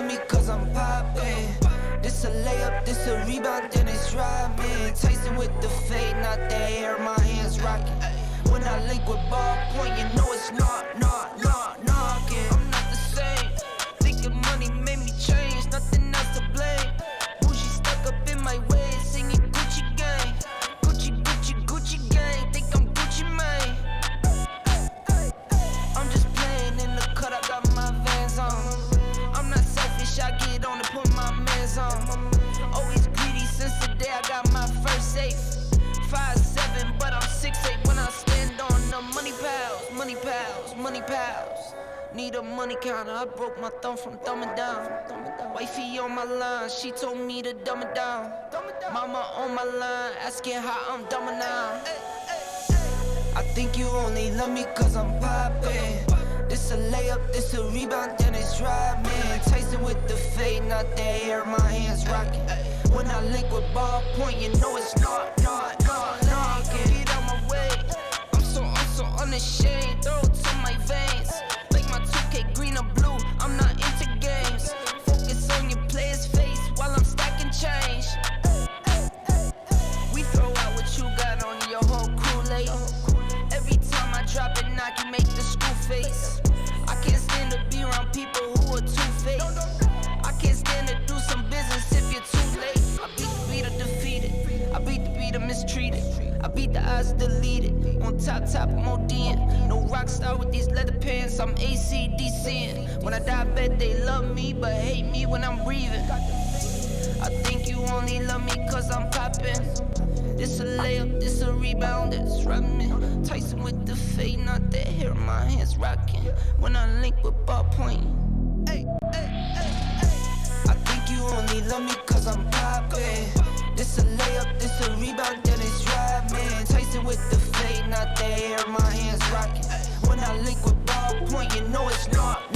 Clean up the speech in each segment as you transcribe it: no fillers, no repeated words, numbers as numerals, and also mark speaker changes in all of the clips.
Speaker 1: love me cause I'm poppin'. This a layup, this a rebound, then it's driving. Tyson with the fade, not the hair, my hands rocking. When I link with ballpoint, you know it's knocking. I'm not the same. Thinking money made me change, nothing else to blame. Bougie stuck up in my way, singing Gucci gang. Gucci gang, think I'm Gucci Mane. I'm just playing in the cut, I got my Vans on. I'm not selfish, I get on and put my mans on. Always greedy since the day I got my first safe. 5'7", but I'm 6'8" when I stand on the money pals. Need a money counter, I broke my thumb from thumbing down. Wifey on my line, she told me to dumb it down. Mama on my line, asking how I'm dumbing now. I think you only love me cause I'm poppin'. This a layup, this a rebound, then it's driving. Tyson with the fade, not the hair, my hands rocking. When I link with ballpoint, you know it's knocking. Get out my way, I'm so unashamed. Throw it to my veins, like my 2K green or blue, I'm not into games. Focus on your player's face while I'm stacking change. We throw out what you got on your whole Kool-Aid. Every time I drop it, knock you make the school face. I can't stand to be around people who are two-faced. I can't stand to do some business if you're too late. I beat the beater defeated, I beat the beater mistreated, I beat the odds deleted. On top, I'm ODing. No rock star with these leather pants, I'm ACDCing. When I die, bet they love me, but hate me when I'm breathing. I think you only love me cause I'm poppin'. This a layup, this a rebound, it's rubbing. Tyson with the fade, not the hair, my hands rocking. When I link with ballpoint. I think you only love me cause I'm poppin'. This a layup, this a rebound, then it's driving. Tyson with the fade, not the hair, my hands rocking. When I link with ballpoint, you know it's knocking.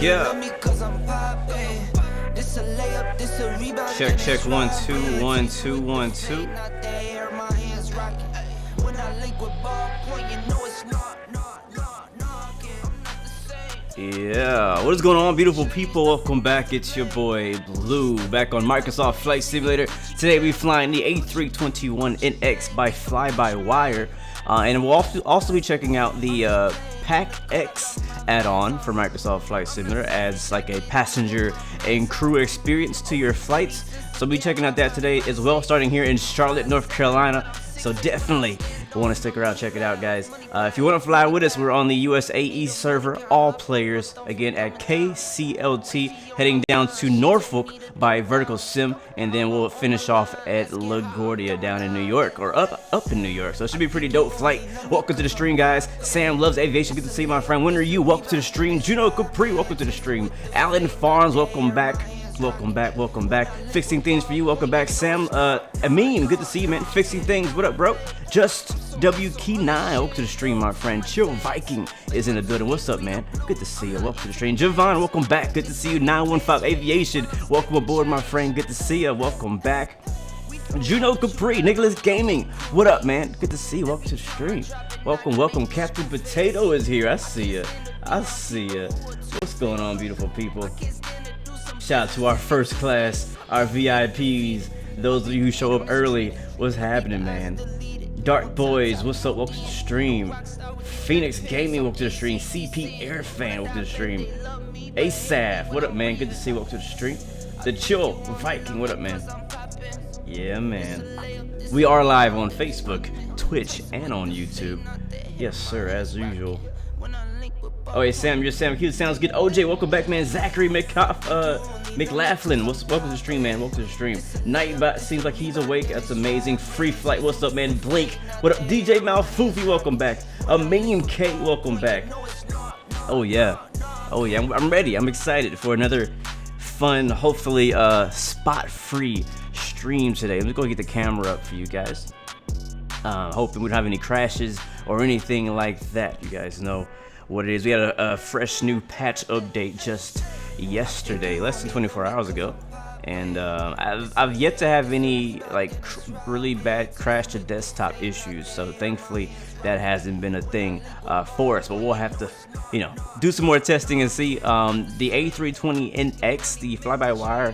Speaker 2: Yeah. Check 1 2 1 2 1 2. Yeah, what is going on, beautiful people? Welcome back. It's your boy Blue back on Microsoft Flight Simulator. Today we're flying the A321NX by FlyByWire, and we'll also be checking out the PACX add-on for Microsoft Flight Simulator. Adds like a passenger and crew experience to your flights. So we'll be checking out that today as well, starting here in Charlotte, North Carolina. So definitely want to stick around, check it out, guys. If you want to fly with us, we're on the USAE server, all players, again at KCLT, heading down to Norfolk by Vertical Sim, and then we'll finish off at LaGuardia down in New York, or up in New York. So it should be a pretty dope flight. Welcome to the stream, guys. Sam loves aviation. Good to see you, my friend. When are you? Welcome to the stream. Juno Capri, welcome to the stream. Alan Farms, welcome back. Welcome back. Fixing things for you. Welcome back, Sam. Amin, good to see you, man. Fixing things. What up, bro? Just W Key 9. Welcome to the stream, my friend. Chill Viking is in the building. What's up, man? Good to see you. Welcome to the stream. Javon, welcome back. Good to see you. 915 Aviation. Welcome aboard, my friend. Good to see you. Welcome back. Juno Capri, Nicholas Gaming. What up, man? Good to see you. Welcome to the stream. Welcome. Captain Potato is here. I see you. What's going on, beautiful people? Shout out to our first class, our VIPs, those of you who show up early. What's happening, man? Dark Boys, what's up? Welcome to the stream. Phoenix Gaming, welcome to the stream. CP Air Fan, welcome to the stream. Asaf, what up, man? Good to see you. Welcome to the stream. The Chill Viking, what up, man? Yeah, man. We are live on Facebook, Twitch, and on YouTube. Yes, sir, as usual. Oh, hey, Sam, you're Sam. Cute, sounds good. OJ, welcome back, man. Zachary McLaughlin, welcome to the stream, man. Welcome to the stream. Nightbot seems like he's awake. That's amazing. Free flight. What's up, man? Blake, what up? DJ Malfoofy, welcome back. Meme K, welcome back. Oh yeah, I'm ready. I'm excited for another fun, hopefully spot-free stream today. Let me go get the camera up for you guys. Hoping we don't have any crashes or anything like that. You guys know what it is. We had a fresh new patch update just yesterday, less than 24 hours ago. And I've yet to have any like really bad crash to desktop issues, so thankfully that hasn't been a thing for us. But we'll have to, you know, do some more testing and see. The A320NX, the fly-by-wire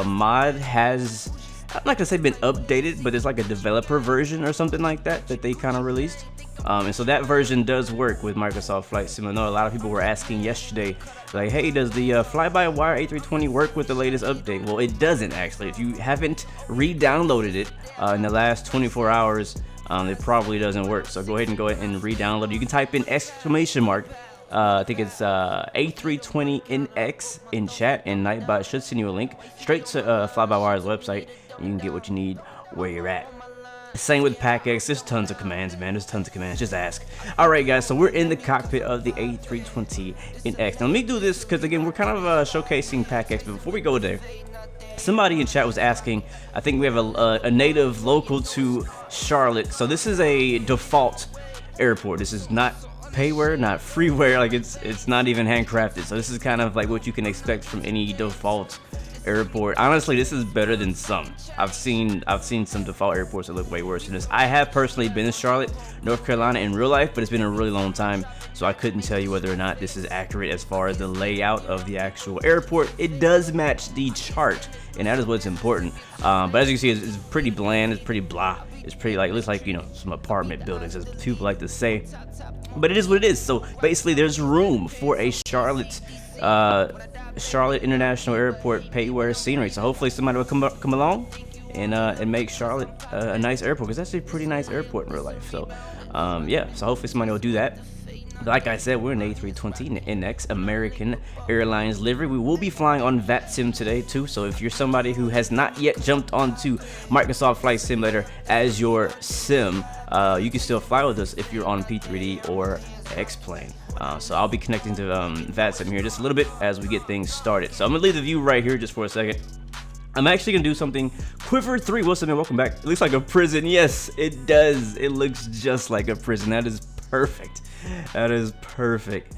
Speaker 2: mod has, I'm not gonna say been updated, but it's like a developer version or something like that that they kind of released. And so that version does work with Microsoft Flight Simulator. A lot of people were asking yesterday, like, hey, does the Fly-by-Wire A320 work with the latest update? Well, it doesn't actually. If you haven't re-downloaded it in the last 24 hours, it probably doesn't work. So go ahead and re-download it. You can type in exclamation mark. I think it's A320NX in chat, and Nightbot should send you a link straight to Fly-by-Wire's website. You can get what you need where you're at. Same with PACX. There's tons of commands, man. There's tons of commands. Just ask. All right, guys. So we're in the cockpit of the A320NX. Now let me do this because again, we're kind of showcasing PACX. But before we go there, somebody in chat was asking. I think we have a native local to Charlotte. So this is a default airport. This is not payware, not freeware. Like it's not even handcrafted. So this is kind of like what you can expect from any default airport. Honestly, this is better than some. I've seen some default airports that look way worse than this. I have personally been in Charlotte, North Carolina in real life, but it's been a really long time, so I couldn't tell you whether or not this is accurate as far as the layout of the actual airport. It does match the chart, and that is what's important. But as you can see, it's pretty bland. It's pretty blah. It's pretty like, it looks like, you know, some apartment buildings, as people like to say. But it is what it is. So basically, there's room for a Charlotte International Airport payware scenery. So hopefully somebody will come along and make Charlotte a nice airport, because that's a pretty nice airport in real life. So yeah, so hopefully somebody will do that. Like I said, we're in A320NX American Airlines livery. We will be flying on VATSIM today too. So if you're somebody who has not yet jumped onto Microsoft Flight Simulator as your sim, you can still fly with us if you're on P3D or X-Plane. So I'll be connecting to VATSIM here just a little bit as we get things started. So I'm gonna leave the view right here just for a second. I'm actually gonna do something. Quiver 3, what's up, man? Welcome back. It looks like a prison. Yes, it does. It looks just like a prison. That is perfect. That is perfect.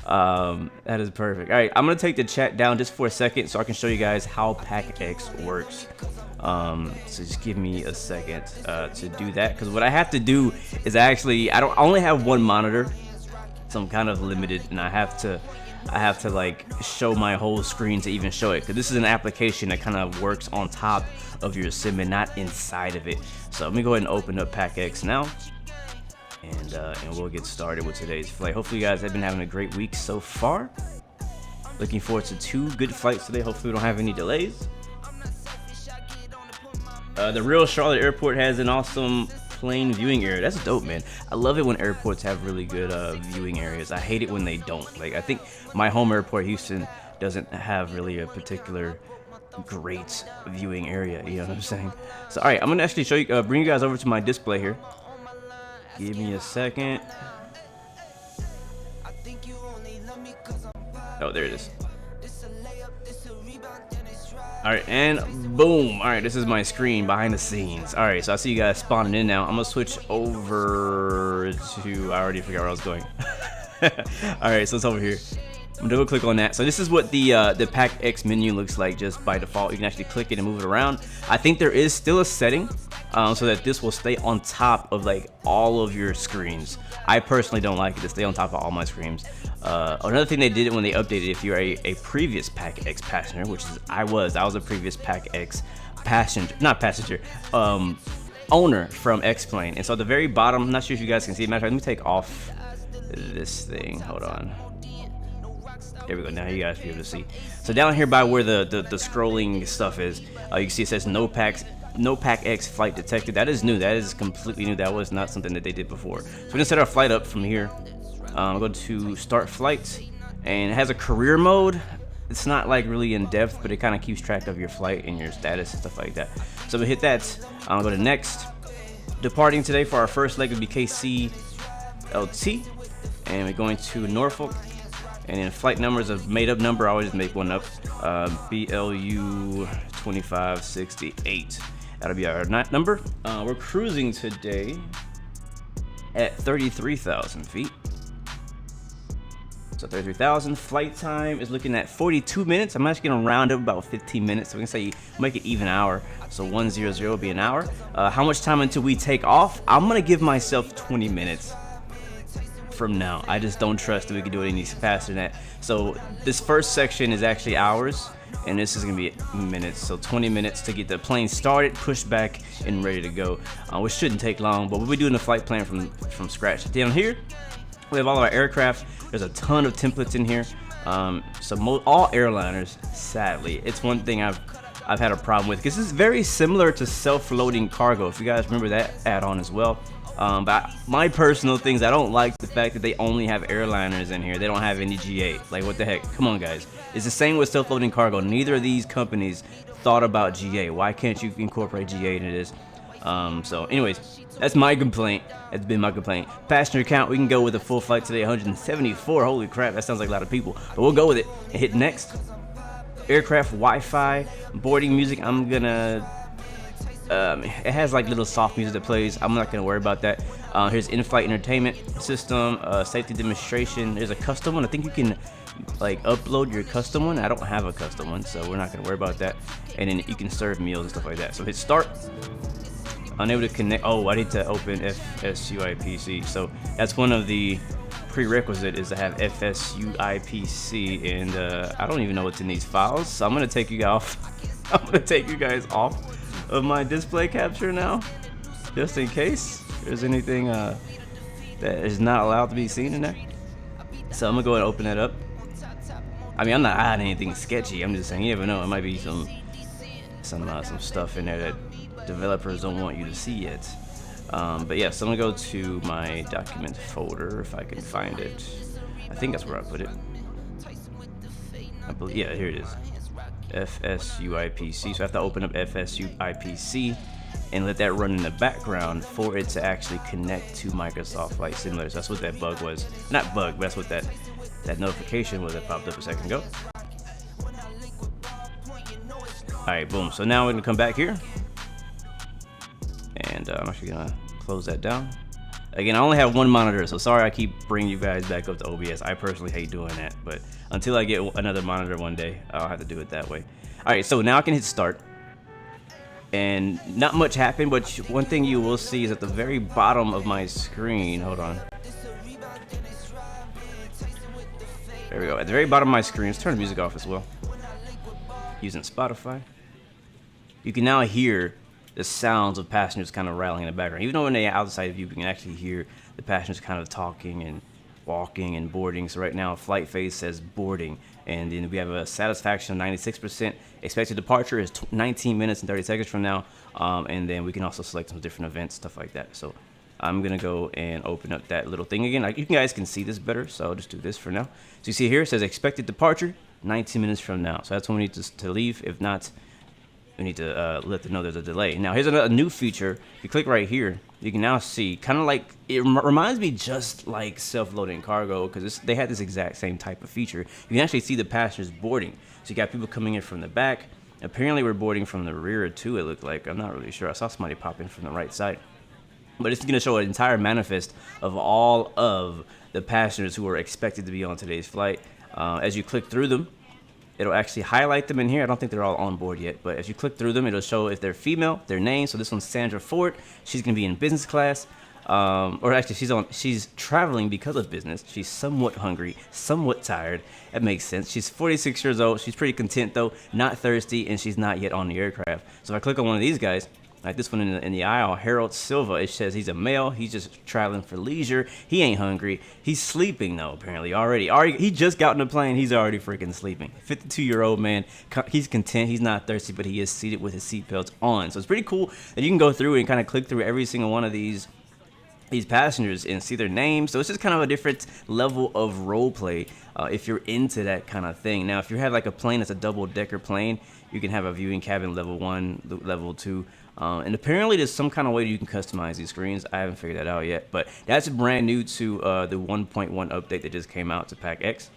Speaker 2: That is perfect. All right, I'm gonna take the chat down just for a second so I can show you guys how PACX works. So just give me a second to do that, because what I have to do is I only have one monitor, so I'm kind of limited, and I have to like show my whole screen to even show it, because this is an application that kind of works on top of your sim and not inside of it. So let me go ahead and open up PACX now, and we'll get started with today's flight. Hopefully you guys have been having a great week so far. Looking forward to 2 good flights today. Hopefully we don't have any delays. The real Charlotte airport has an awesome plane viewing area. That's dope, man. I love it when airports have really good viewing areas. I hate it when they don't. Like, I think my home airport, Houston, doesn't have really a particular great viewing area. You know what I'm saying? So, all right, I'm gonna actually show you, bring you guys over to my display here. Give me a second. Oh, there it is. All right, and boom. All right, this is my screen behind the scenes. All right, so I see you guys spawning in now. I'm gonna switch over to, I already forgot where I was going. All right, so it's over here. I'm gonna double click on that. So this is what the PACX menu looks like just by default. You can actually click it and move it around. I think there is still a setting so that this will stay on top of like all of your screens. I personally don't like it to stay on top of all my screens. Another thing they did when they updated, if you're a previous PACX passenger, which is I was a previous PACX passenger, owner from X-Plane. And so at the very bottom, I'm not sure if you guys can see it. Matter of fact, let me take off this thing. Hold on. There we go. Now you guys be able to see. So down here by where the scrolling stuff is, you can see it says no PACX flight detected. That is new. That is completely new. That was not something that they did before. So we're gonna set our flight up from here. Go to start flight, and it has a career mode. It's not like really in depth, but it kind of keeps track of your flight and your status and stuff like that. So we hit that. I'll go to next. Departing today for our first leg would be KCLT, and we're going to Norfolk. And then flight number is a made-up number. I always make one up. BLU 2568. That'll be our number. We're cruising today at 33,000 feet. So 33,000. Flight time is looking at 42 minutes. I'm actually gonna round up about 15 minutes. So we can say make it even hour. So 100 will be an hour. How much time until we take off? I'm gonna give myself 20 minutes from now. I just don't trust that we can do it any faster than that. So this first section is actually hours, and this is gonna be minutes. So 20 minutes to get the plane started, pushed back, and ready to go, which shouldn't take long. But we'll be doing the flight plan from scratch. Down here, we have all of our aircraft. There's a ton of templates in here. So all airliners, sadly, it's one thing I've had a problem with, because it's very similar to self-loading cargo. If you guys remember that add-on as well. But my personal things, I don't like the fact that they only have airliners in here. They don't have any GA. Like, what the heck? Come on, guys. It's the same with self-loading cargo. Neither of these companies thought about GA. Why can't you incorporate GA into this? So anyways, that's my complaint. That's been my complaint. Passenger count, we can go with a full flight today, 174. Holy crap, that sounds like a lot of people. But we'll go with it and hit next. Aircraft Wi-Fi, boarding music, I'm gonna... it has like little soft music that plays. I'm not gonna worry about that. Here's in-flight entertainment system, safety demonstration. There's a custom one. I think you can like upload your custom one. I don't have a custom one, so we're not gonna worry about that. And then you can serve meals and stuff like that. So hit start. Unable to connect. Oh, I need to open FSUIPC. So that's one of the prerequisite, is to have FSUIPC, and I don't even know what's in these files. So I'm gonna take you guys off. I'm gonna take you guys off of my display capture now, just in case there's anything that is not allowed to be seen in there. So I'm gonna go ahead and open that up. I mean, I'm not adding anything sketchy. I'm just saying, you never know. It might be some stuff in there that developers don't want you to see yet. But yeah, so I'm gonna go to my document folder if I can find it. I think that's where I put it. I believe, yeah, here it is. FSUIPC. So I have to open up FSUIPC and let that run in the background for it to actually connect to Microsoft Flight Simulator. So that's what that bug was. Not bug, but that's what that notification was that popped up a second ago. Alright, boom. So now we're gonna come back here. And I'm actually gonna close that down. Again, I only have one monitor, so sorry I keep bringing you guys back up to OBS. I personally hate doing that, but until I get another monitor one day, I'll have to do it that way. Alright, so now I can hit start. And not much happened, but one thing you will see is at the very bottom of my screen, hold on. There we go. At the very bottom of my screen, let's turn the music off as well. Using Spotify. You can now hear the sounds of passengers kind of rattling in the background. Even though when they're outside of you, you can actually hear the passengers kind of talking and walking and boarding. So right now, flight phase says boarding. And then we have a satisfaction of 96%. Expected departure is 19 minutes and 30 seconds from now. And then we can also select some different events, stuff like that. So I'm gonna go and open up that little thing again. Like, you guys can see this better, so I'll just do this for now. So you see here, it says expected departure, 19 minutes from now. So that's when we need to leave. If not, we need to let them know there's a delay. Now here's a new feature. If you click right here, you can now see, kind of like, it reminds me just like self-loading cargo, because they had this exact same type of feature. You can actually see the passengers boarding. So you got people coming in from the back. Apparently we're boarding from the rear too, it looked like. I'm not really sure. I saw somebody pop in from the right side. But it's going to show an entire manifest of all of the passengers who are expected to be on today's flight. As you click through them, it'll actually highlight them in here. I don't think they're all on board yet, but as you click through them, it'll show if they're female, their name. So this one's Sandra Ford. She's gonna be in business class, or actually she's traveling because of business. She's somewhat hungry, somewhat tired. That makes sense. She's 46 years old. She's pretty content though, not thirsty, and she's not yet on the aircraft. So if I click on one of these guys, like this one in the aisle, Harold Silva, it says he's a male. He's just traveling for leisure. He ain't hungry. He's sleeping though, apparently already. He just got on the plane. He's already freaking sleeping. 52-year-old man. He's content. He's not thirsty, but he is seated with his seatbelts on. So it's pretty cool that you can go through and kind of click through every single one of these passengers and see their names. So it's just kind of a different level of role play if you're into that kind of thing. Now, if you have like a plane that's a double-decker plane, you can have a viewing cabin level 1, level 2. And apparently there's some kind of way you can customize these screens. I haven't figured that out yet, but that's brand new to the 1.1 update that just came out to PACX.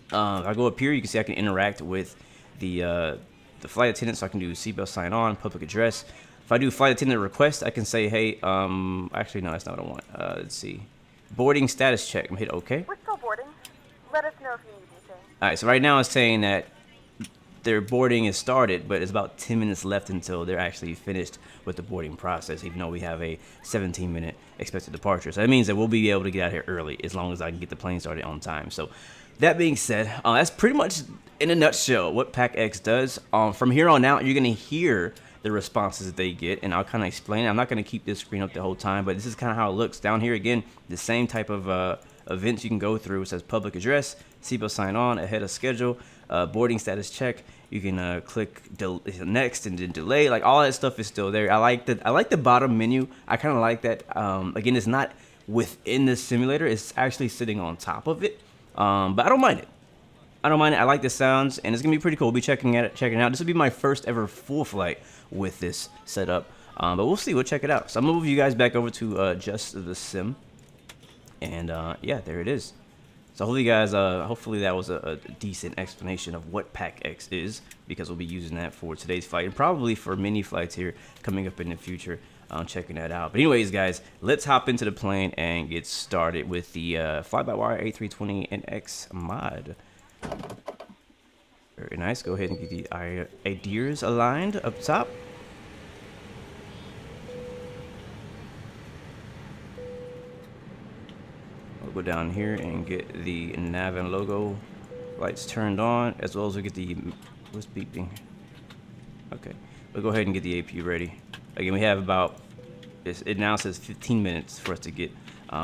Speaker 2: If I go up here, you can see I can interact with the flight attendant, so I can do seatbelt sign on, public address. If I do flight attendant request, I can say, hey, actually, no, that's not what I want. Let's see. Boarding status check. I'm hit OK.
Speaker 3: We're still boarding. Let us know if you need anything.
Speaker 2: All right, so right now it's saying that their boarding is started, but it's about 10 minutes left until they're actually finished with the boarding process, even though we have a 17-minute expected departure. So that means that we'll be able to get out here early as long as I can get the plane started on time. So that being said, that's pretty much in a nutshell what PACX does. From here on out, you're going to hear the responses that they get, and I'll kind of explain it. I'm not going to keep this screen up the whole time, but this is kind of how it looks. Down here, again, the same type of events you can go through. It says public address, seatbelt sign on, ahead of schedule, boarding status check. You can click next and then delay. Like, all that stuff is still there. I like the bottom menu. I kind of like that. Again, it's not within the simulator. It's actually sitting on top of it. But I don't mind it. I don't mind it. I like the sounds, and it's gonna be pretty cool. We'll be checking it out. This will be my first ever full flight with this setup. But we'll see. We'll check it out. So I'm gonna move you guys back over to just the sim. And yeah, there it is. So hopefully, guys, hopefully that was a decent explanation of what PACX is, because we'll be using that for today's flight and probably for many flights here coming up in the future. Checking that out. But anyways, guys, let's hop into the plane and get started with the FlyByWire A320NX mod. Very nice. Go ahead and get the ideas aligned up top. Go down here and get the nav and logo lights turned on, as well as we get the what's beeping. Okay, we'll go ahead and get the APU ready. Again, we have about, it now says 15 minutes for us to get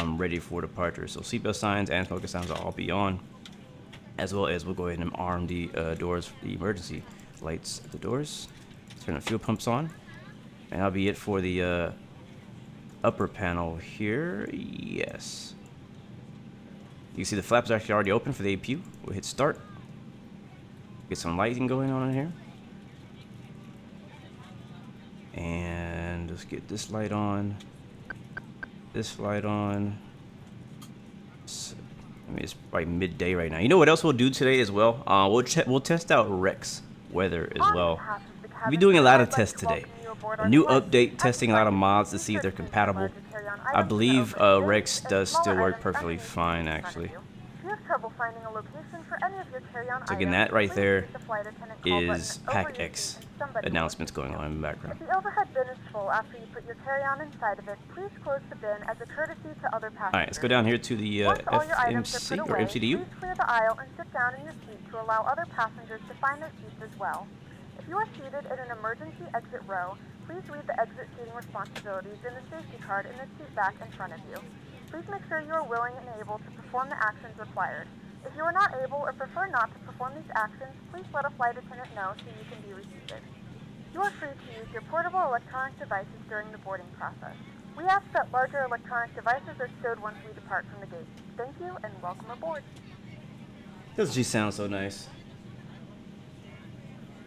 Speaker 2: ready for departure. So seatbelt signs and smoker signs will all be on, as well as we'll go ahead and arm the doors for the emergency lights at the doors. Turn the fuel pumps on, and that'll be it for the upper panel here. Yes. You can see the flaps are actually already open for the APU. We'll hit start. Get some lighting going on in here. And let's get this light on. This light on. I mean, it's probably midday right now. You know what else we'll do today as well? We'll test out Rex weather as well. We'll be doing a lot of tests today. A new update, testing a lot of mods to see if they're compatible. I believe Rex does still work perfectly fine, actually. So again, that right there is PACX announcements going on in the background.
Speaker 3: If the overhead bin is full after you put your carry-on inside of it, please close the bin as a courtesy to other passengers.
Speaker 2: Alright, let's go down here to the FMC or MCDU.
Speaker 3: Please clear the aisle and sit down in your seat to allow other passengers to find their seats as well. If you are seated in an emergency exit row, please read the exit seating responsibilities in the safety card in the seat back in front of you. Please make sure you are willing and able to perform the actions required. If you are not able or prefer not to perform these actions, please let a flight attendant know so you can be reseated. You are free to use your portable electronic devices during the boarding process. We ask that larger electronic devices are stowed once we depart from the gate. Thank you and welcome aboard.
Speaker 2: Doesn't she sound so nice?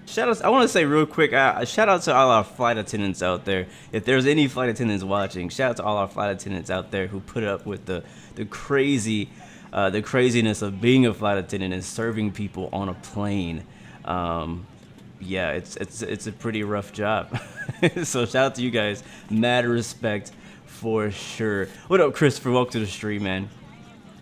Speaker 2: Shout out, I want to say real quick, shout out to all our flight attendants out there. If there's any flight attendants watching, shout out to all our flight attendants out there who put up with the craziness of being a flight attendant and serving people on a plane. Yeah, it's a pretty rough job. So shout out to you guys. Mad respect for sure. What up, Christopher? Welcome to the stream, man.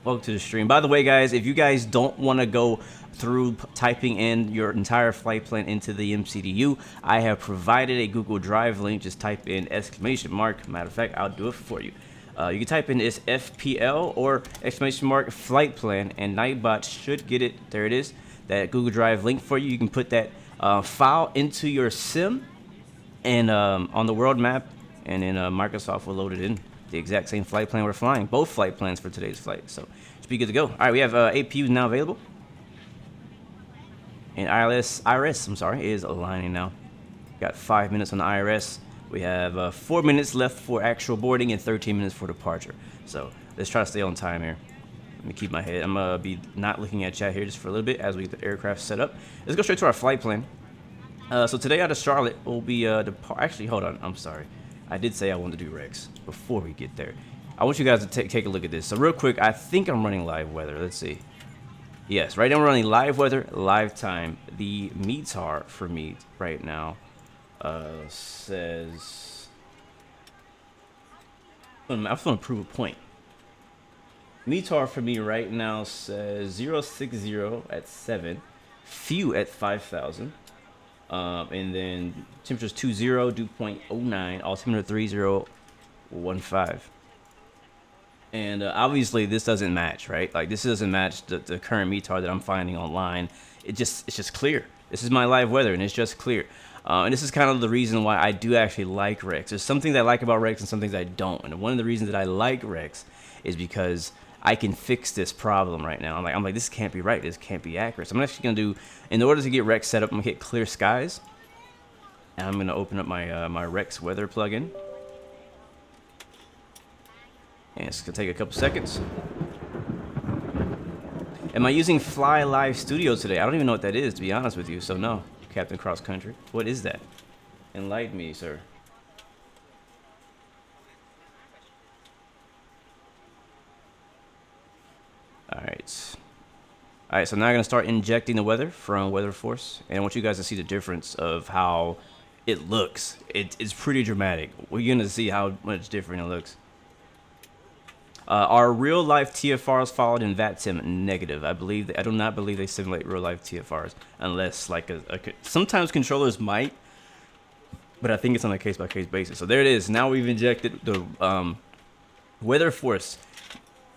Speaker 2: Welcome to the stream. By the way, guys, if you guys don't want to go through typing in your entire flight plan into the MCDU, I have provided a Google Drive link. Just type in ! Matter of fact, I'll do it for you. You can type in this FPL or ! Flight plan, and Nightbot should get it. There it is, that Google Drive link for you. You can put that file into your sim and on the world map, and then Microsoft will load it in. The exact same flight plan we're flying. Both flight plans for today's flight. So should be good to go. All right, we have APUs now available. And IRS, I'm sorry, is aligning now. Got 5 minutes on the IRS. We have 4 minutes left for actual boarding and 13 minutes for departure. So let's try to stay on time here. Let me keep my head. I'm gonna be not looking at chat here just for a little bit as we get the aircraft set up. Let's go straight to our flight plan. So today out of Charlotte will be actually, hold on, I'm sorry. I did say I wanted to do Rex before we get there. I want you guys to take a look at this. So real quick, I think I'm running live weather. Let's see. Yes, right now we're running live weather, live time. The METAR for me right now says, I just want to prove a point. METAR for me right now says 060 at 7, few at 5,000. And then temperatures 20, dew point 09, altimeter 3015. And obviously this doesn't match, right? Like this doesn't match the current METAR that I'm finding online. It's just clear. This is my live weather and it's just clear. And this is kind of the reason why I do actually like Rex. There's some things I like about Rex and some things I don't. And one of the reasons that I like Rex is because I can fix this problem right now. I'm like, this can't be right. This can't be accurate. So I'm actually gonna do, in order to get Rex set up, I'm gonna hit clear skies. And I'm gonna open up my my Rex weather plugin. And it's gonna take a couple seconds. Am I using Fly Live Studio today? I don't even know what that is, to be honest with you. So no, Captain Cross Country. What is that? Enlighten me, sir. Alright. Alright, so now I'm going to start injecting the weather from Weather Force. And I want you guys to see the difference of how it looks. It's pretty dramatic. We're going to see how much different it looks. Are real life TFRs followed in VATSIM? Negative. I do not believe they simulate real life TFRs unless like sometimes controllers might, but I think it's on a case by case basis. So there it is. Now we've injected the Weather Force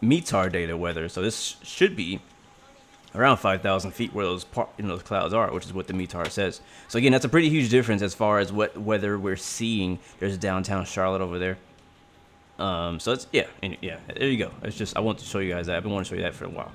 Speaker 2: METAR data weather. So this should be around 5,000 feet where those those clouds are, which is what the METAR says. So again, that's a pretty huge difference as far as what weather we're seeing. There's downtown Charlotte over there. So it's yeah, there you go. It's just I want to show you guys that. I've been wanting to show you that for a while.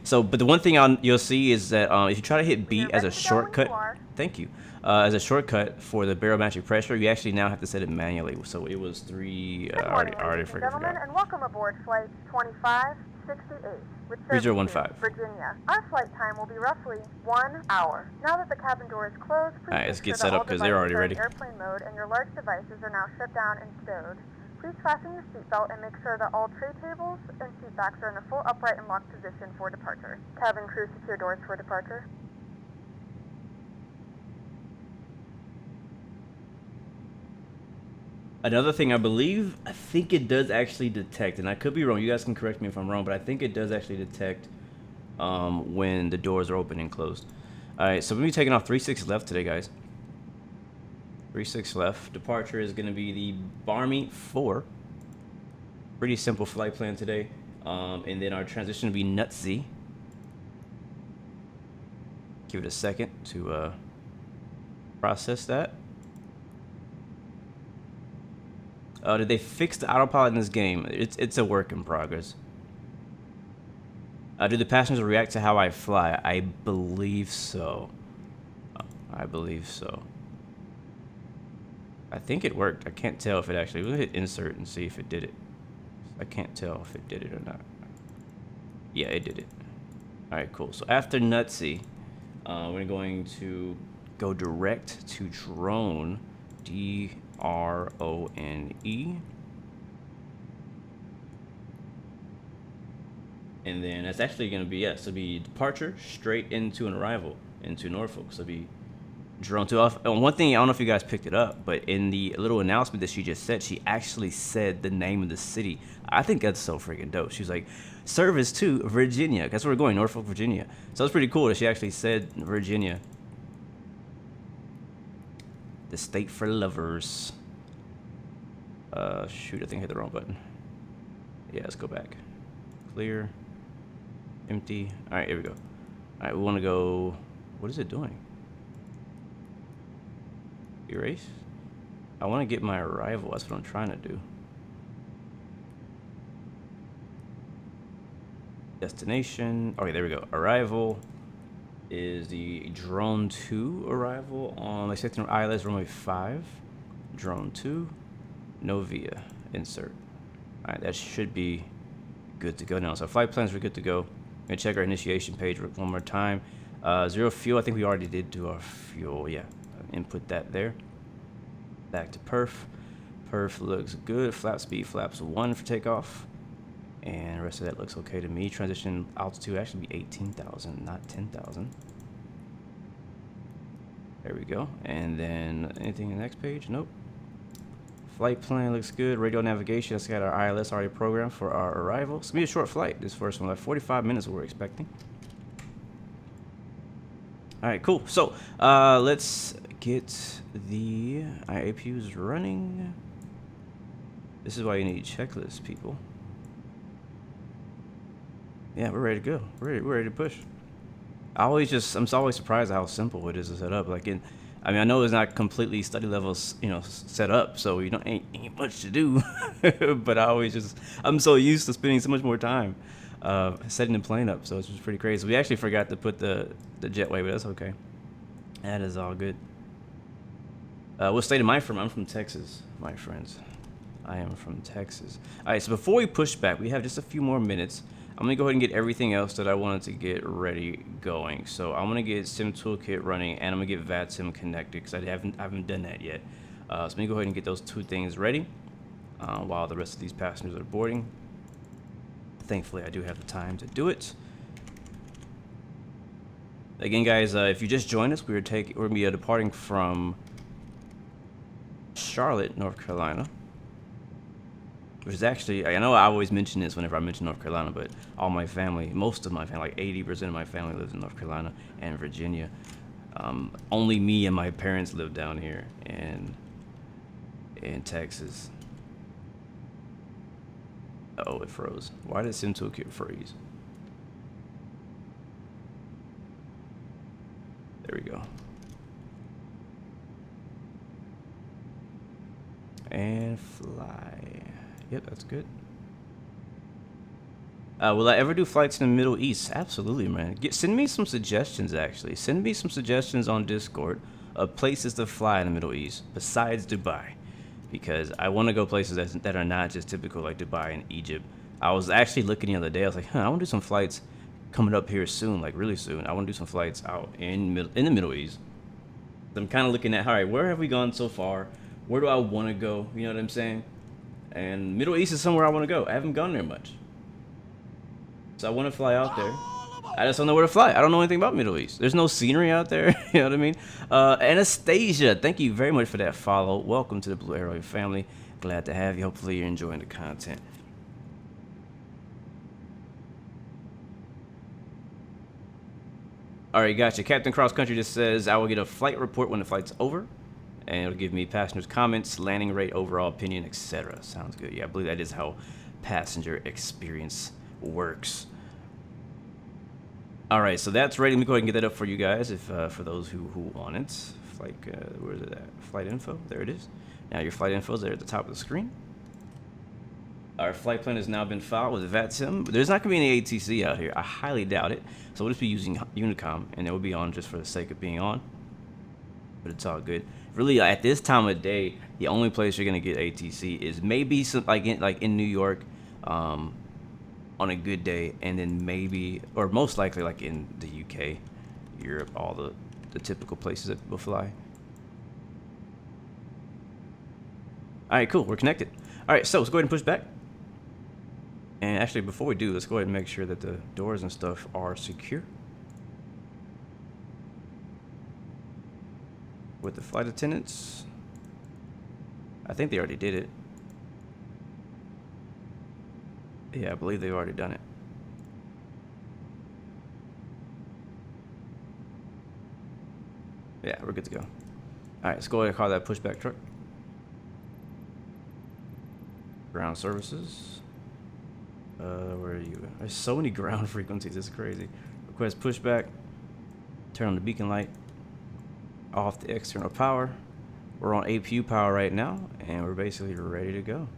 Speaker 2: So, but the one thing you'll see is that if you try to hit B as a shortcut, thank you, as a shortcut for the barometric pressure, you actually now have to set it manually. So it was 3. I already forgot.
Speaker 3: And welcome aboard flight 2568 with service
Speaker 2: 3015.
Speaker 3: Virginia. Our flight time will be roughly 1 hour. Now that the cabin door is closed, please
Speaker 2: let's get set up because they're already ready.
Speaker 3: Airplane mode and your large devices are now shut down and stowed. Please fasten your seatbelt and make sure that all tray tables and seat backs are in a full upright and locked position for departure. Cabin crew, secure doors for departure.
Speaker 2: Another thing I think it does actually detect, and I could be wrong, you guys can correct me if I'm wrong, but I think it does actually detect when the doors are open and closed. Alright, so we're going to be taking off 36 left today, guys. 36 left. Departure is going to be the Barmy 4. Pretty simple flight plan today. And then our transition will be Nutsy. Give it a second to process that. Did they fix the autopilot in this game? It's a work in progress. Do the passengers react to how I fly? I believe so. I believe so. I think it worked. I can't tell if it actually... We'll hit insert and see if it did it. I can't tell if it did it or not. Yeah, it did it. Alright, cool. So after Nutsy, we're going to go direct to drone. D-R-O-N-E. And then that's actually going to be, yes, it'll be departure straight into an arrival into Norfolk. So it'll be drone 2 off. And one thing, I don't know if you guys picked it up, but in the little announcement that she just said, she actually said the name of the city. I think that's so freaking dope. She was like, service to Virginia. That's where we're going, Norfolk, Virginia. So it's pretty cool that she actually said Virginia. The state for lovers. Shoot, I think I hit the wrong button. Yeah, let's go back. Clear. Empty. All right, here we go. All right, we want to go. What is it doing? Erase. I want to get my arrival. That's what I'm trying to do. Destination. Okay, there we go. Arrival is the drone 2 arrival on accepting ILS runway 5. Drone 2. Novia. Insert. All right, that should be good to go now. So flight plans are good to go. I'm gonna check our initiation page one more time. 0 fuel. I think we already did do our fuel. Yeah. Input that there. Back to perf. Perf looks good. Flap speed, flaps 1 for takeoff. And the rest of that looks okay to me. Transition altitude actually be 18,000, not 10,000. There we go. And then anything in the next page? Nope. Flight plan looks good. Radio navigation, that's got our ILS already programmed for our arrival. It's gonna be a short flight, this first one, like 45 minutes we're expecting. All right, cool. So let's get the APUs running. This is why you need checklists, people. Yeah, we're ready to go. We're ready to push. I'm always surprised at how simple it is to set up. Like I mean, I know it's not completely study levels, you know, set up, so you don't ain't much to do. But I'm so used to spending so much more time setting the plane up, so it's just pretty crazy. We actually forgot to put the jetway, but that's okay. That is all good. What state am I from? I'm from Texas, my friends. I am from Texas. All right, so before we push back, we have just a few more minutes. I'm gonna go ahead and get everything else that I wanted to get ready going. So I'm gonna get Sim Toolkit running, and I'm gonna get VATSIM connected because I haven't done that yet. So let me go ahead and get those two things ready while the rest of these passengers are boarding. Thankfully, I do have the time to do it. Again, guys, if you just joined us, we're gonna be departing from Charlotte, North Carolina. Which is actually, I know I always mention this whenever I mention North Carolina, but all my family, most of my family, like 80% of my family lives in North Carolina and Virginia. Only me and my parents live down here in Texas. Uh-oh, it froze. Why did Sim Toolkit freeze? There we go. And fly. Yep, that's good. Will I ever do flights in the Middle East? Absolutely, man. Send me some suggestions, actually. Send me some suggestions on Discord of places to fly in the Middle East besides Dubai. Because I want to go places that are not just typical, like Dubai and Egypt. I was actually looking the other day. I was like, I want to do some flights coming up here soon, like really soon. I want to do some flights out in the Middle East. I'm kind of looking at, all right, where have we gone so far? Where do I want to go? You know what I'm saying? And Middle East is somewhere I want to go. I haven't gone there much. So I want to fly out there. I just don't know where to fly. I don't know anything about Middle East. There's no scenery out there. You know what I mean? Anastasia, thank you very much for that follow. Welcome to the Blue Arrow family. Glad to have you. Hopefully you're enjoying the content. Alright, gotcha. Captain Cross Country just says, I will get a flight report when the flight's over. And it'll give me passengers' comments, landing rate, overall opinion, etc. Sounds good. Yeah, I believe that is how passenger experience works. All right, so that's ready. Let me go ahead and get that up for you guys, if for those who want it. Flight, where is it at? Flight info. There it is. Now your flight info is there at the top of the screen. Our flight plan has now been filed with VATSIM. There's not going to be any ATC out here. I highly doubt it. So we'll just be using Unicom, and it will be on just for the sake of being on. But it's all good. Really, at this time of day, the only place you're gonna get ATC is maybe some like in New York, on a good day, and then maybe, or most likely, like in the UK, Europe, all the typical places that people fly. All right, cool. We're connected. All right, so let's go ahead and push back. And actually, before we do, let's go ahead and make sure that the doors and stuff are secure. With the flight attendants, I think they already did it. Yeah, I believe they've already done it. Yeah, we're good to go. All right, let's go ahead and call that pushback truck. Ground services. Where are you? There's so many ground frequencies. It's crazy. Request pushback. Turn on the beacon light. Off the external power. We're on APU power right now, and we're basically ready to go.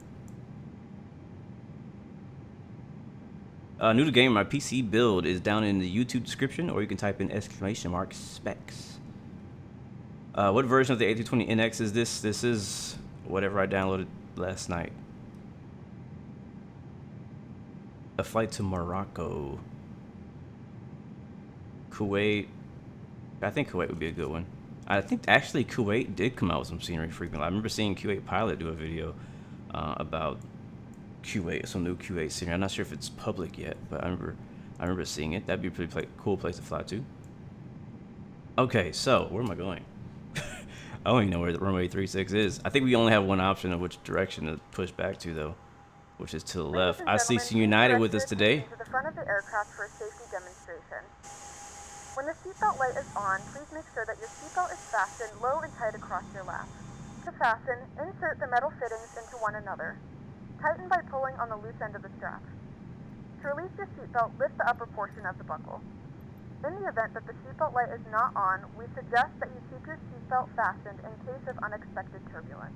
Speaker 2: New to game, my PC build is down in the YouTube description, or you can type in !specs. What version of the A320NX is this? This is whatever I downloaded last night. A flight to Morocco. Kuwait. I think Kuwait would be a good one. I think actually Kuwait did come out with some scenery frequently. I remember seeing Kuwait Pilot do a video about Kuwait, some new Kuwait scenery. I'm not sure if it's public yet, but I remember seeing it. That'd be a pretty cool place to fly to. Okay, so where am I going? I don't even know where the runway 36 is. I think we only have one option of which direction to push back to, though, which is to the left. I see United with us today.
Speaker 3: To the front of the aircraft for a safety demonstration. When the seatbelt light is on, please make sure that your seatbelt is fastened low and tight across your lap. To fasten, insert the metal fittings into one another. Tighten by pulling on the loose end of the strap. To release your seatbelt, lift the upper portion of the buckle. In the event that the seatbelt light is not on, we suggest that you keep your seatbelt fastened in case of unexpected turbulence.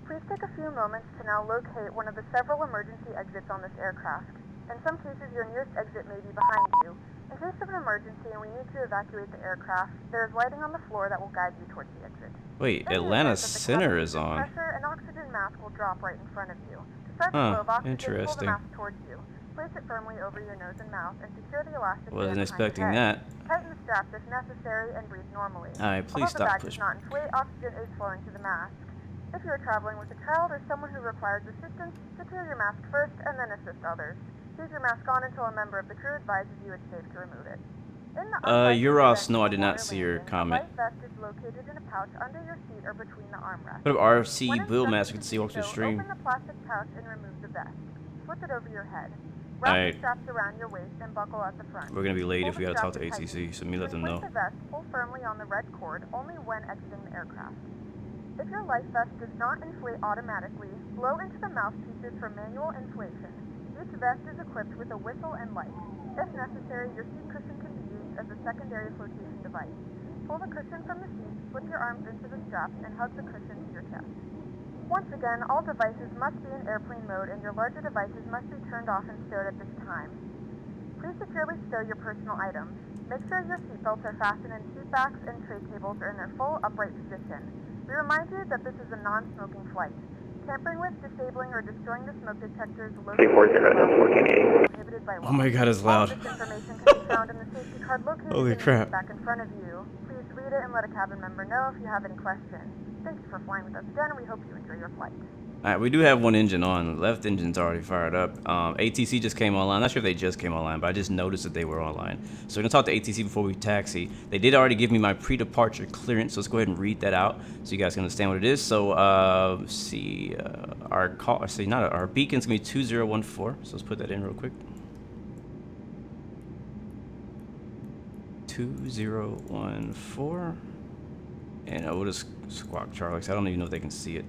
Speaker 3: Please take a few moments to now locate one of the several emergency exits on this aircraft. In some cases, your nearest exit may be behind you. In case of an emergency and we need to evacuate the aircraft, there is lighting on the floor that will guide you towards the exit.
Speaker 2: Wait, Atlanta Center is on.
Speaker 3: Pressure, an oxygen mask will drop right in front of you. To start the flow of oxygen, pull the mask towards you. Place it firmly over your nose and mouth and secure the elastic band
Speaker 2: Wasn't expecting
Speaker 3: behind
Speaker 2: that.
Speaker 3: Tighten the straps if necessary and breathe normally.
Speaker 2: Alright, please stop pushing.
Speaker 3: Although the bag does not inflate, oxygen is flowing to the mask. If you are traveling with a child or someone who requires assistance, secure your mask first and then assist others. Keep your mask on until a member of the crew advises you it's safe to remove it.
Speaker 2: Euros, no, I did not see your comment.
Speaker 3: A life vest is located in a pouch under your seat or between the armrests.
Speaker 2: What about RC build mask? You can see walk the stream.
Speaker 3: Open the plastic pouch and remove the vest. Flip it over your head. Wrap the straps around your waist and buckle at the front.
Speaker 2: We're gonna be late if we gotta talk to ATC, so let me let them know.
Speaker 3: The vest, pull firmly on the red cord only when exiting the aircraft. If your life vest does not inflate automatically, blow into the mouthpieces for manual inflation. Each vest is equipped with a whistle and light. If necessary, your seat cushion can be used as a secondary flotation device. Pull the cushion from the seat, slip your arms into the straps, and hug the cushion to your chest. Once again, all devices must be in airplane mode and your larger devices must be turned off and stowed at this time. Please securely stow your personal items. Make sure your seatbelts are fastened and seat backs and tray tables are in their full upright position. We remind you that this is a non-smoking flight. Tampering with, disabling, or destroying the smoke detectors located prohibited by law.
Speaker 2: Oh my god, it's loud.
Speaker 3: All this information can be found in the safety card located
Speaker 2: Holy
Speaker 3: in the
Speaker 2: crap.
Speaker 3: seat back in front of you. Please read it and let a cabin member know if you have any questions. Thank you for flying with us again, and we hope you enjoy your flight.
Speaker 2: Alright, we do have one engine on. The left engine's already fired up. ATC just came online. Not sure if they just came online, but I just noticed that they were online. So we're going to talk to ATC before we taxi. They did already give me my pre-departure clearance, so let's go ahead and read that out so you guys can understand what it is. So, let's see, our beacon's going to be 2014, so let's put that in real quick. 2014. And we'll just squawk Charlie, because I don't even know if they can see it.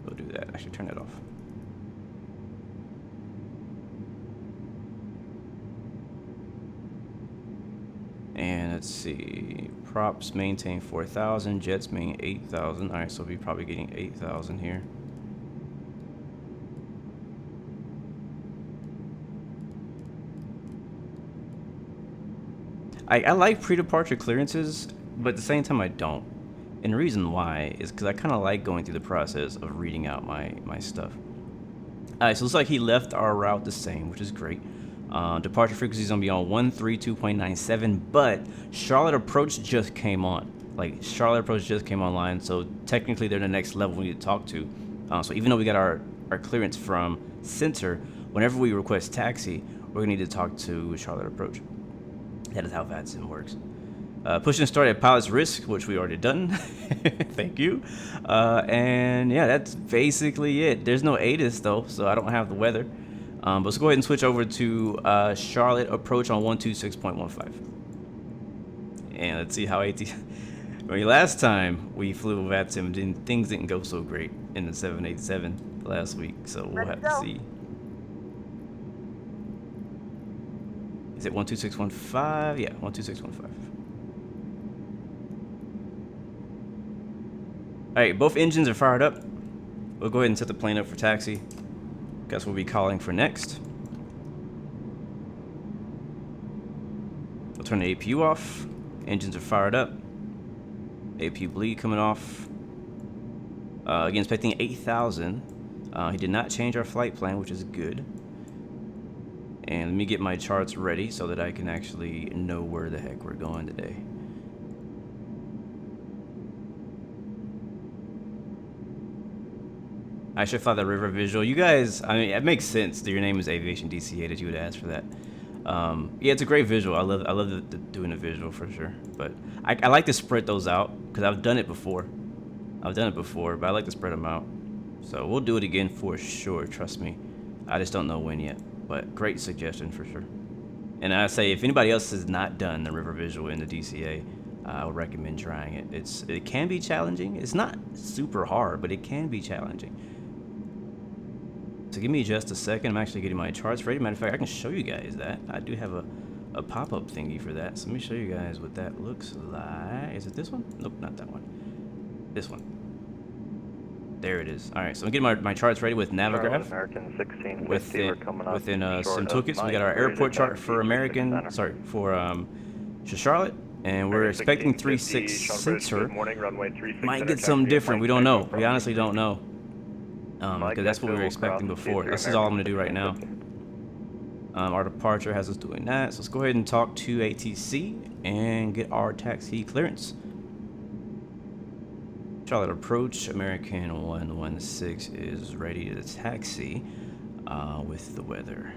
Speaker 2: We'll do that. Actually, turn that off. And let's see. Props maintain 4,000. Jets main 8,000. Alright, so we'll be probably getting 8,000 here. I like pre-departure clearances, but at the same time I don't. And the reason why is because I kind of like going through the process of reading out my stuff. Alright, so it looks like he left our route the same, which is great. Departure frequency is going to be on 132.97, but Charlotte Approach just came on. Like, Charlotte Approach just came online, so technically they're the next level we need to talk to. So even though we got our clearance from Center, whenever we request taxi, we're going to need to talk to Charlotte Approach. That is how VATSIM works. Push and start at pilot's risk, which we already done. Thank you. And yeah, that's basically it. There's no ATIS though, so I don't have the weather. But let's go ahead and switch over to Charlotte Approach on 126.15. And let's see how AT. Last time we flew VATSIM, things didn't go so great in the 787 last week, so we'll have to see. Is it 12615? Yeah, 12615. Alright, both engines are fired up. We'll go ahead and set the plane up for taxi. Guess we'll be calling for next. We'll turn the APU off. Engines are fired up. APU bleed coming off. Again, expecting 8,000. He did not change our flight plan, which is good. And let me get my charts ready so that I can actually know where the heck we're going today. I should fly the river visual. You guys, I mean, it makes sense that your name is Aviation DCA that you would ask for that. Yeah, it's a great visual. I love doing a visual for sure. But I like to spread those out because I've done it before. I've done it before, but I like to spread them out. So we'll do it again for sure, trust me. I just don't know when yet, but great suggestion for sure. And I say, if anybody else has not done the river visual in the DCA, I would recommend trying it. It can be challenging. It's not super hard, but it can be challenging. So give me just a second. I'm actually getting my charts ready. Matter of fact, I can show you guys that. I do have a pop-up thingy for that. So let me show you guys what that looks like. Is it this one? Nope, not that one. This one. There it is. All right, so I'm getting my charts ready with Navigraph.
Speaker 4: American 1650,
Speaker 2: within
Speaker 4: we're
Speaker 2: some toolkits. We got our airport chart for American, sorry, for Charlotte, and we're expecting 3.6 sensor. Might get something different. We don't know. We honestly don't know, because that's what we were expecting before. This is all I'm gonna do right now. Our departure has us doing that, so let's go ahead and talk to ATC and get our taxi clearance. Charlotte approach, American 116 is ready to taxi with the weather.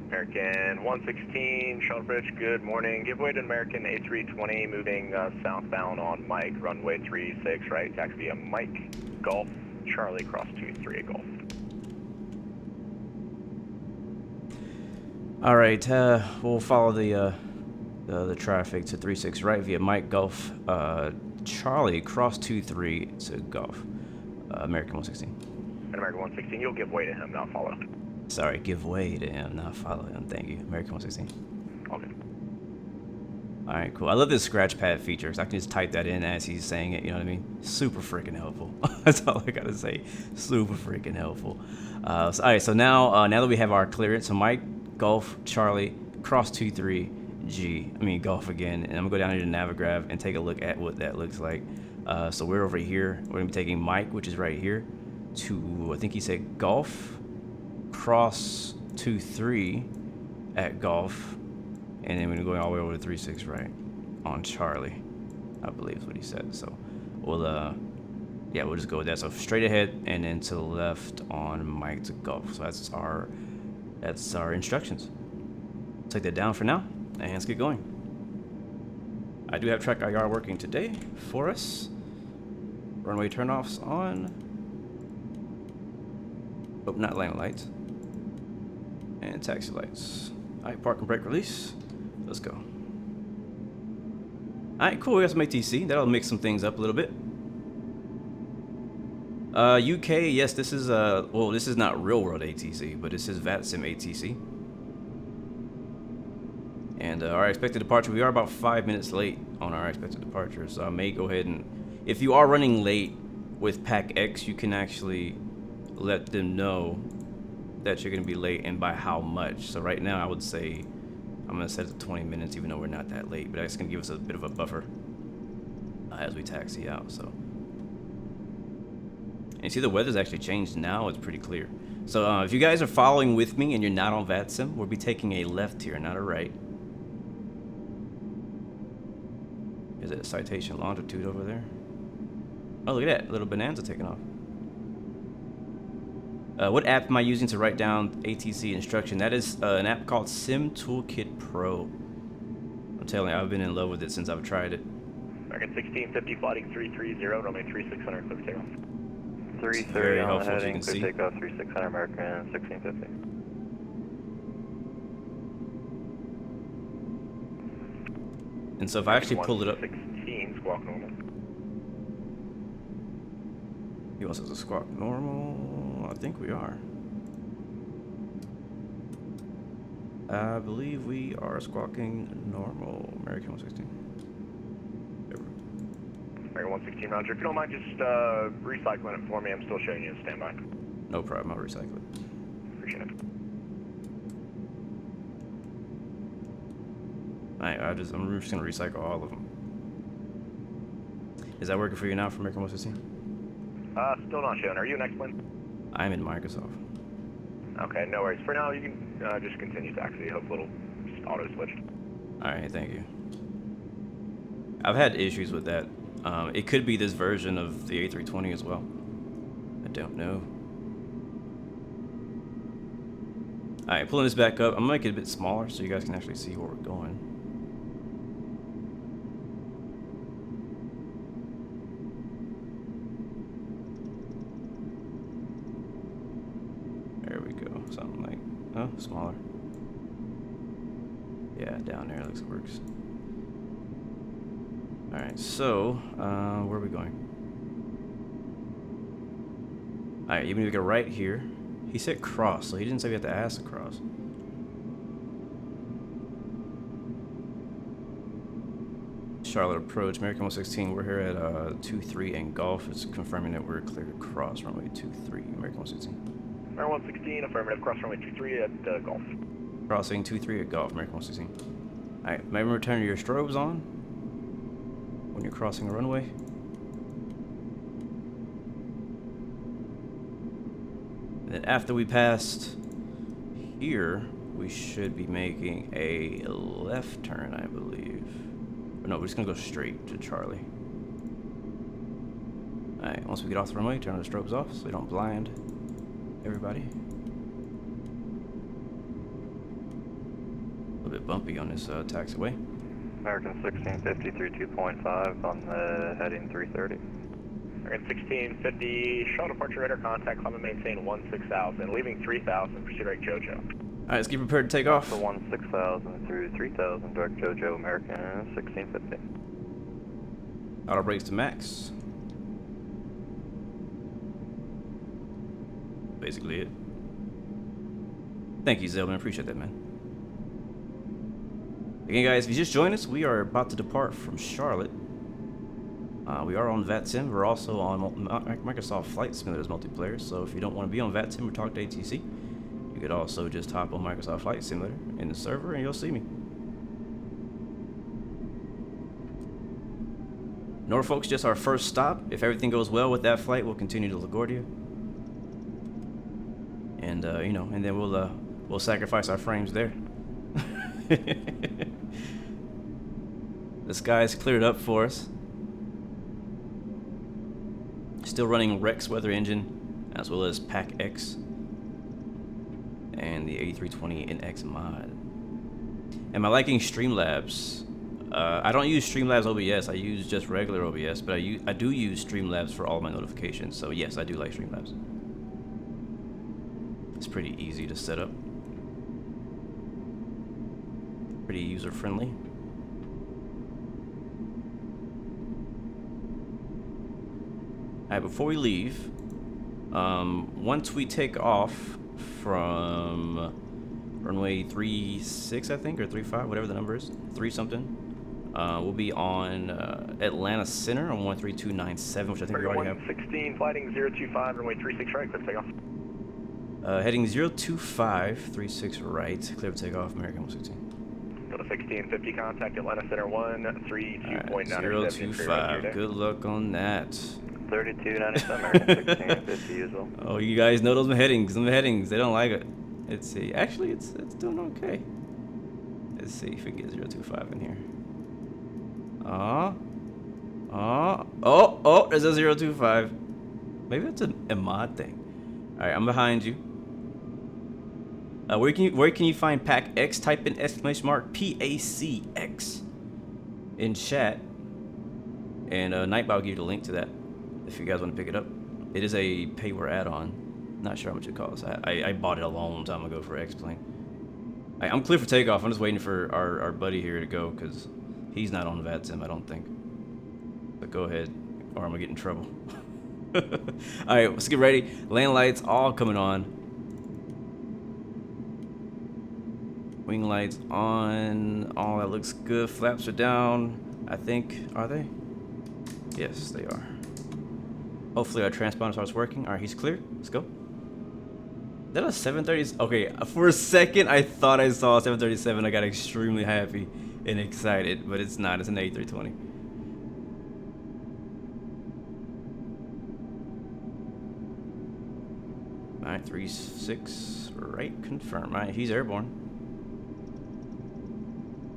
Speaker 4: American 116, Charlotte Bridge, good morning. Give way to American A320, moving southbound on Mike, runway 36, right, taxi via Mike, Golf, Charlie, cross 23, Golf.
Speaker 2: All right, we'll follow the traffic to 36 right via Mike, Golf, Charlie, cross 23 to Golf, American 116.
Speaker 4: And American 116, you'll give way to him, not follow.
Speaker 2: Sorry, give way to him, not follow him. Thank you, American 116.
Speaker 4: Okay.
Speaker 2: All right, cool. I love this scratch pad feature because I can just type that in as he's saying it. You know what I mean? Super freaking helpful. That's all I gotta say. Super freaking helpful. All right, so now that we have our clearance, so Mike, Golf, Charlie, cross 23. Golf again, and I'm gonna go down here to Navigraph and take a look at what that looks like. So we're over here. We're gonna be taking Mike, which is right here, to I think he said Golf, cross 23 at Golf, and then we're going all the way over to 36 right on Charlie, I believe is what he said. So we'll we'll just go with that. So straight ahead and then to the left on Mike to Golf. So that's our instructions. Take that down for now. And let's get going. I do have track IR working today for us. Runway turnoffs on. Oh, not landing lights. And taxi lights. Alright, park and brake release. Let's go. Alright, cool. We got some ATC. That'll mix some things up a little bit. UK, yes, this is this is not real world ATC, but this is VATSIM ATC. And our expected departure, we are about 5 minutes late on our expected departure, so I may go ahead and, if you are running late with PACX, you can actually let them know that you're going to be late and by how much. So right now I would say I'm going to set it to 20 minutes even though we're not that late, but that's going to give us a bit of a buffer as we taxi out. So, and you see the weather's actually changed now. It's pretty clear. So if you guys are following with me and you're not on VATSIM, we'll be taking a left here, not a right. Is it a citation longitude over there? Oh, look at that. Little bonanza taking off. What app am I using to write down ATC instruction? That is an app called Sim Toolkit Pro. I'm telling you, I've been in love with it since I've tried it.
Speaker 4: American 1650, flighting 330, runway 3600, clear takeoff. 330,
Speaker 2: very helpful, as you can
Speaker 4: clear
Speaker 2: see.
Speaker 4: Takeoff 3600, American 1650.
Speaker 2: And so if I actually pull it up,
Speaker 4: 16, squawk normal.
Speaker 2: He wants us to squawk normal. I think we are. I believe we are squawking normal. American 116.
Speaker 4: American 116, Roger. If you don't mind just recycling it for me, I'm still showing you a standby.
Speaker 2: No problem. I'll recycle it.
Speaker 4: Appreciate it.
Speaker 2: Alright, I'm just gonna recycle all of them. Is that working for you now for American 116?
Speaker 4: Still not showing. Are you next one?
Speaker 2: I'm in Microsoft.
Speaker 4: Okay, no worries. For now, you can just continue taxi. Hopefully it'll just auto-switch.
Speaker 2: Alright, thank you. I've had issues with that. It could be this version of the A320 as well. I don't know. Alright, pulling this back up. I'm gonna make it a bit smaller so you guys can actually see where we're going. something like, oh, smaller. Yeah, down there looks works. Alright, so, where are we going? Alright, you need to go right here. He said cross, so he didn't say we have to ask to cross. Charlotte approach, American 116, we're here at 23 and Golf. It's confirming that we're clear to cross runway 23, American 116.
Speaker 4: American 116, affirmative, cross runway 23 at Golf.
Speaker 2: Crossing 23 at Golf, American 116. Alright, remember to turn your strobes on when you're crossing a runway. And then after we passed here, we should be making a left turn, I believe. But no, we're just gonna go straight to Charlie. Alright, once we get off the runway, turn the strobes off so we don't blind everybody. A little bit bumpy on this taxiway.
Speaker 5: American 1650 through 2.5 on the heading 330.
Speaker 4: American 1650, shuttle departure radar contact, climb and maintain 16,000, leaving 3,000, proceed right JoJo.
Speaker 2: Alright, let's get prepared to take off.
Speaker 5: So 16,000 through 3,000, direct JoJo, American 1650.
Speaker 2: Auto brakes to max. Basically it. Thank you, Zelman. Appreciate that, man. Again, guys, if you just joined us, we are about to depart from Charlotte. We are on VATSIM. We're also on Microsoft Flight Simulator's multiplayer. So if you don't want to be on VATSIM or talk to ATC, you could also just hop on Microsoft Flight Simulator in the server and you'll see me. Norfolk's just our first stop. If everything goes well with that flight, we'll continue to LaGuardia. And you know, and then we'll sacrifice our frames there. The sky's cleared up for us. Still running Rex weather engine as well as PACX and the A320NX mod. Am I liking Streamlabs? I don't use Streamlabs OBS. I use just regular OBS, but I do use Streamlabs for all my notifications. So yes, I do like Streamlabs. It's pretty easy to set up. Pretty user friendly. Alright, before we leave, once we take off from runway 36, I think, or 35, whatever the number is, 3 something, we'll be on Atlanta Center on 13297, which I think we already have.
Speaker 4: 116, flighting 025, runway 36 right, clear for takeoff.
Speaker 2: Heading 025, 36 right, clear for takeoff, American 116.
Speaker 4: Go to 1650, contact Atlanta Center 132.9.
Speaker 2: 025, good luck on that.
Speaker 5: 3297, American 1650 usual.
Speaker 2: Oh, you guys know those headings. Them headings, they don't like it. Let's see. Actually, it's doing okay. Let's see if we get 025 in here. Oh, there's a 025. Maybe that's a mod thing. All right, I'm behind you. Where can you find PACX? Type in !mark PACX in chat, and Nightbot will give you the link to that if you guys want to pick it up. It is a payware add-on. Not sure how much it costs. I bought it a long time ago for X-Plane. I'm clear for takeoff. I'm just waiting for our buddy here to go because he's not on VATSIM, I don't think. But go ahead, or I'm gonna get in trouble. All right, let's get ready. Land lights all coming on. Wing lights on. All that looks good. Flaps are down, I think. Are they? Yes, they are. Hopefully our transponder starts working. All right, he's clear. Let's go. Is that a 730? Okay, for a second I thought I saw a 737. I got extremely happy and excited, but it's not. It's an A320. All right, 36 right, confirm. All right, he's airborne.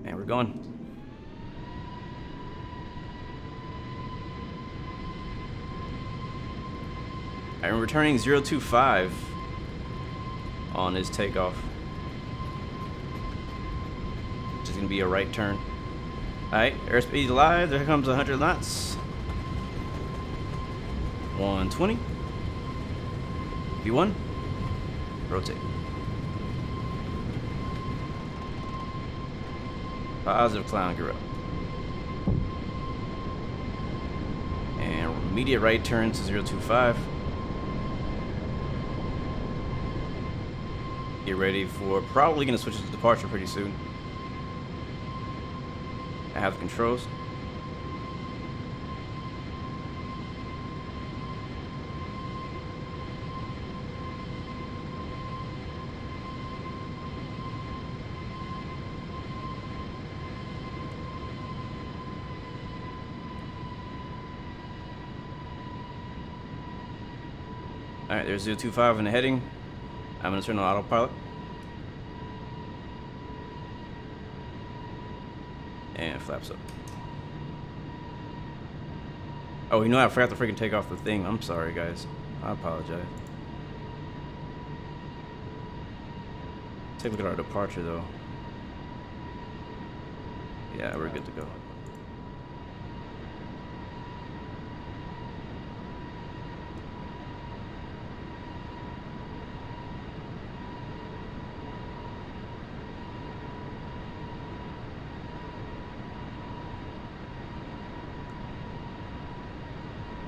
Speaker 2: And we're going. I'm returning 025 on his takeoff. Which is gonna be a right turn. Alright, airspeed live, there comes 100 knots. 120. V1. Rotate. Positive clown gorilla. And immediate right turn to 025. Get ready for probably gonna switch to departure pretty soon. I have the controls. Alright, there's 025 in the heading. I'm going to turn on autopilot. And flaps up. Oh, you know I forgot to freaking take off the thing. I'm sorry, guys. I apologize. Take a look at our departure, though. Yeah, we're good to go.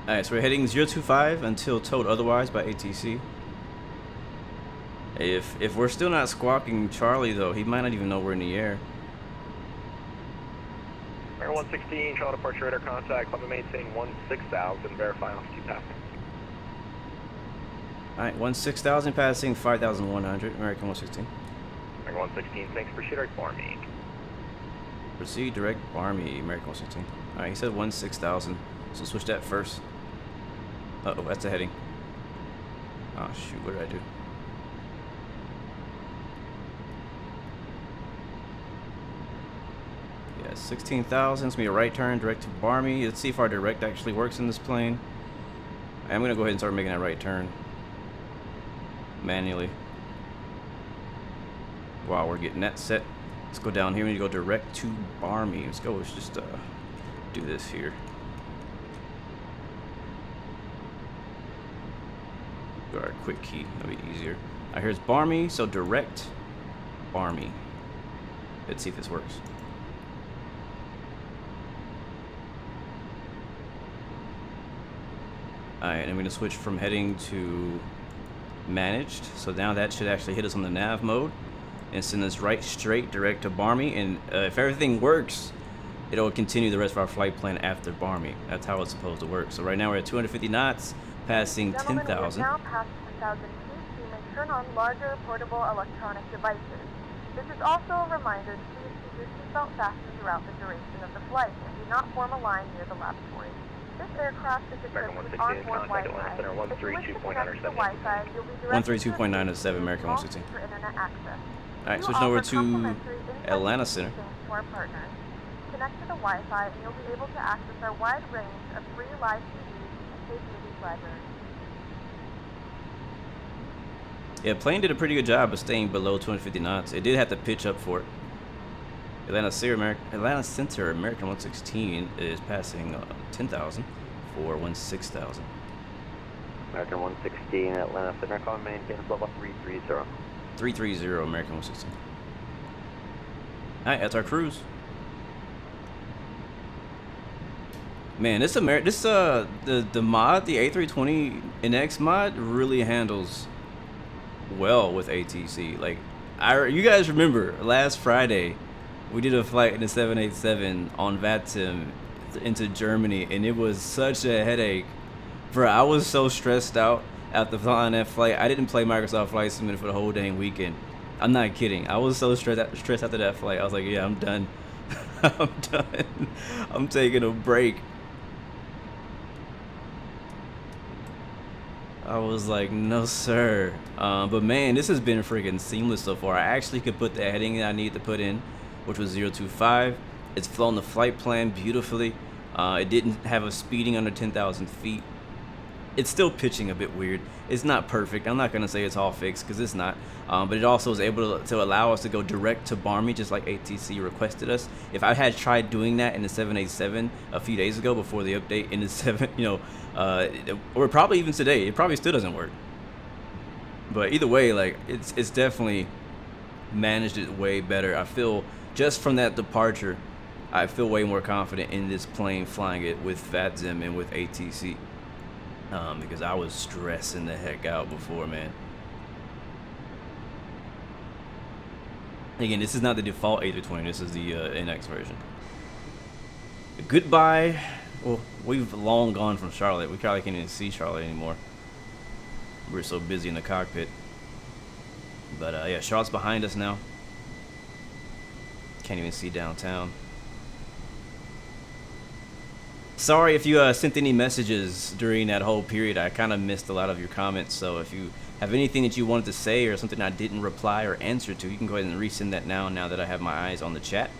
Speaker 2: Alright, so we're heading 025 until told otherwise by ATC. If we're still not squawking Charlie, though, he might not even know we're in the air.
Speaker 4: Air 116, shuttle departure radar contact, climb and maintain 16,000, verify altitude passing.
Speaker 2: Alright, 16,000 passing, 5,100, American 116.
Speaker 4: Air 116, thanks, proceed direct Barmy.
Speaker 2: Proceed direct Barmy, American 116. Alright, he said 16,000, so switch that first. Uh-oh, that's a heading. Oh shoot, what did I do? Yeah, 16,000, it's gonna be a right turn direct to Barmy. Let's see if our direct actually works in this plane. I'm gonna go ahead and start making that right turn. Manually. While we're getting that set. Let's go down here, we need to go direct to Barmy. Let's just do this here. Go our quick key, that'll be easier. Alright, here's Barmy, so direct Barmy. Let's see if this works. Alright, I'm gonna switch from heading to managed. So now that should actually hit us on the nav mode and send us right straight direct to Barmy. And if everything works, it'll continue the rest of our flight plan after Barmy. That's how it's supposed to work. So right now we're at 250 knots, passing 10,000.
Speaker 3: Now past 10,000 feet, you may turn on larger portable electronic devices. This is also a reminder to please keep your seatbelt fastened throughout the duration of the flight and do not form a line near the lavatory. This aircraft is equipped with onboard Wi-Fi. If you wish to connect to the Wi-Fi, you'll be directed to
Speaker 2: 132.907 American 116.
Speaker 3: for internet access.
Speaker 2: Alright, switching over to Atlanta Center.
Speaker 3: To our partners. Connect to the Wi-Fi and you'll be able to access our wide range of free live TVs and paid movies library.
Speaker 2: Yeah, plane did a pretty good job of staying below 250 knots. It did have to pitch up for it. Atlanta Center, American 116 is passing 10,000 for 16,000.
Speaker 5: American 116, Atlanta Center, call maintain level 330.
Speaker 2: 330, American 116. Alright, that's our cruise. Man, the mod, the A320NX mod, really handles well with ATC. Like, you guys remember last Friday we did a flight in the 787 on VATSIM into Germany, and it was such a headache. Bro, I was so stressed out after flying that flight. I didn't play Microsoft Flight Simulator for the whole dang weekend. I'm not kidding. I was so stressed after that flight. I was like, yeah, I'm done. I'm done. I'm taking a break. I was like, no sir. But man, this has been freaking seamless so far. I actually could put the heading that I need to put in, which was 025. It's flown the flight plan beautifully. It didn't have a speeding under 10,000 feet. It's still pitching a bit weird. It's not perfect. I'm not gonna say it's all fixed because it's not. But it also was able to allow us to go direct to Barmy, just like ATC requested us. If I had tried doing that in the 787 a few days ago before the update in the or probably even today, it probably still doesn't work. But either way, like it's definitely managed it way better. I feel just from that departure, I feel way more confident in this plane flying it with VATSIM and with ATC, because I was stressing the heck out before, man. Again, this is not the default A320. This is the NX version. Goodbye. Well, we've long gone from Charlotte. We probably can't even see Charlotte anymore. We're so busy in the cockpit. But yeah, Charlotte's behind us now. Can't even see downtown. Sorry if you sent any messages during that whole period. I kind of missed a lot of your comments. So if you have anything that you wanted to say or something I didn't reply or answer to, you can go ahead and resend that now that I have my eyes on the chat.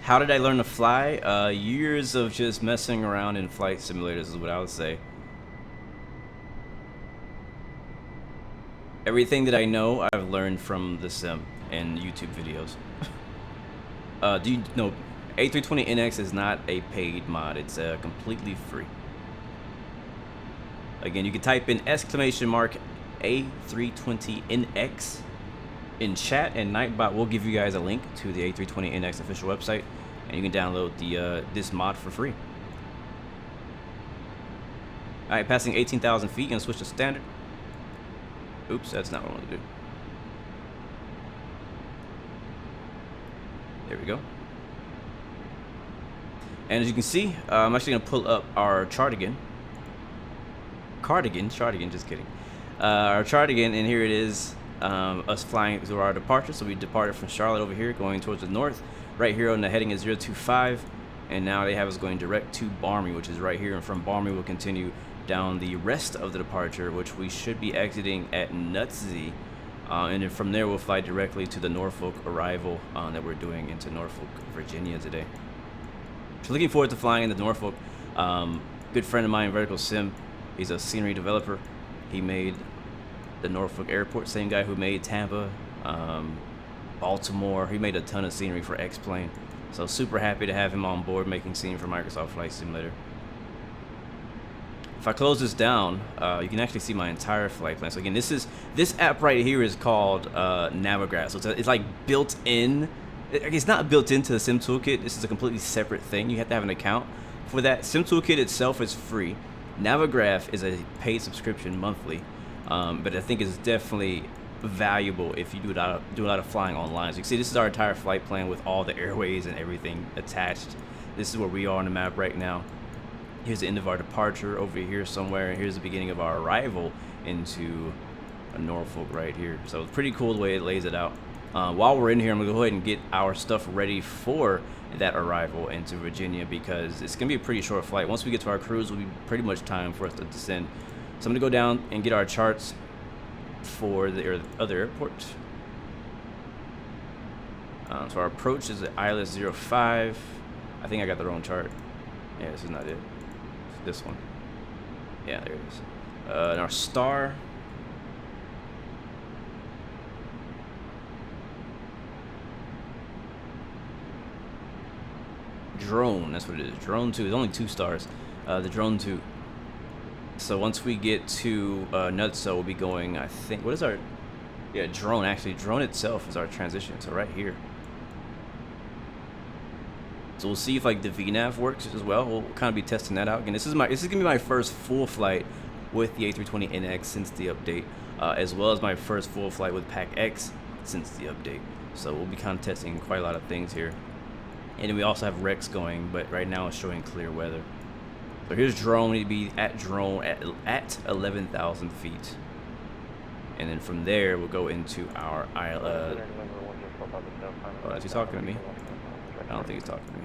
Speaker 2: How did I learn to fly? Years of just messing around in flight simulators is what I would say. Everything that I know, I've learned from the sim and YouTube videos. Do you know A320NX is not a paid mod? It's completely free. Again, you can type in !A320NX in chat, and Nightbot will give you guys a link to the A320NX official website, and you can download the this mod for free. All right, passing 18,000 feet, gonna switch to standard. Oops, that's not what I want to do. There we go. And as you can see, I'm actually gonna pull up our chart again. Chart again, just kidding. Our chart again, and here it is, us flying through our departure. So we departed from Charlotte over here, going towards the north. Right here on the heading is 025, and now they have us going direct to Barmy, which is right here. And from Barmy, we'll continue down the rest of the departure, which we should be exiting at Nutsey, and then from there we'll fly directly to the Norfolk arrival that we're doing into Norfolk, Virginia today. So looking forward to flying into Norfolk. Good friend of mine, Vertical Sim, he's a scenery developer. He made the Norfolk airport, same guy who made Tampa, Baltimore. He made a ton of scenery for X-Plane. So super happy to have him on board making scenery for Microsoft Flight Simulator. If I close this down, you can actually see my entire flight plan. So again, this app right here is called Navigraph. So it's like built in. It's not built into the Sim Toolkit. This is a completely separate thing. You have to have an account for that. Sim Toolkit itself is free. Navigraph is a paid subscription monthly, but I think it's definitely valuable if you do a lot of flying online. So you can see this is our entire flight plan with all the airways and everything attached. This is where we are on the map right now. Here's the end of our departure over here somewhere, and here's the beginning of our arrival into Norfolk right here. So it's pretty cool the way it lays it out. While we're in here, I'm gonna go ahead and get our stuff ready for that arrival into Virginia, because it's gonna be a pretty short flight. Once we get to our cruise, it'll be pretty much time for us to descend. So I'm gonna go down and get our charts for the other airport. So our approach is at ILS 05. I think I got the wrong chart. Yeah, this is not it. It's this one. Yeah, there it is. And our star. Drone, that's what it is. Drone 2. There's only 2 stars. The drone 2. So once we get to Nutso, we'll be going, I think, what is our, yeah, drone. Actually, drone itself is our transition. So right here. So we'll see if like the VNAV works as well. We'll kind of be testing that out. Again, this is gonna be my first full flight with the A320NX since the update, as well as my first full flight with PACX since the update. So we'll be kind of testing quite a lot of things here. And then we also have Rex going, but right now it's showing clear weather. So here's drone. We need to be at drone at 11,000 feet. And then from there, we'll go into our oh, is he talking to me? I don't think he's talking to me.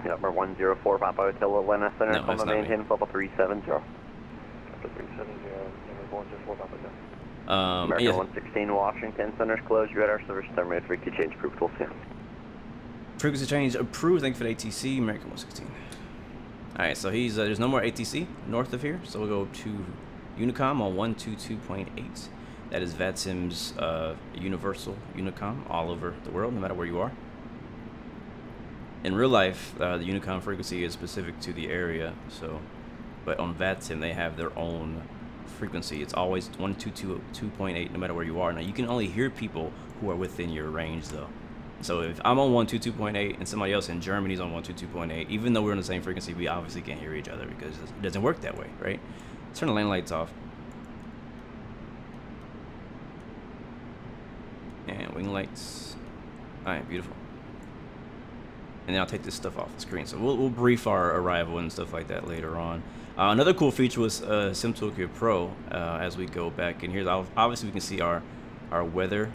Speaker 5: Number 104 Papa Hotel Atlanta Center,
Speaker 2: no,
Speaker 5: Coma maintain level 370.
Speaker 4: After 370, number 104 Papa Hotel.
Speaker 5: American
Speaker 2: yeah.
Speaker 5: 116 Washington Center's closed. Radar service terminated. Frequency change approved. Full soon.
Speaker 2: Frequency change approved. Thank you for the ATC. American 116. Alright, so he's there's no more ATC north of here, so we'll go to Unicom on 122.8. That is VATSIM's universal Unicom all over the world, no matter where you are. In real life, the Unicom frequency is specific to the area, so, but on VATSIM they have their own frequency. It's always 122.8 no matter where you are. Now you can only hear people who are within your range though. So if I'm on 122.8 and somebody else in Germany is on 122.8, even though we're on the same frequency, we obviously can't hear each other because it doesn't work that way, right? Turn the lane lights off. And wing lights. Alright, beautiful. And then I'll take this stuff off the screen. So we'll brief our arrival and stuff like that later on. Another cool feature was SimToolkit Pro. As we go back in here, obviously we can see our weather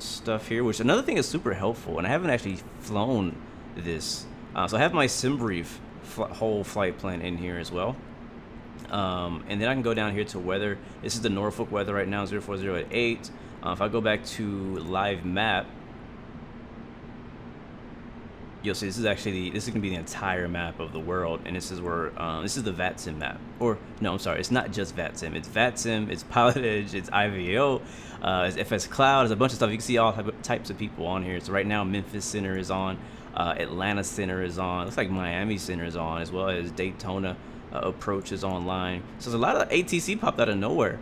Speaker 2: stuff here, which another thing is super helpful, and I haven't actually flown this, so I have my SimBrief whole flight plan in here as well, and then I can go down here to weather. This is the Norfolk weather right now, 040 at 8. If I go back to live map, you'll see this is gonna be the entire map of the world, and this is where this is the VATSIM map. Or no, I'm sorry, it's not just VATSIM. It's VATSIM, it's Pilot Edge, it's IVO, it's FS Cloud. There's a bunch of stuff. You can see all types of people on here. So right now, Memphis Center is on, Atlanta Center is on. Looks like Miami Center is on, as well as Daytona Approach is online. So there's a lot of ATC popped out of nowhere,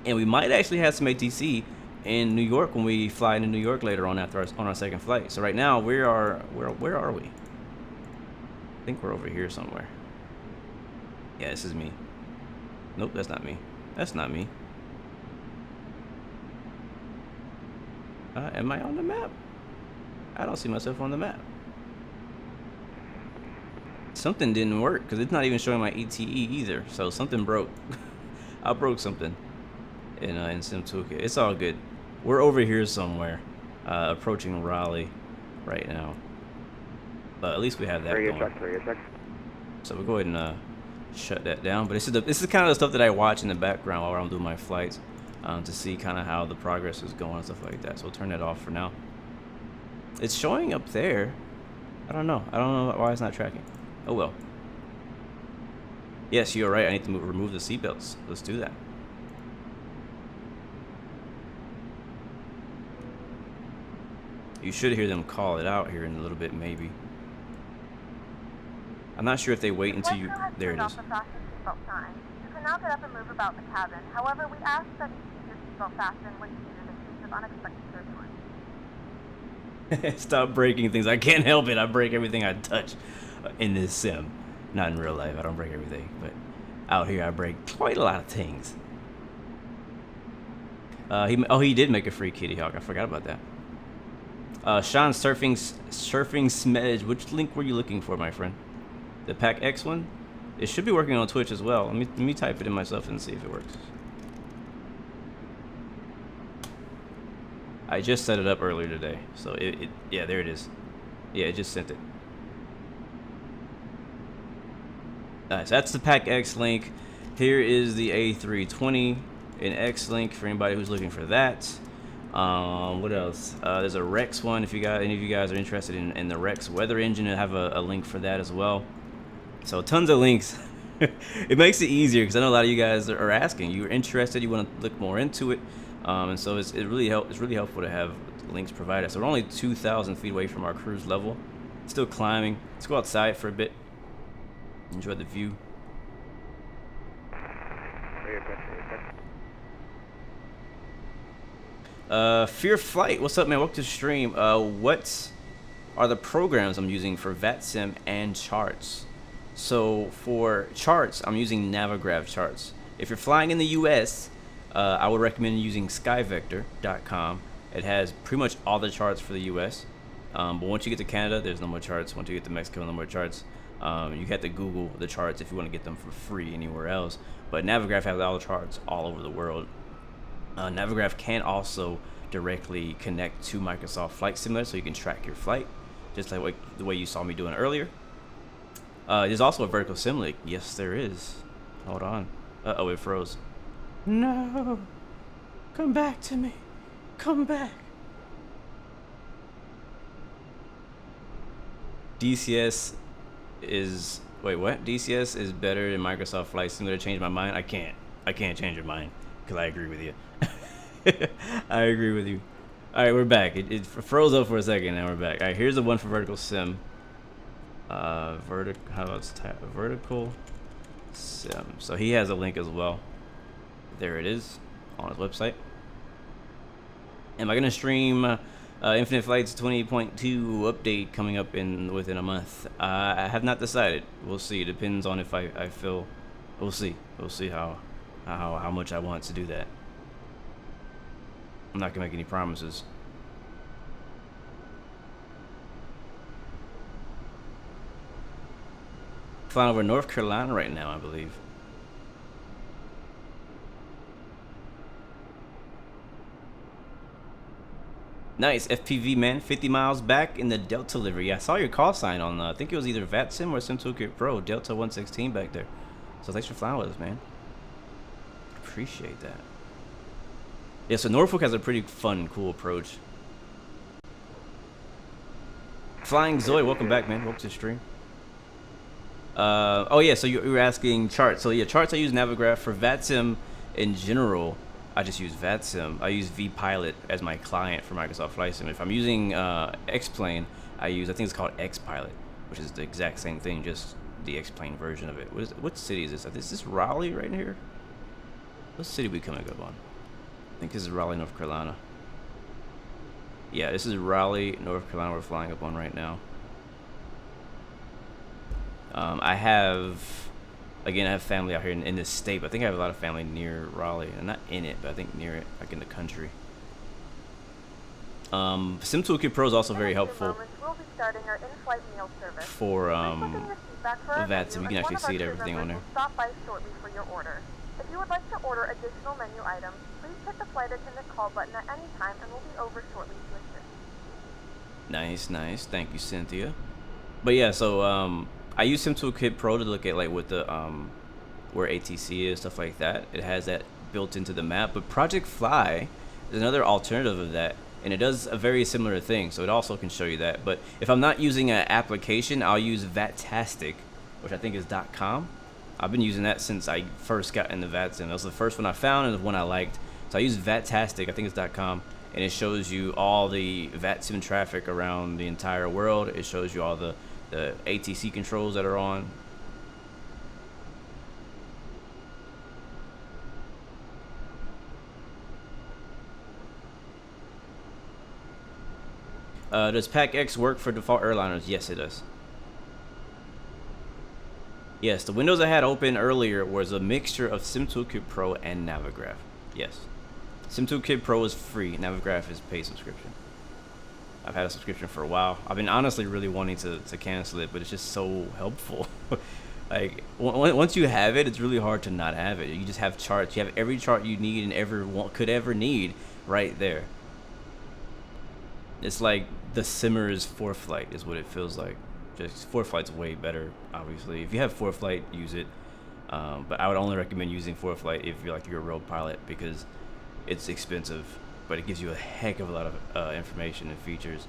Speaker 2: and we might actually have some ATC in New York when we fly into New York later on after on our second flight. So right now where are we? I think we're over here somewhere. Yeah, this is me. Nope, that's not me. That's not me. Am I on the map? I don't see myself on the map. Something didn't work because it's not even showing my ETE either. So something broke. I broke something in SimToolkit. It's all good. We're over here somewhere, approaching Raleigh right now. But at least we have that going. So we'll go ahead and shut that down. But this is kind of the stuff that I watch in the background while I'm doing my flights, to see kind of how the progress is going and stuff like that. So we'll turn that off for now. It's showing up there. I don't know why it's not tracking. Oh well. Yes, you're right. I need to remove the seatbelts. Let's do that. You should hear them call it out here in a little bit, maybe. I'm not sure if they wait until you... There it is.
Speaker 3: You can now get up and move about the cabin. However, we ask that you keep your seatbelt fastened when seated in case of unexpected turbulence.
Speaker 2: Stop breaking things. I can't help it. I break everything I touch in this sim. Not in real life. I don't break everything. But out here, I break quite a lot of things. He did make a free Kitty Hawk. I forgot about that. Sean surfing Smedge. Which link were you looking for, my friend? The PACX one? It should be working on Twitch as well. Let me type it in myself and see if it works. I just set it up earlier today, so yeah, there it is. Yeah, it just sent it. So that's the PACX link. Here is the A320NX link for anybody who's looking for that. What else? There's a Rex one. If any of you guys are interested in the Rex weather engine, I have a link for that as well. So tons of links. It makes it easier because I know a lot of you guys are asking. You're interested. You want to look more into it, and so it's really helpful to have links provided. So we're only 2,000 feet away from our cruise level. Still climbing. Let's go outside for a bit. Enjoy the view. Fear Flight, what's up, man? Welcome to the stream. What are the programs I'm using for VATSIM and charts? So for charts, I'm using Navigraph charts. If you're flying in the US, I would recommend using skyvector.com. It has pretty much all the charts for the US. But once you get to Canada, there's no more charts. Once you get to Mexico, no more charts. You have to Google the charts if you want to get them for free anywhere else. But Navigraph has all the charts all over the world. Navigraph can also directly connect to Microsoft Flight Simulator, so you can track your flight, just like the way you saw me doing earlier. There's also a vertical sim link. Yes, there is. Hold on. Uh-oh, it froze. No. Come back to me. Come back. DCS is... Wait, what? DCS is better than Microsoft Flight Simulator. Change my mind? I can't change your mind, because I agree with you. I agree with you. Alright, we're back. It froze up for a second, now we're back. Alright, here's the one for vertical sim. Vertical sim. So he has a link as well. There it is on his website. Am I gonna stream Infinite Flight's 20.2 update coming up within a month? I have not decided. We'll see. It depends on if I feel. We'll see. We'll see how much I want to do that. I'm not gonna make any promises. Flying over North Carolina right now, I believe. Nice, FPV man, 50 miles back in the Delta livery. I saw your call sign on, I think it was either VATSIM or SimToolkit Pro, Delta 116 back there. So thanks for flying with us, man. Appreciate that. Yeah, so Norfolk has a pretty fun, cool approach. Flying Zoe, welcome back, man. Welcome to the stream. Oh yeah, so you were asking charts. So yeah, charts I use Navigraph. For VATSIM in general, I just use VATSIM. I use vPilot as my client for Microsoft Flight Sim. If I'm using X-Plane, I think it's called XPilot, which is the exact same thing, just the X-Plane version of it. What city is this? Is this Raleigh right here? What city we coming up on? I think this is Raleigh, North Carolina. Yeah, this is Raleigh, North Carolina we're flying up on right now. I have family out here in this state, but I think I have a lot of family near Raleigh, and not in it, but I think near it, like in the country. SimToolkit Pro is also very helpful for VATSIM. You can actually see everything on there.
Speaker 3: Stop by shortly for your order. If you would like to order additional menu items, please hit the flight attendant call button at any time, and we'll be over shortly to assist.
Speaker 2: Nice, nice. Thank you, Cynthia. But yeah, so I use SimToolkit Pro to look at like what the where ATC is, stuff like that. It has that built into the map. But Project Fly is another alternative of that, and it does a very similar thing. So it also can show you that. But if I'm not using an application, I'll use Vatastic, which I think is .com. I've been using that since I first got into VATSIM. That was the first one I found and the one I liked. So I use Vatastic, I think it's .com, and it shows you all the VATSIM traffic around the entire world. It shows you all the ATC controls that are on. Does PACX work for default airliners? Yes, it does. Yes, the windows I had open earlier was a mixture of SimToolkit Pro and Navigraph. Yes. SimToolkit Pro is free. Navigraph is paid subscription. I've had a subscription for a while. I've been honestly really wanting to cancel it, but it's just so helpful. Like, once you have it, it's really hard to not have it. You just have charts. You have every chart you need and could ever need right there. It's like the Simmer's ForeFlight is what it feels like. Just ForeFlight's way better, obviously. If you have ForeFlight, use it. But I would only recommend using ForeFlight if you're a road pilot, because it's expensive, but it gives you a heck of a lot of information and features.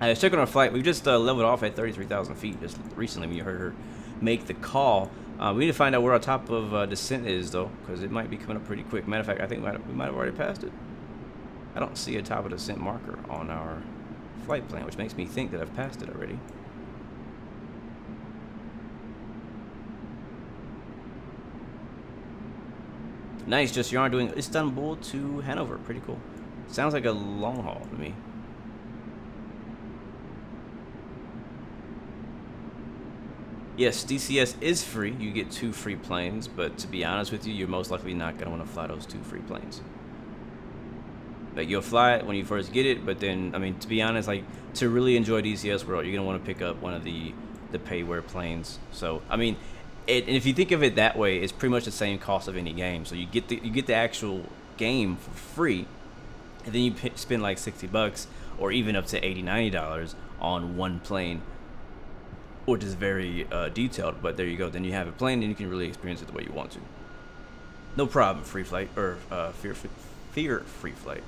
Speaker 2: Let's check on our flight. We've just leveled off at 33,000 feet just recently when you heard her make the call. We need to find out where our top of descent is, though, because it might be coming up pretty quick. Matter of fact, I think we might have already passed it. I don't see a top of descent marker on our flight plan, which makes me think that I've passed it already. Nice, just yarn doing Istanbul to Hanover. Pretty cool. Sounds like a long haul to me. Yes, DCS is free. You get 2 free planes, but to be honest with you, you're most likely not going to want to fly those 2 free planes. Like, you'll fly it when you first get it, but then, I mean, to be honest, like, to really enjoy DCS World, you're going to want to pick up one of the payware planes. So, I mean, and if you think of it that way, it's pretty much the same cost of any game. So you get the actual game for free, and then you spend like $60 or even up to $80-$90 on one plane, which is very detailed. But there you go. Then you have a plane, and you can really experience it the way you want to. No problem. Free flight or fear free flight.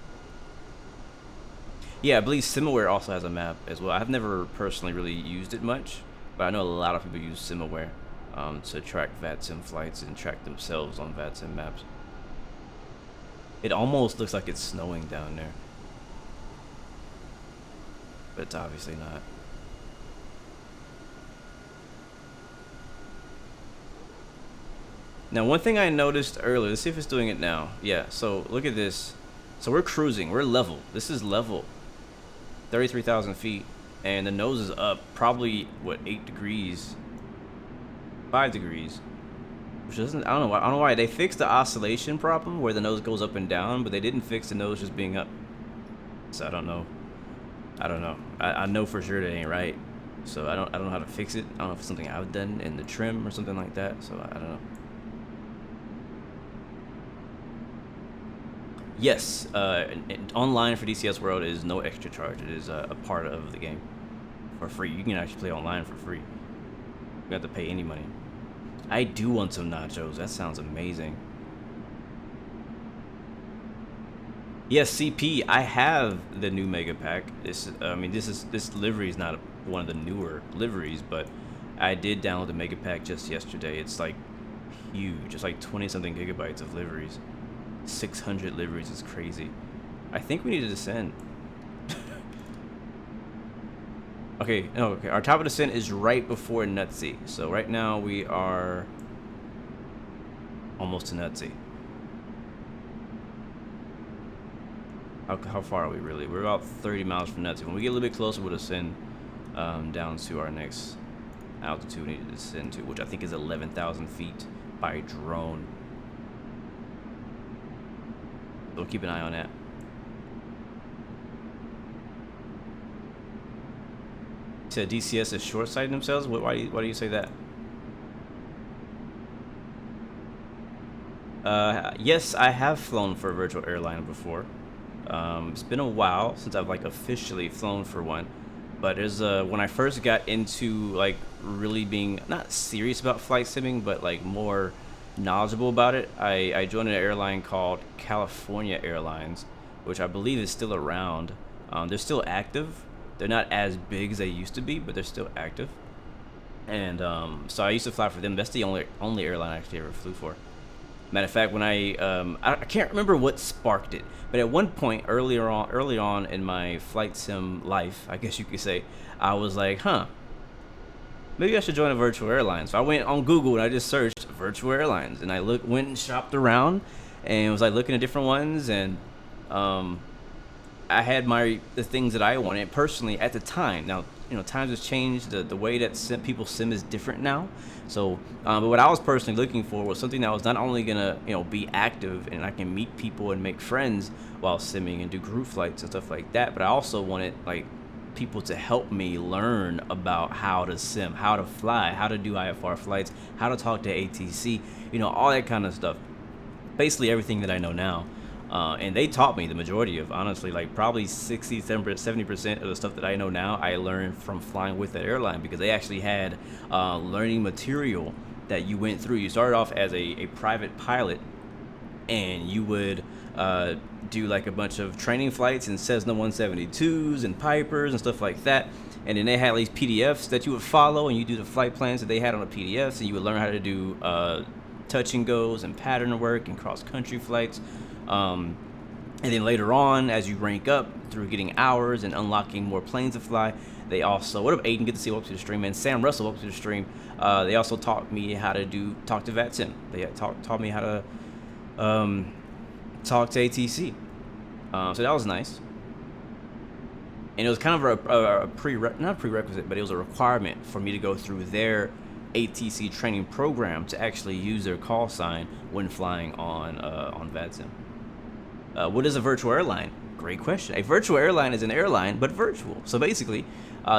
Speaker 2: Yeah, I believe Simaware also has a map as well. I've never personally really used it much, but I know a lot of people use Simaware to track VATSIM flights and track themselves on VATSIM maps. It almost looks like it's snowing down there, but it's obviously not. Now, one thing I noticed earlier, let's see if it's doing it now. Yeah, so look at this. So we're cruising, we're level. This is level, 33,000 feet, and the nose is up probably, what, 8 degrees, 5 degrees, which doesn't, I don't know why. They fixed the oscillation problem where the nose goes up and down, but they didn't fix the nose just being up. So I don't know. I know for sure that ain't right. So I don't know how to fix it. I don't know if it's something I've done in the trim or something like that. So I don't know. Yes, online for DCS World is no extra charge. It is a part of the game for free. You can actually play online for free. You don't have to pay any money. I do want some nachos. That sounds amazing. Yes, CP. I have the new Mega Pack. This livery is not one of the newer liveries, but I did download the Mega Pack just yesterday. It's like huge. It's like 20-something gigabytes of liveries. 600 liveries is crazy. I think we need to descend. Okay, no, okay. Our top of descent is right before Nutsy. So right now we are almost to Nutsy. How far are we really? We're about 30 miles from Nutsy. When we get a little bit closer, we'll descend down to our next altitude we need to descend to, which I think is 11,000 feet by drone. So keep an eye on that. To DCS is short-sighted themselves? Why do you say that? Yes, I have flown for a virtual airliner before. It's been a while since I've like officially flown for one, but there's when I first got into like really being not serious about flight simming, but like more knowledgeable about it, I joined an airline called California Airlines, which I believe is still around. They're still active. They're not as big as they used to be, but they're still active. And so I used to fly for them. That's the only airline I actually ever flew for. Matter of fact, when I can't remember what sparked it, but at one point early on in my flight sim life, I guess you could say, I was like, maybe I should join a virtual airline. So I went on Google and I just searched virtual airlines, and I went and shopped around and was like looking at different ones, and I had the things that I wanted personally at the time. Now, you know, times has changed. The way that people sim is different now. So, but what I was personally looking for was something that was not only gonna, you know, be active and I can meet people and make friends while simming and do group flights and stuff like that, but I also wanted like people to help me learn about how to sim, how to fly, how to do IFR flights, how to talk to ATC, you know, all that kind of stuff. Basically everything that I know now. And they taught me the majority of, honestly, like probably 60, 70% of the stuff that I know now, I learned from flying with that airline, because they actually had learning material that you went through. You started off as a private pilot, and you would do like a bunch of training flights in Cessna 172s and Pipers and stuff like that. And then they had these PDFs that you would follow, and you do the flight plans that they had on the PDFs, and you would learn how to do touch and goes and pattern work and cross-country flights. And then later on, as you rank up through getting hours and unlocking more planes to fly, they also, what up Aiden, good to see you, welcome to the stream, man. Sam Russell, welcome to the stream. They also taught me how to talk to VATSIM. They taught me how to talk to ATC. So that was nice. And it was kind of not a prerequisite, but it was a requirement for me to go through their ATC training program to actually use their call sign when flying on VATSIM. What is a virtual airline? Great question. A virtual airline is an airline, but virtual. So basically,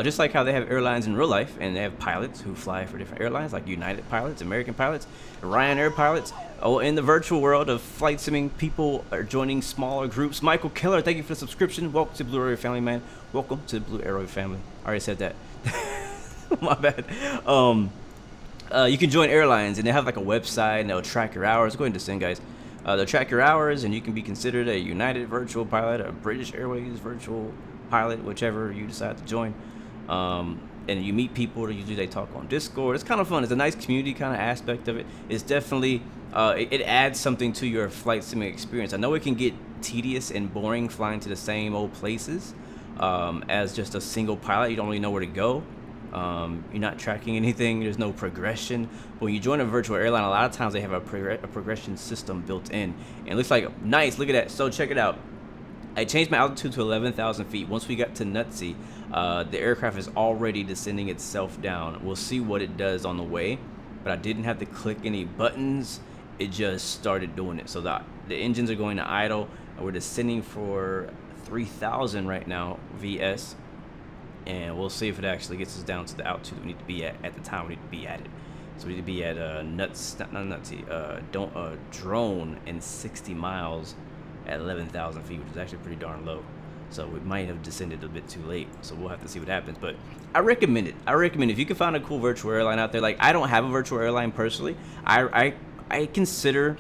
Speaker 2: just like how they have airlines in real life, and they have pilots who fly for different airlines, like United pilots, American pilots, Ryanair pilots. Oh, in the virtual world of flight simming, people are joining smaller groups. Michael Keller, thank you for the subscription. Welcome to Blue Arrow family, man. Welcome to the Blue Arrow family. I already said that. My bad. You can join airlines, and they have like a website, and they'll track your hours. Go ahead and descend, guys. They'll track your hours, and you can be considered a United virtual pilot, a British Airways virtual pilot, whichever you decide to join. And you meet people. Usually they talk on Discord. It's kind of fun. It's a nice community kind of aspect of it. It's definitely it adds something to your flight simming experience. I know it can get tedious and boring flying to the same old places as just a single pilot. You don't really know where to go. You're not tracking anything. There's no progression. But when you join a virtual airline, a lot of times they have a progression system built in. And it looks like nice. Look at that. So check it out. I changed my altitude to 11,000 feet. Once we got to Nutsy, the aircraft is already descending itself down. We'll see what it does on the way, but I didn't have to click any buttons. It just started doing it. So the engines are going to idle, and we're descending for 3,000 right now, VS. And we'll see if it actually gets us down to the altitude we need to be at the time we need to be at it. So we need to be at drone in 60 miles at 11,000 feet, which is actually pretty darn low. So we might have descended a bit too late. So we'll have to see what happens. But I recommend it. I recommend if you can find a cool virtual airline out there. Like, I don't have a virtual airline personally. I consider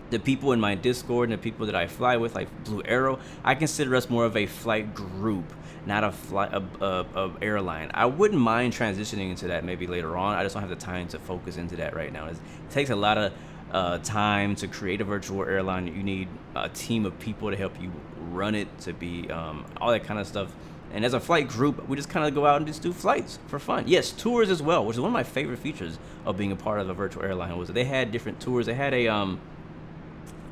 Speaker 2: the people in my Discord and the people that I fly with, like Blue Arrow, I consider us more of a flight group, not a airline. I wouldn't mind transitioning into that maybe later on. I just don't have the time to focus into that right now. It takes a lot of time to create a virtual airline. You need a team of people to help you run it, to be all that kind of stuff. And as a flight group, we just kind of go out and just do flights for fun. Yes, tours as well, which is one of my favorite features of being a part of a virtual airline. Was that they had different tours. They had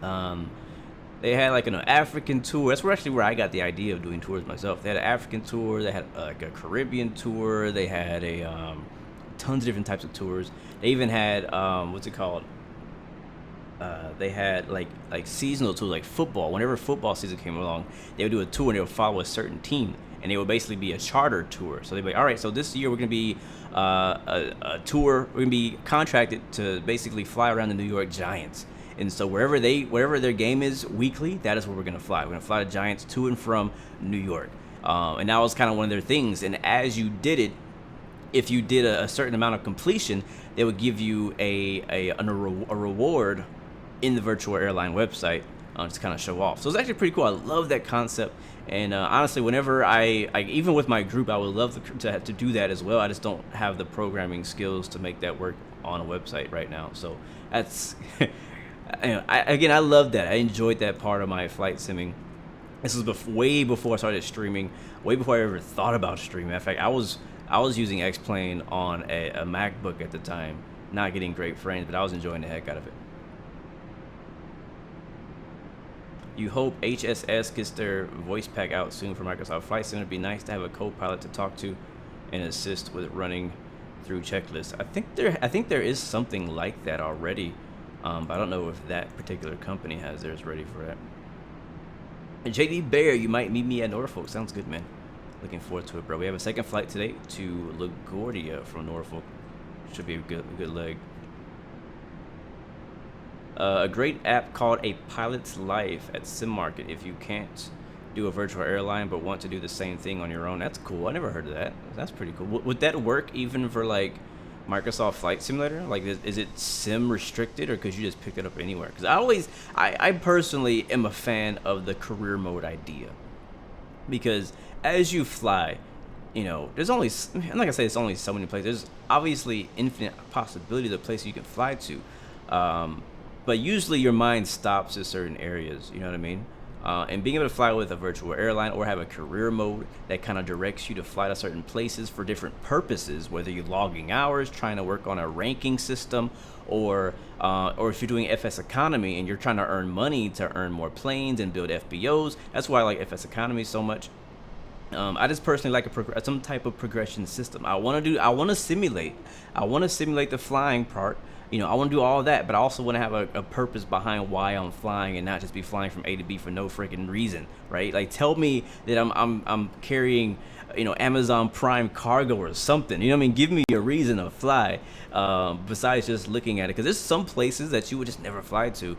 Speaker 2: like an African tour. That's where I got the idea of doing tours myself. They had an African tour. They had like a Caribbean tour. They had tons of different types of tours. They even had what's it called? They had like seasonal tours, like football. Whenever football season came along, they would do a tour and they would follow a certain team, and it would basically be a charter tour. So they'd be like, all right, so this year we're gonna be a tour. We're gonna be contracted to basically fly around the New York Giants. And so wherever their game is weekly, that is where we're gonna fly. We're gonna fly the Giants to and from New York, and that was kind of one of their things. And as you did it, if you did a certain amount of completion, they would give you a reward in the virtual airline website to kind of show off. So it's actually pretty cool. I love that concept. And honestly, whenever I even with my group, I would love to do that as well. I just don't have the programming skills to make that work on a website right now. So that's. I love that. I enjoyed that part of my flight simming. This was way before I started streaming, way before I ever thought about streaming. In fact, I was using X-Plane on a MacBook at the time, not getting great frames, but I was enjoying the heck out of it. You hope HSS gets their voice pack out soon for Microsoft Flight Sim. It'd be nice to have a co-pilot to talk to and assist with running through checklists. I think there is something like that already. But I don't know if that particular company has theirs ready for that. And JD Bear, you might meet me at Norfolk. Sounds good, man. Looking forward to it, bro. We have a second flight today to LaGuardia from Norfolk. Should be a good leg. A great app called A Pilot's Life at Sim Market. If you can't do a virtual airline but want to do the same thing on your own, that's cool. I never heard of that. That's pretty cool. Would that work even for like Microsoft Flight Simulator? Like, is it sim restricted, or could you just pick it up anywhere? Because I personally am a fan of the career mode idea, because as you fly, you know, there's only, I'm not gonna say it's only so many places. There's obviously infinite possibilities of places you can fly to, but usually your mind stops at certain areas. You know what I mean? And being able to fly with a virtual airline or have a career mode that kind of directs you to fly to certain places for different purposes, whether you're logging hours, trying to work on a ranking system, or if you're doing FS economy and you're trying to earn money to earn more planes and build FBOs. That's why I like FS economy so much. I just personally like some type of progression system. I want to simulate the flying part. You know, I want to do all of that, but I also want to have a purpose behind why I'm flying, and not just be flying from A to B for no freaking reason, right? Like, tell me that I'm carrying, you know, Amazon Prime cargo or something. You know what I mean? Give me a reason to fly, besides just looking at it, because there's some places that you would just never fly to,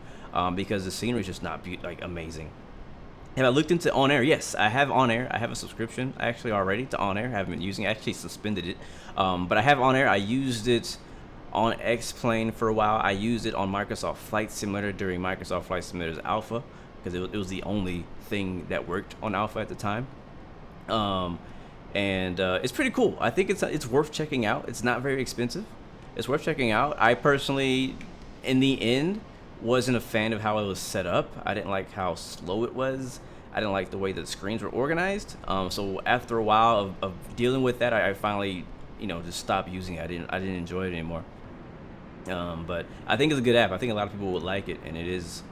Speaker 2: because the scenery is just not amazing. Have I looked into On Air? Yes, I have On Air. I have a subscription actually already to On Air. I haven't been using it. I actually suspended it, but I have On Air. I used it on X-Plane for a while. I used it on Microsoft Flight Simulator during Microsoft Flight Simulator's alpha, because it was the only thing that worked on alpha at the time. It's pretty cool. I think it's worth checking out. It's not very expensive. It's worth checking out. I personally, in the end, wasn't a fan of how it was set up. I didn't like how slow it was. I didn't like the way that the screens were organized. So after a while of dealing with that, I finally you know, just stopped using it. I didn't enjoy it anymore. But I think it's a good app. I think a lot of people would like it, and it is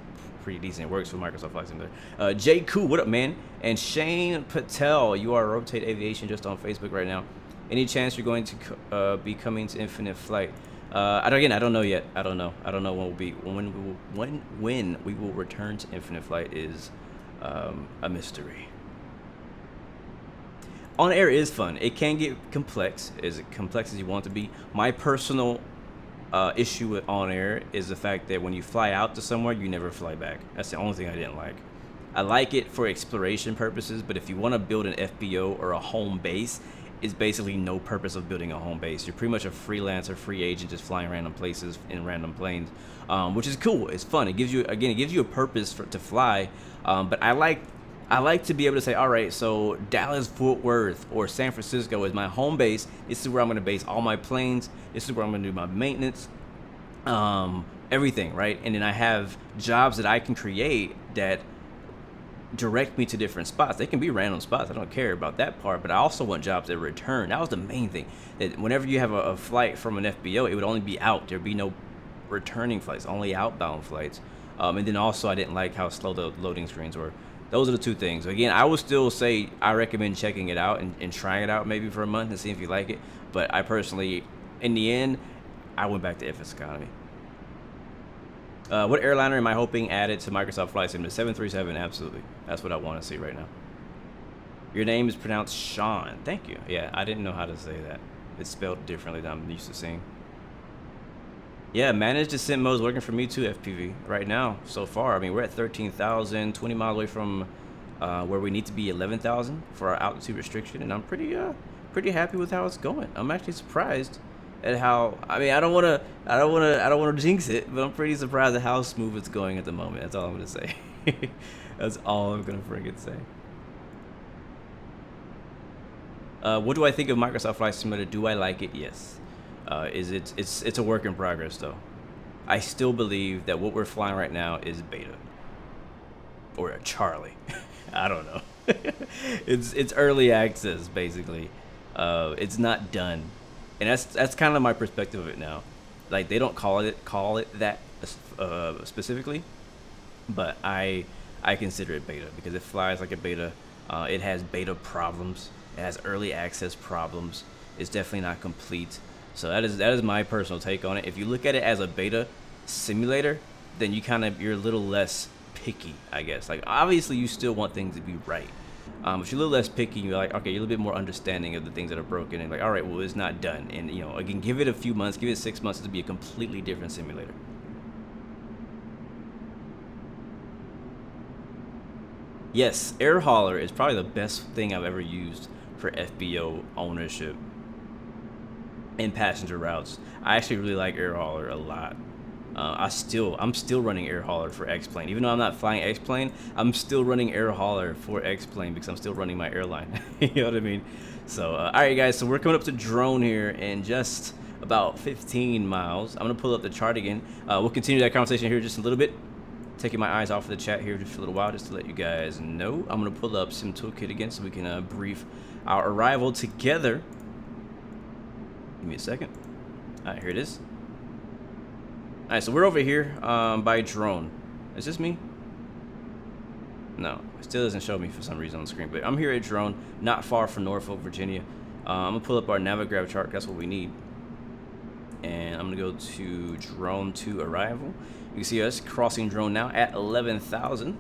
Speaker 2: pretty decent. It works for Microsoft Flight Simulator. Jay Koo, what up, man? And Shane Patel, you are Rotate Aviation just on Facebook right now. Any chance you're going to be coming to Infinite Flight? I don't know yet. I don't know when we will return to Infinite Flight is a mystery. On air is fun. It can get complex, as complex as you want it to be. My personal issue with on air is the fact that when you fly out to somewhere, you never fly back. That's the only thing I didn't like. I like it for exploration purposes, but if you want to build an FBO or a home base, it's basically no purpose of building a home base. You're pretty much a freelancer, free agent, just flying random places in random planes, which is cool. It's fun. It gives you a purpose to fly. But I like to be able to say, all right, so Dallas, Fort Worth, or San Francisco is my home base. This is where I'm going to base all my planes. This is where I'm going to do my maintenance, everything, right? And then I have jobs that I can create that direct me to different spots. They can be random spots. I don't care about that part, but I also want jobs that return. That was the main thing. That whenever you have a flight from an FBO, it would only be out. There'd be no returning flights, only outbound flights. And then also I didn't like how slow the loading screens were. Those are the two things. Again, I would still say I recommend checking it out and trying it out maybe for a month and see if you like it. But I personally, in the end, I went back to FS Economy. What airliner am I hoping added to Microsoft Flight Simulator? 737, absolutely. That's what I want to see right now. Your name is pronounced Sean. Thank you. Yeah, I didn't know how to say that. It's spelled differently than I'm used to seeing. Yeah, managed descent mode is working for me too, FPV, right now, so far. I mean, we're at 13,000, 20 miles away from where we need to be 11,000 for our altitude restriction, and I'm pretty happy with how it's going. I'm actually surprised at how, I mean, I don't want to jinx it, but I'm pretty surprised at how smooth it's going at the moment. That's all I'm going to say. That's all I'm going to friggin' say. What do I think of Microsoft Flight Simulator? Do I like it? Yes. It's a work in progress though. I still believe that what we're flying right now is beta or a Charlie. I don't know. It's early access basically. It's not done, and that's kind of my perspective of it now. Like, they don't call it that specifically, but I consider it beta because it flies like a beta. It has beta problems. It has early access problems. It's definitely not complete. So that is my personal take on it. If you look at it as a beta simulator, then you're a little less picky, I guess. Like, obviously you still want things to be right. But you're a little less picky. You're like, okay, you're a little bit more understanding of the things that are broken, and like, all right, well, it's not done. And you know, again, give it a few months, give it 6 months to be a completely different simulator. Yes, Air Hauler is probably the best thing I've ever used for FBO ownership and passenger routes. I actually really like Air Hauler a lot. I'm still running Air Hauler for X-Plane. Even though I'm not flying X-Plane, I'm still running Air Hauler for X-Plane because I'm still running my airline. You know what I mean? So, all right, guys. So we're coming up to drone here in just about 15 miles. I'm gonna pull up the chart again. We'll continue that conversation here just a little bit. Taking my eyes off of the chat here just for a little while, just to let you guys know. I'm gonna pull up Sim Toolkit again so we can brief our arrival together. Give me a second. All right, here it is. All right, so we're over here by drone. Is this me? No, it still doesn't show me for some reason on the screen, but I'm here at drone, not far from Norfolk, Virginia. I'm gonna pull up our Navigraph chart. That's what we need. And I'm gonna go to drone to arrival. You can see us crossing drone now at 11,000,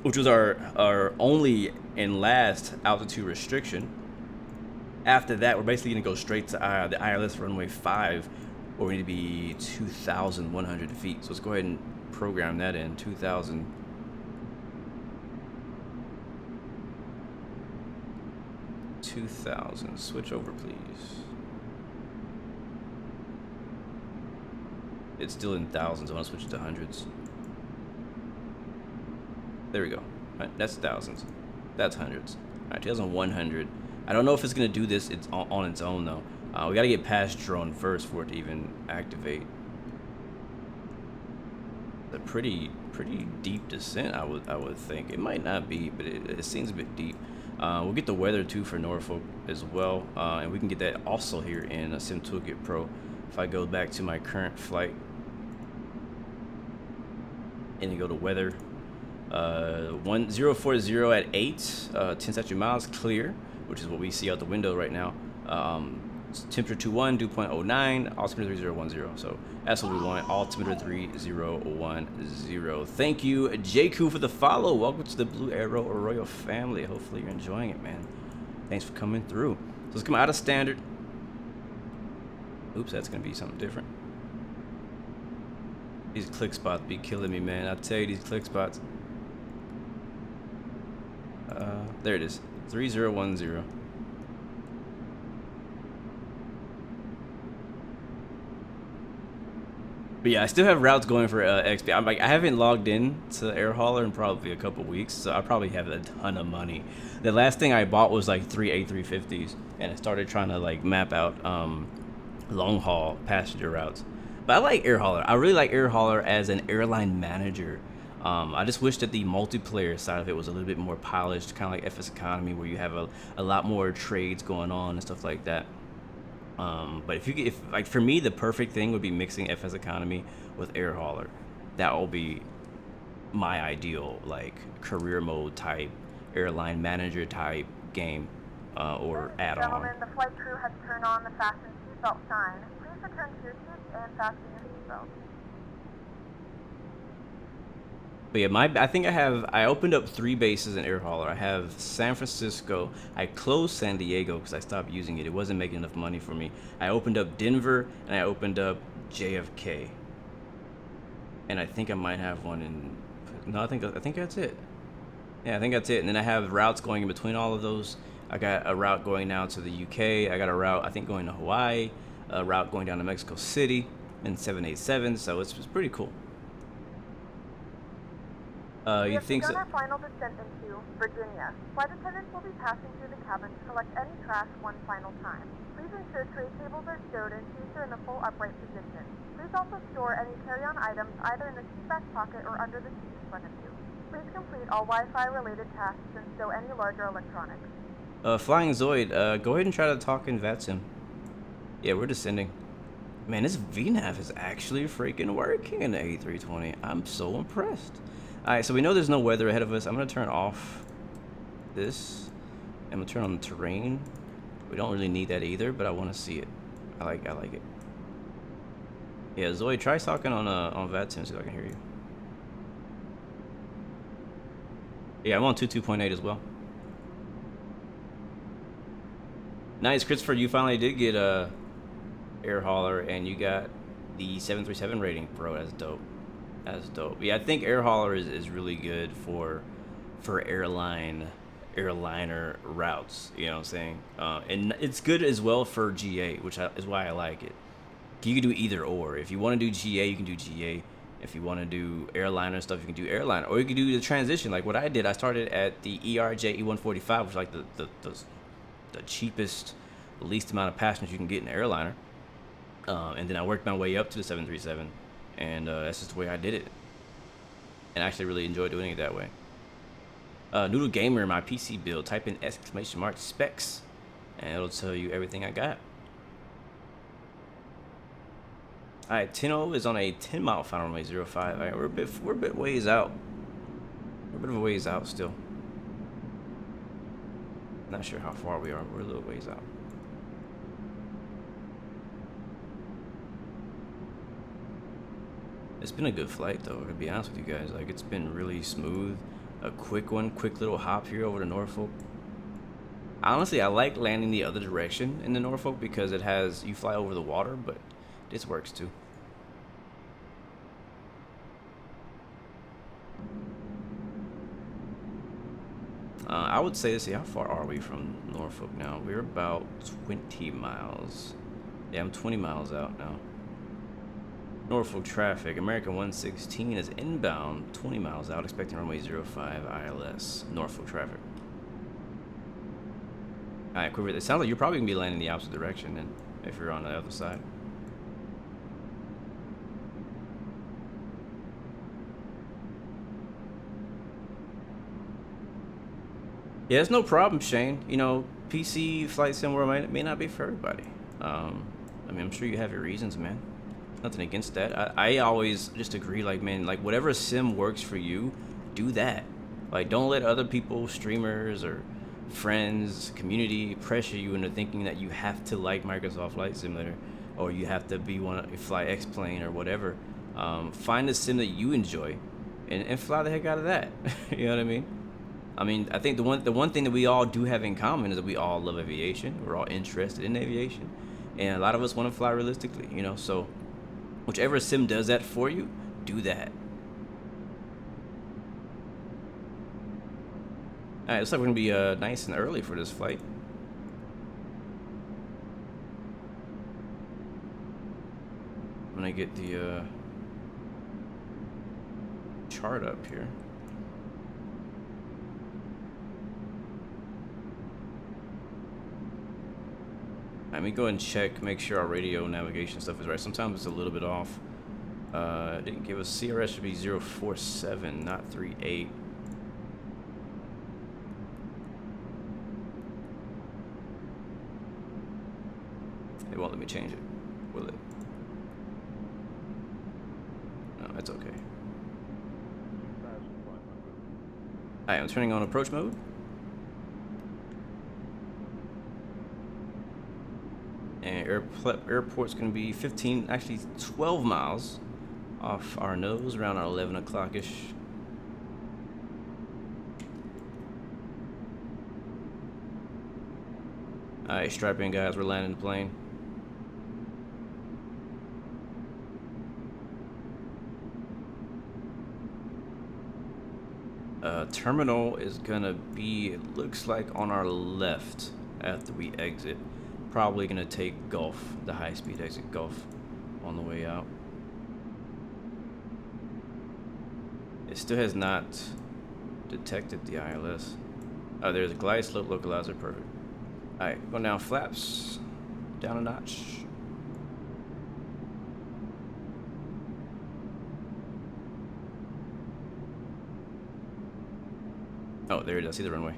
Speaker 2: which was our only and last altitude restriction. After that, we're basically gonna go straight to the ILS runway 5, where we need to be 2,100 feet. So let's go ahead and program that in 2,000. 2,000. Switch over, please. It's still in thousands. I want to switch it to hundreds. There we go. All right, that's thousands. That's hundreds. All right, 2,100. I don't know if it's gonna do this. It's on its own though. We gotta get past drone first for it to even activate. A pretty deep descent, I would think. It might not be, but it seems a bit deep. We'll get the weather too for Norfolk as well, and we can get that also here in Sim Toolkit Pro. If I go back to my current flight and you go to weather, 1040 at 8, 10 statute miles, clear, which is what we see out the window right now. Temperature 21, dew point 09, altimeter 3010. So that's what we want, altimeter 3010. Thank you, JQ, for the follow. Welcome to the Blue Arrow Royal family. Hopefully you're enjoying it, man. Thanks for coming through. So let's come out of standard. Oops, that's gonna be something different. These click spots be killing me, man. I tell you, these click spots. There it is, 3010. But yeah, I still have routes going for XP. I'm like, I haven't logged in to Air Hauler in probably a couple weeks, so I probably have a ton of money. The last thing I bought was like 3 A350s, and I started trying to like map out long haul passenger routes. But I like Air Hauler. I really like Air Hauler as an airline manager. I just wish that the multiplayer side of it was a little bit more polished, kind of like FS Economy, where you have a lot more trades going on and stuff like that. But if like for me, the perfect thing would be mixing FS Economy with Air Hauler. That will be my ideal, like, career mode type, airline manager type game, or add-on.
Speaker 3: Gentlemen, the flight crew has turned on the fasten seatbelt sign. Please return to your seats and fasten your seatbelt.
Speaker 2: But yeah, I think I opened up 3 bases in Air Hauler. I have San Francisco. I closed San Diego because I stopped using it. It wasn't making enough money for me. I opened up Denver and I opened up JFK. And I think I might have one in. No, I think that's it. Yeah, I think that's it. And then I have routes going in between all of those. I got a route going now to the UK. I got a route, I think, going to Hawaii. A route going down to Mexico City in 787. So it's pretty cool.
Speaker 3: We
Speaker 2: You
Speaker 3: have
Speaker 2: think
Speaker 3: begun
Speaker 2: so?
Speaker 3: our final descent into Virginia. Flight attendants will be passing through the cabin to collect any trash one final time. Please ensure tray tables are stowed and seats are in the full upright position. Please also store any carry-on items either in the seat back pocket or under the seat in front of you. Please complete all Wi-Fi related tasks and stow any larger electronics.
Speaker 2: Flying Zoid, go ahead and try to talk in VATSIM. Yeah, we're descending. Man, this VNAV is actually freaking working in the A320. I'm so impressed. Alright, so we know there's no weather ahead of us. I'm gonna turn off this. I'm gonna turn on the terrain. We don't really need that either, but I want to see it. I like it. Yeah, Zoe, try talking on VATSIM so I can hear you. Yeah, I'm on 22.8 as well. Nice, Christopher, you finally did get a Air Hauler and you got the 737 rating, bro. That's dope. That's dope. Yeah, I think Air Hauler is really good for airliner routes. You know what I'm saying? And it's good as well for GA, which is why I like it. You can do either or. If you want to do GA, you can do GA. If you want to do airliner stuff, you can do airliner, or you can do the transition like what I did. I started at the ERJ E145, which is like the cheapest, least amount of passengers you can get in an airliner. And then I worked my way up to the 737, and that's just the way I did it. And I actually really enjoyed doing it that way. Noodle Gamer, my PC build, type in ! specs, and it'll tell you everything I got. Alright, 10-0 is on a 10-mile final runway 05. Alright, we're a bit ways out. We're a bit of a ways out still. Not sure how far we are. We're a little ways out. It's been a good flight though, to be honest with you guys. Like, it's been really smooth. A quick little hop here over to Norfolk. Honestly, I like landing the other direction in the Norfolk because it has, you fly over the water, but this works too. I would say, let's see, how far are we from Norfolk now? We're about 20 miles. Yeah, I'm 20 miles out now. Norfolk traffic, American 116 is inbound, 20 miles out, expecting runway 05 ILS. Norfolk traffic. Alright, Quiver, it sounds like you're probably going to be landing the opposite direction then, if you're on the other side. Yeah, it's no problem, Shane. You know, PC flight sim world may not be for everybody. I mean, I'm sure you have your reasons, man. Nothing against that. I always just agree, like, man, like, whatever sim works for you, do that. Like, don't let other people, streamers or friends, community, pressure you into thinking that you have to like Microsoft Flight Simulator or you have to be fly X plane or whatever. Find a sim that you enjoy and fly the heck out of that. You know what I mean? I think the one thing that we all do have in common is that we all love aviation. We're all interested in aviation, and a lot of us want to fly realistically. You know, so whichever sim does that for you, do that. All right, looks like we're gonna be nice and early for this flight. I'm gonna get the chart up here. Let me go ahead and check, make sure our radio navigation stuff is right. Sometimes it's a little bit off. It didn't give us CRS should be 047, not 38. It won't let me change it, will it? No, it's okay. Alright, I'm turning on approach mode. And airport's gonna be 12 miles off our nose, around our 11 o'clock-ish. Alright, strap in, guys, we're landing the plane. Terminal is gonna be, it looks like, on our left after we exit. Probably gonna take Gulf, the high-speed exit Gulf, on the way out. It still has not detected the ILS. Oh, there's a glide slope localizer, perfect. Alright, going down flaps, down a notch. Oh, there it is, I see the runway.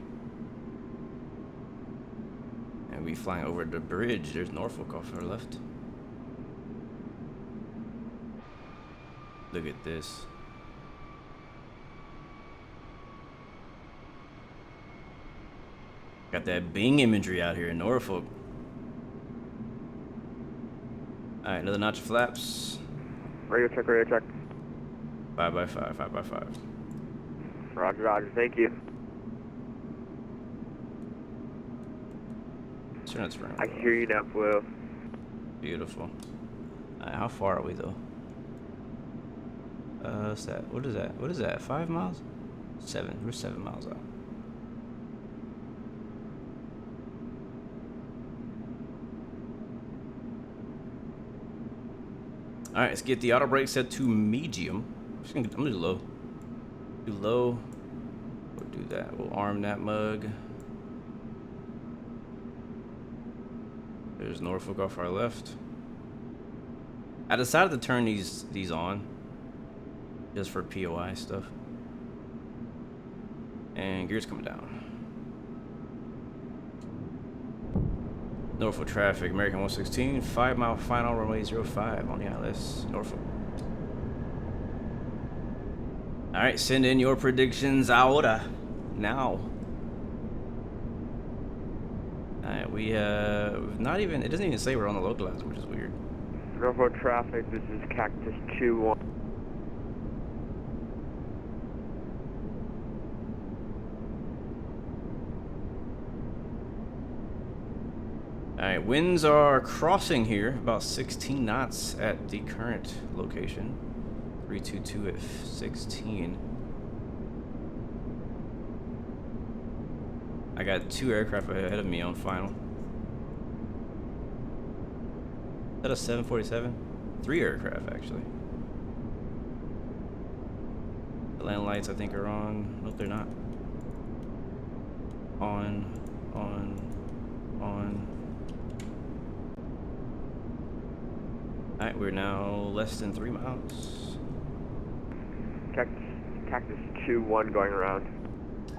Speaker 2: And we flying over the bridge. There's Norfolk off our left. Look at this. Got that Bing imagery out here in Norfolk. Alright, another notch of flaps.
Speaker 6: Radio check, radio check.
Speaker 2: 5x5, 5x5.
Speaker 6: Roger, roger, thank you.
Speaker 2: Turn it around.
Speaker 6: I can hear you now, Blue.
Speaker 2: Beautiful. Alright, how far are we though? What's that? What is that? What is that? 5 miles? 7. We're 7 miles out. Alright, let's get the auto brake set to medium. I'm gonna do low. Do low. We'll do that. We'll arm that mug. There's Norfolk off our left. I decided to turn these on just for POI stuff. And gears coming down. Norfolk traffic, American 116, 5 mile final, runway 05 on the ILS, Norfolk. Alright, send in your predictions ahora, now. Alright, we've not even, it doesn't even say we're on the localizer, which is weird.
Speaker 6: Norfolk traffic, this is Cactus 2-1.
Speaker 2: Alright, winds are crossing here, about 16 knots at the current location. 322 at 16. I got 2 aircraft ahead of me on final. Is that a 747? 3 aircraft, actually. The land lights, I think, are on. Nope, they're not. On. Alright, we're now less than 3 miles.
Speaker 6: Cactus 2-1 going around.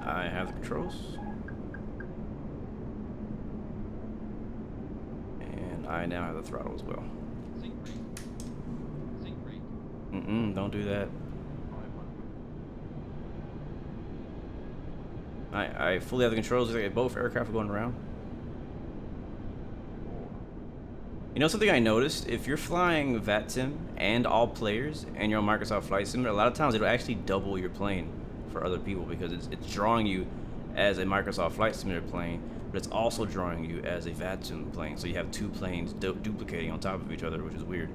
Speaker 2: I have the controls. and I now have the throttle as well. Don't do that. I fully have the controls. Looks like both aircraft are going around. You know something I noticed? If you're flying VATSIM and all players and you're on Microsoft Flight Simulator, a lot of times it'll actually double your plane for other people because it's drawing you as a Microsoft Flight Simulator plane, but it's also drawing you as a VATSIM plane. So you have two planes duplicating on top of each other, which is weird.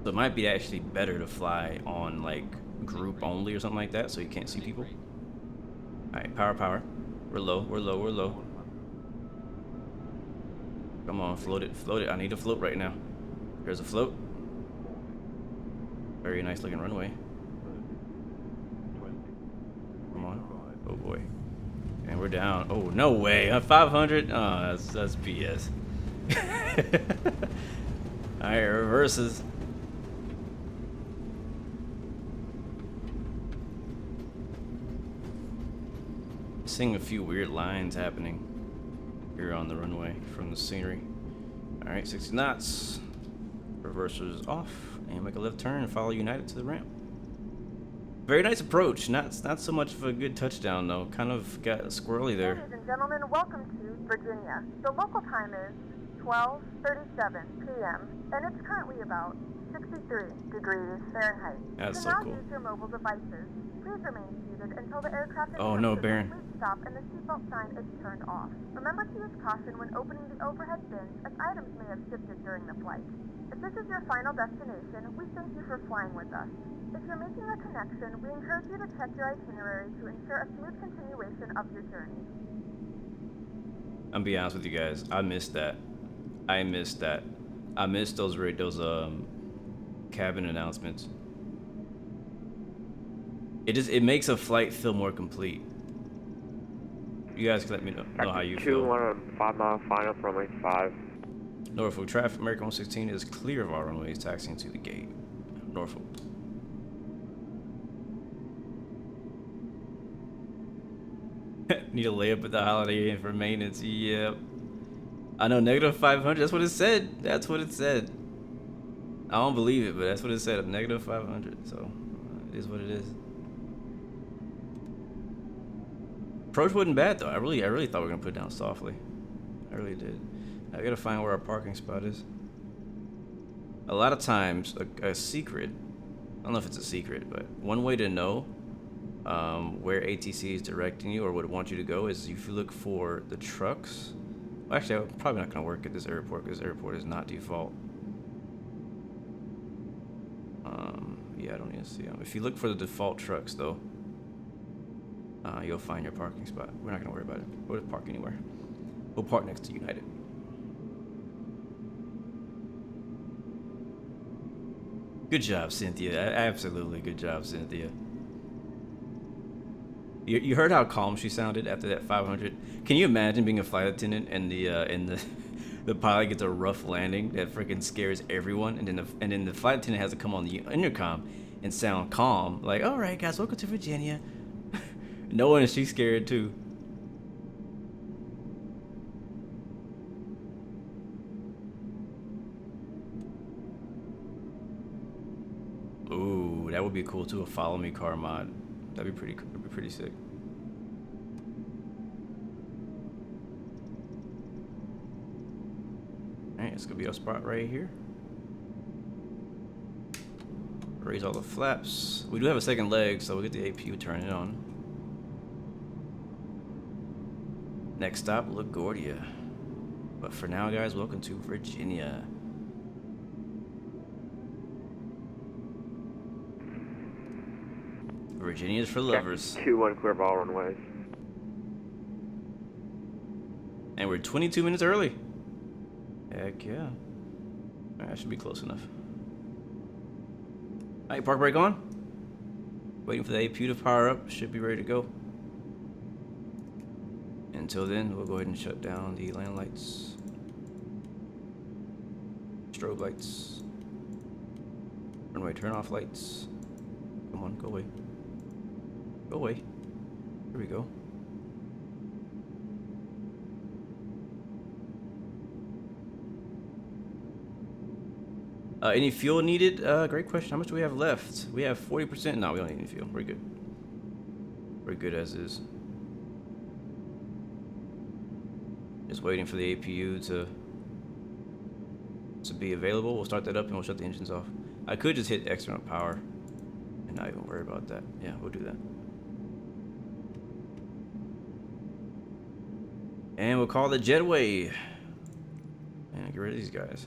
Speaker 2: So it might be actually better to fly on like group only or something like that so you can't see people. Alright, power. We're low. Come on, float it. I need to float right now. There's a float. Very nice looking runway. Come on. Oh boy. And we're down. Oh, no way. 500? Oh, that's BS. Alright, reverses. Seeing a few weird lines happening here on the runway from the scenery. Alright, 60 knots. Reversers off. And make a left turn and follow United to the ramp. Very nice approach. Not so much of a good touchdown though. Kind of got squirrely there.
Speaker 3: Ladies and gentlemen, welcome to Virginia. The local time is 12:37 p.m. and it's currently about 63 degrees Fahrenheit.
Speaker 2: That's so
Speaker 3: now
Speaker 2: cool.
Speaker 3: use your mobile devices. Please remain seated until the aircraft is
Speaker 2: Oh no,
Speaker 3: to the
Speaker 2: Baron.
Speaker 3: complete stop and the seatbelt sign is turned off. Remember to use caution when opening the overhead bins as items may have shifted during the flight. If this is your final destination, we thank you for flying with us. If you're making a connection, we encourage you to check your itinerary to ensure a smooth continuation of your journey.
Speaker 2: I'm gonna be honest with you guys. I missed that. I missed those cabin announcements. It makes a flight feel more complete. You guys can let me know how you feel.
Speaker 6: 5 mile final for runway 5.
Speaker 2: Norfolk traffic, American 116 is clear of all runways, taxiing to the gate. Norfolk. Need a layup at the Holiday Inn for maintenance. Yep. I know, negative 500. That's what it said. That's what it said. I don't believe it, but that's what it said. Negative 500. So it is what it is. Approach wasn't bad though. I really thought we were gonna put it down softly. I really did. I gotta find where our parking spot is. A lot of times, a secret. I don't know if it's a secret, but one way to know where ATC is directing you or would want you to go is if you look for the trucks. Well, actually, I'm probably not gonna work at this airport because this airport is not default. Yeah, I don't need to see them. If you look for the default trucks though, you'll find your parking spot. We're not gonna worry about it. We'll park anywhere. We'll park next to United. Good job, Cynthia. Absolutely good job, Cynthia. You heard how calm she sounded after that 500. Can you imagine being a flight attendant and the pilot gets a rough landing that freaking scares everyone, and then the flight attendant has to come on the intercom and sound calm, like, "All right, guys, welcome to Virginia." Knowing she's scared too. Ooh, that would be cool too. A follow me car mod. That'd be pretty. That'd be pretty sick. All right, it's gonna be our spot right here. Raise all the flaps. We do have a second leg, so we'll get the APU turning on. Next stop, LaGuardia. But for now, guys, welcome to Virginia. Virginia's for lovers.
Speaker 6: 2-1 clear of all runways.
Speaker 2: And we're 22 minutes early. Heck yeah. Alright, that should be close enough. Alright, park brake on. Waiting for the APU to power up. Should be ready to go. Until then, we'll go ahead and shut down the land lights. Strobe lights. Runway turn off lights. Come on, go away. Go away. Here we go. Any fuel needed? Great question. How much do we have left? We have 40%. No, we don't need any fuel. We're good. We're good as is. Just waiting for the APU to be available. We'll start that up and we'll shut the engines off. I could just hit external power and not even worry about that. Yeah, we'll do that. And we'll call the jetway. And get rid of these guys.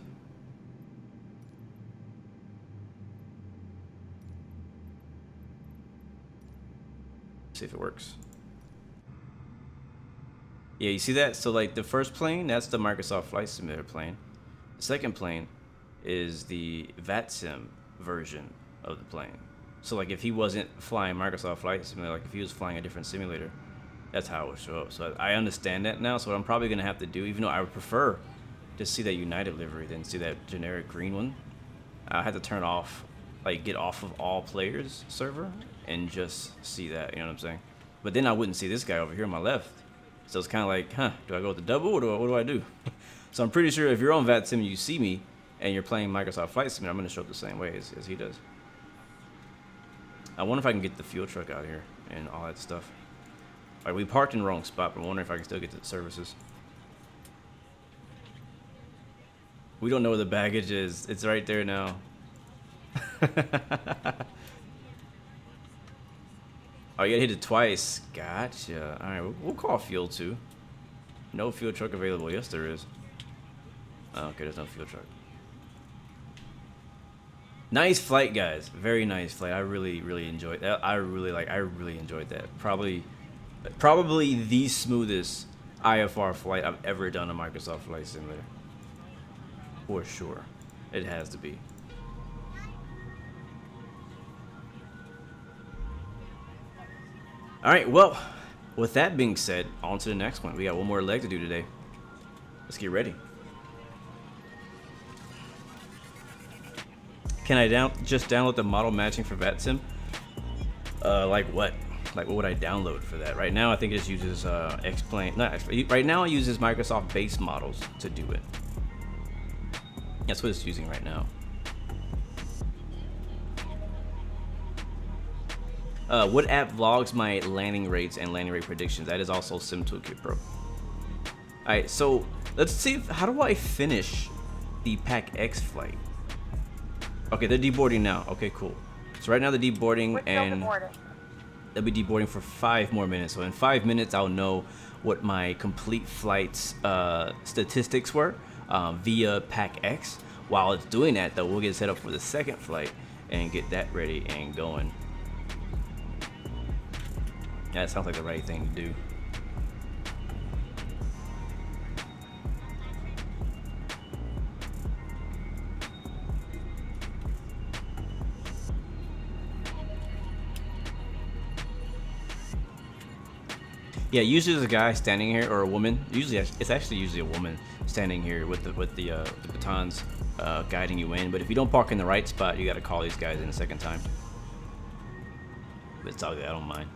Speaker 2: See if it works. Yeah, you see that? So like the first plane, that's the Microsoft Flight Simulator plane. The second plane is the VATSIM version of the plane. So like if he wasn't flying Microsoft Flight Simulator, like if he was flying a different simulator, that's how it would show up. So I understand that now. So what I'm probably gonna have to do, even though I would prefer to see that United livery than see that generic green one, I had to turn off, like get off of all players server and just see that, you know what I'm saying? But then I wouldn't see this guy over here on my left. So it's kind of like, huh, do I go with the double or what do I do? So I'm pretty sure if you're on VATSIM and you see me and you're playing Microsoft Flight Simulator, I'm going to show up the same way as he does. I wonder if I can get the fuel truck out here and all that stuff. All right, we parked in the wrong spot, but I wonder if I can still get to the services. We don't know where the baggage is. It's right there now. Oh, you gotta hit it twice. Gotcha. All right, we'll call fuel too. No fuel truck available. Yes, there is. Oh, okay, there's no fuel truck. Nice flight, guys. Very nice flight. I really enjoyed that. I really enjoyed that. Probably the smoothest IFR flight I've ever done on Microsoft Flight Simulator. For sure. It has to be. All right, well, with that being said, on to the next one. We got one more leg to do today. Let's get ready. Can I just download the model matching for VATSIM? Like what? Like what would I download for that? Right now, I think it just uses right now it uses Microsoft base models to do it. That's what it's using right now. What app vlogs my landing rates and landing rate predictions? That is also SimToolkit Pro. Alright, so let's see how do I finish the PACX flight? Okay, they're deboarding now. Okay, cool. So right now they're deboarding and they'll be deboarding for 5 more minutes. So in 5 minutes I'll know what my complete flight's statistics were via PACX. While it's doing that though, we'll get set up for the second flight and get that ready and going. Yeah, that sounds like the right thing to do. Yeah, usually there's a guy standing here or a woman. Usually it's actually a woman standing here with the batons guiding you in. But if you don't park in the right spot, you got to call these guys in a second time. But it's all good. I don't mind.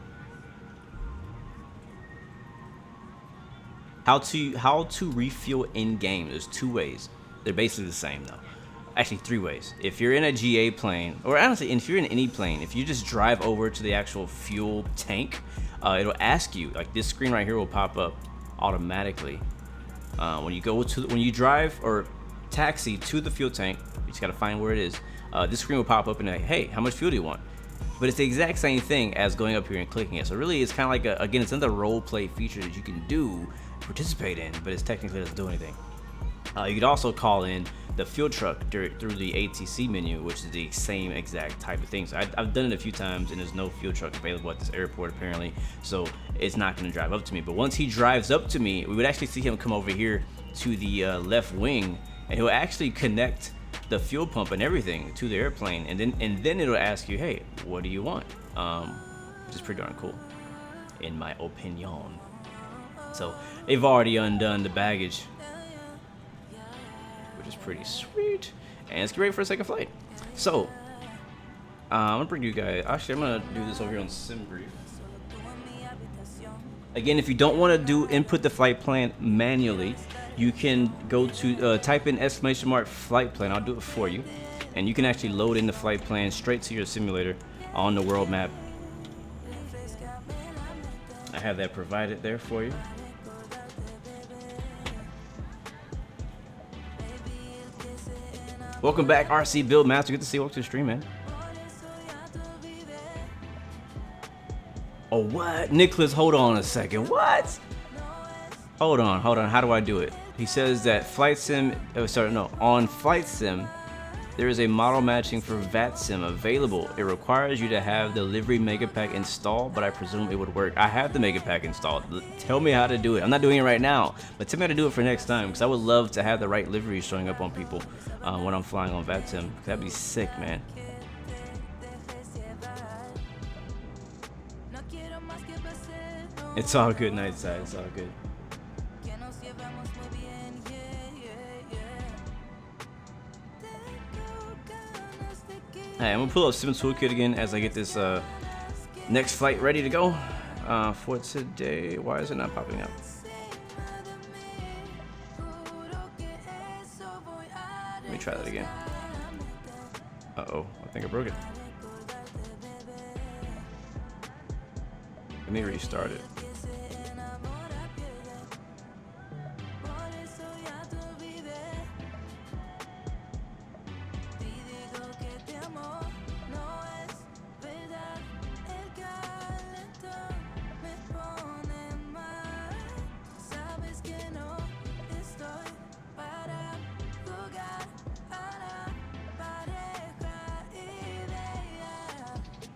Speaker 2: How to refuel in game? There's 2 ways. They're basically the same though. Actually 3 ways. If you're in a GA plane, or honestly, if you're in any plane, if you just drive over to the actual fuel tank, it'll ask you, like this screen right here will pop up automatically. When you drive or taxi to the fuel tank, you just gotta find where it is. This screen will pop up and like, hey, how much fuel do you want? But it's the exact same thing as going up here and clicking it. So really, it's kind of like again, it's another role play feature that you can do, participate in, but it technically doesn't do anything. You could also call in the fuel truck through the ATC menu, which is the same exact type of thing. So I've done it a few times, and there's no fuel truck available at this airport apparently, so it's not going to drive up to me. But once he drives up to me, we would actually see him come over here to the left wing, and he'll actually connect the fuel pump and everything to the airplane, and then it'll ask you, hey, what do you want? Which is pretty darn cool, in my opinion. So they've already undone the baggage, which is pretty sweet, and let's get ready for a second flight. So I'm gonna bring you guys, actually I'm gonna do this over here on SimBrief. Again, if you don't want to input the flight plan manually, you can go to type in !flight plan. I'll do it for you. and you can actually load in the flight plan straight to your simulator on the world map. I have that provided there for you. Welcome back, RC Build Master. Good to see you. Welcome to the stream, man. Oh, what? Nicholas, hold on a second. What? Hold on. How do I do it? He says that Flight Sim, on Flight Sim, there is a model matching for VATSIM available. It requires you to have the livery mega pack installed, but I presume it would work. I have the mega pack installed. Tell me how to do it. I'm not doing it right now, but tell me how to do it for next time, because I would love to have the right livery showing up on people when I'm flying on VATSIM. That'd be sick, man. It's all good, Nightside. It's all good. Alright, I'm gonna pull up Sim Toolkit again as I get this next flight ready to go for today. Why is it not popping up? Let me try that again. Uh-oh, I think I broke it. Let me restart it.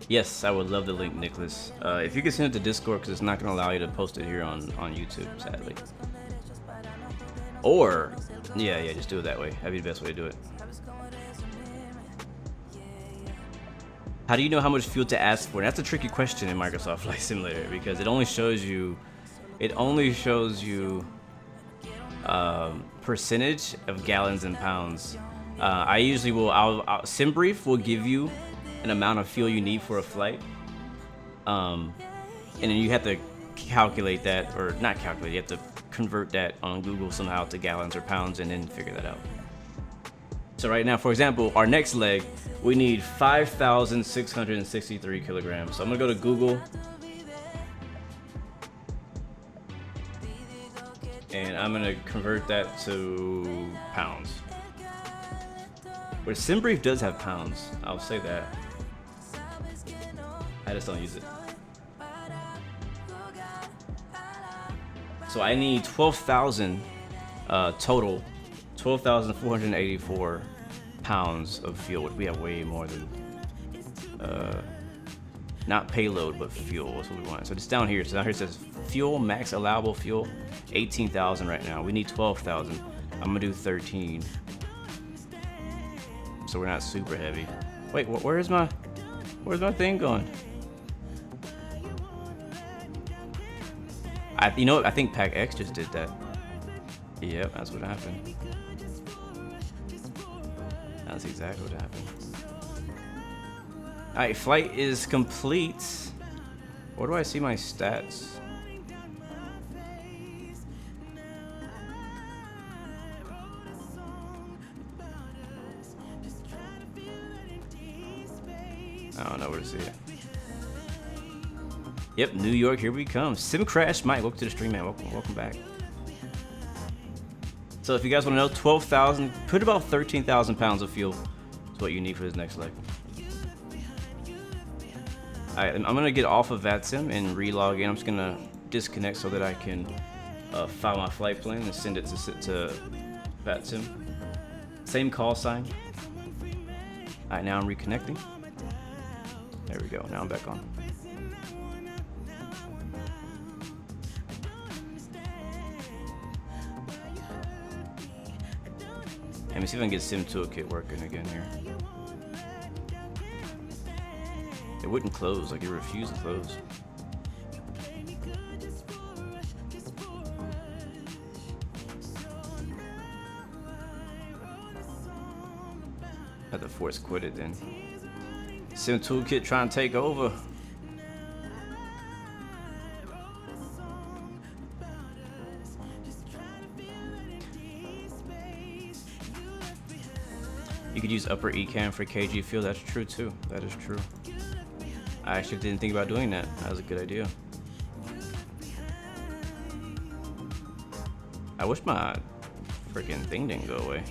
Speaker 2: Yes, I would love the link, Nicholas. If you could send it to Discord, because it's not going to allow you to post it here on YouTube, sadly. Or, yeah, just do it that way. That'd be the best way to do it. How do you know how much fuel to ask for? That's a tricky question in Microsoft Flight Simulator, because it only shows you percentage of gallons and pounds. I usually will. SimBrief will give you an amount of fuel you need for a flight, and then you have to calculate that, or not calculate, you have to convert that on Google somehow to gallons or pounds, and then figure that out. So right now, for example, our next leg, we need 5,663 kilograms. So I'm gonna go to Google, and I'm gonna convert that to pounds. But SimBrief does have pounds, I'll say that. I just don't use it. So I need 12,000 total, 12,484 pounds of fuel, which we have way more than, not payload, but fuel. That's what we want. So it's down here. So down here it says fuel, max allowable fuel, 18,000 right now. We need 12,000. I'm gonna do 13. So we're not super heavy. Wait, where's my thing going? You know what? I think PACX just did that. Yep, that's what happened. That's exactly what happened. Alright, flight is complete. Where do I see my stats? I don't know where to see it. Yep, New York, here we come. Sim Crash Mike, welcome to the stream, man. Welcome back. So if you guys want to know, 12,000, put about 13,000 pounds of fuel is what you need for this next leg. Alright, I'm gonna get off of VATSIM and relog in. I'm just gonna disconnect so that I can file my flight plan and send it to VATSIM. Same call sign. Alright, now I'm reconnecting. There we go, now I'm back on. Let me see if I can get Sim Toolkit working again here. It wouldn't close, like it refused to close. I had to force quit it then. Sim Toolkit trying to take over. You could use upper ECAM for KG field. That's true too. That is true. I actually didn't think about doing that. That was a good idea. I wish my freaking thing didn't go away.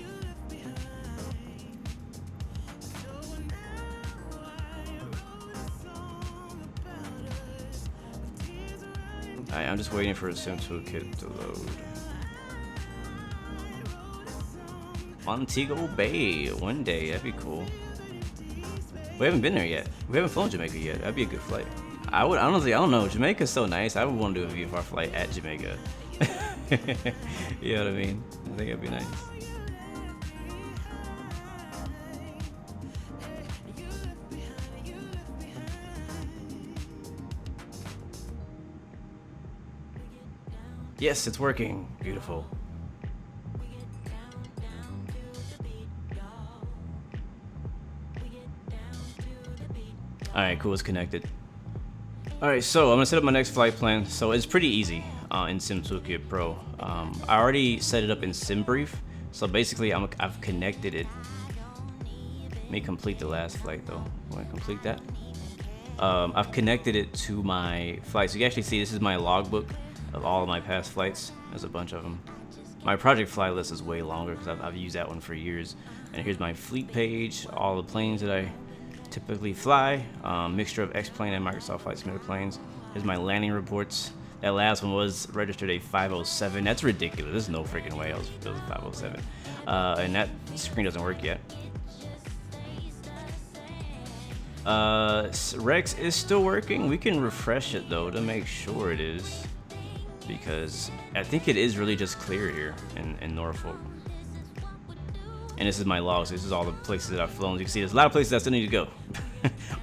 Speaker 2: Alright, I'm just waiting for a sim toolkit to load. Montego Bay, one day, that'd be cool. We haven't been there yet. We haven't flown Jamaica yet. That'd be a good flight. I would honestly, I don't know. Jamaica's so nice. I would want to do a VFR flight at Jamaica. You know what I mean? I think it'd be nice. Yes, it's working. Beautiful. Alright, cool, it's connected. Alright, so I'm gonna set up my next flight plan. So it's pretty easy in Sim Toolkit Pro. I already set it up in SimBrief. So basically I've connected it. Let me complete the last flight though. I want to complete that. I've connected it to my flight. So you can actually see this is my logbook of all of my past flights. There's a bunch of them. My project fly list is way longer because I've used that one for years. And here's my fleet page, all the planes that I typically fly, mixture of X-plane and Microsoft Flight Simulator planes. Here's my landing reports. That last one was registered a 507. That's ridiculous. There's no freaking way it was a 507. And that screen doesn't work yet. Rex is still working. We can refresh it though to make sure it is, because I think it is really just clear here in Norfolk. And this is my logs. This is all the places that I've flown. You can see there's a lot of places I still need to go.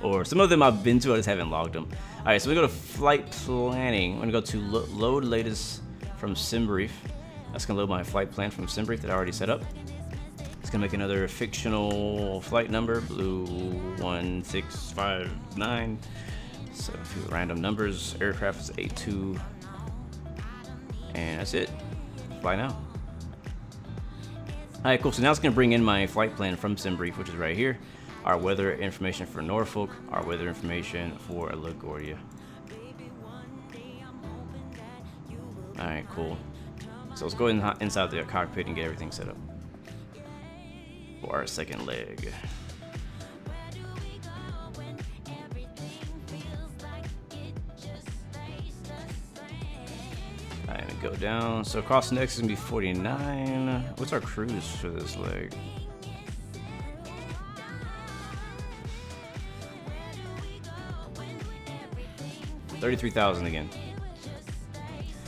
Speaker 2: Or some of them I've been to, I just haven't logged them. All right, so we go to flight planning. I'm gonna go to load latest from SimBrief. That's gonna load my flight plan from SimBrief that I already set up. It's gonna make another fictional flight number, Blue 1659. So a few random numbers. Aircraft is A2. And that's it. Fly now. Alright, cool. So now it's going to bring in my flight plan from SimBrief, which is right here. Our weather information for Norfolk, our weather information for LaGuardia. Alright, cool. So let's go inside the cockpit and get everything set up for our second leg. And go down. So across the next is gonna be 49. What's our cruise for this leg? $33,000 again.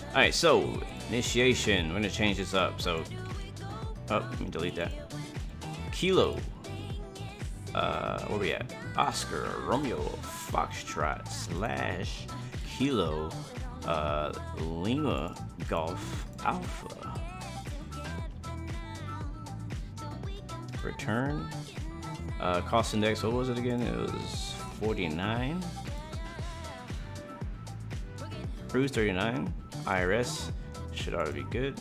Speaker 2: All right, so initiation. We're gonna change this up. So, let me delete that. Kilo. Where we at? Oscar Romeo Foxtrot / Kilo. Lima Golf Alpha. Return. Cost index, what was it again? It was 49. Cruise 39. IRS should already be good.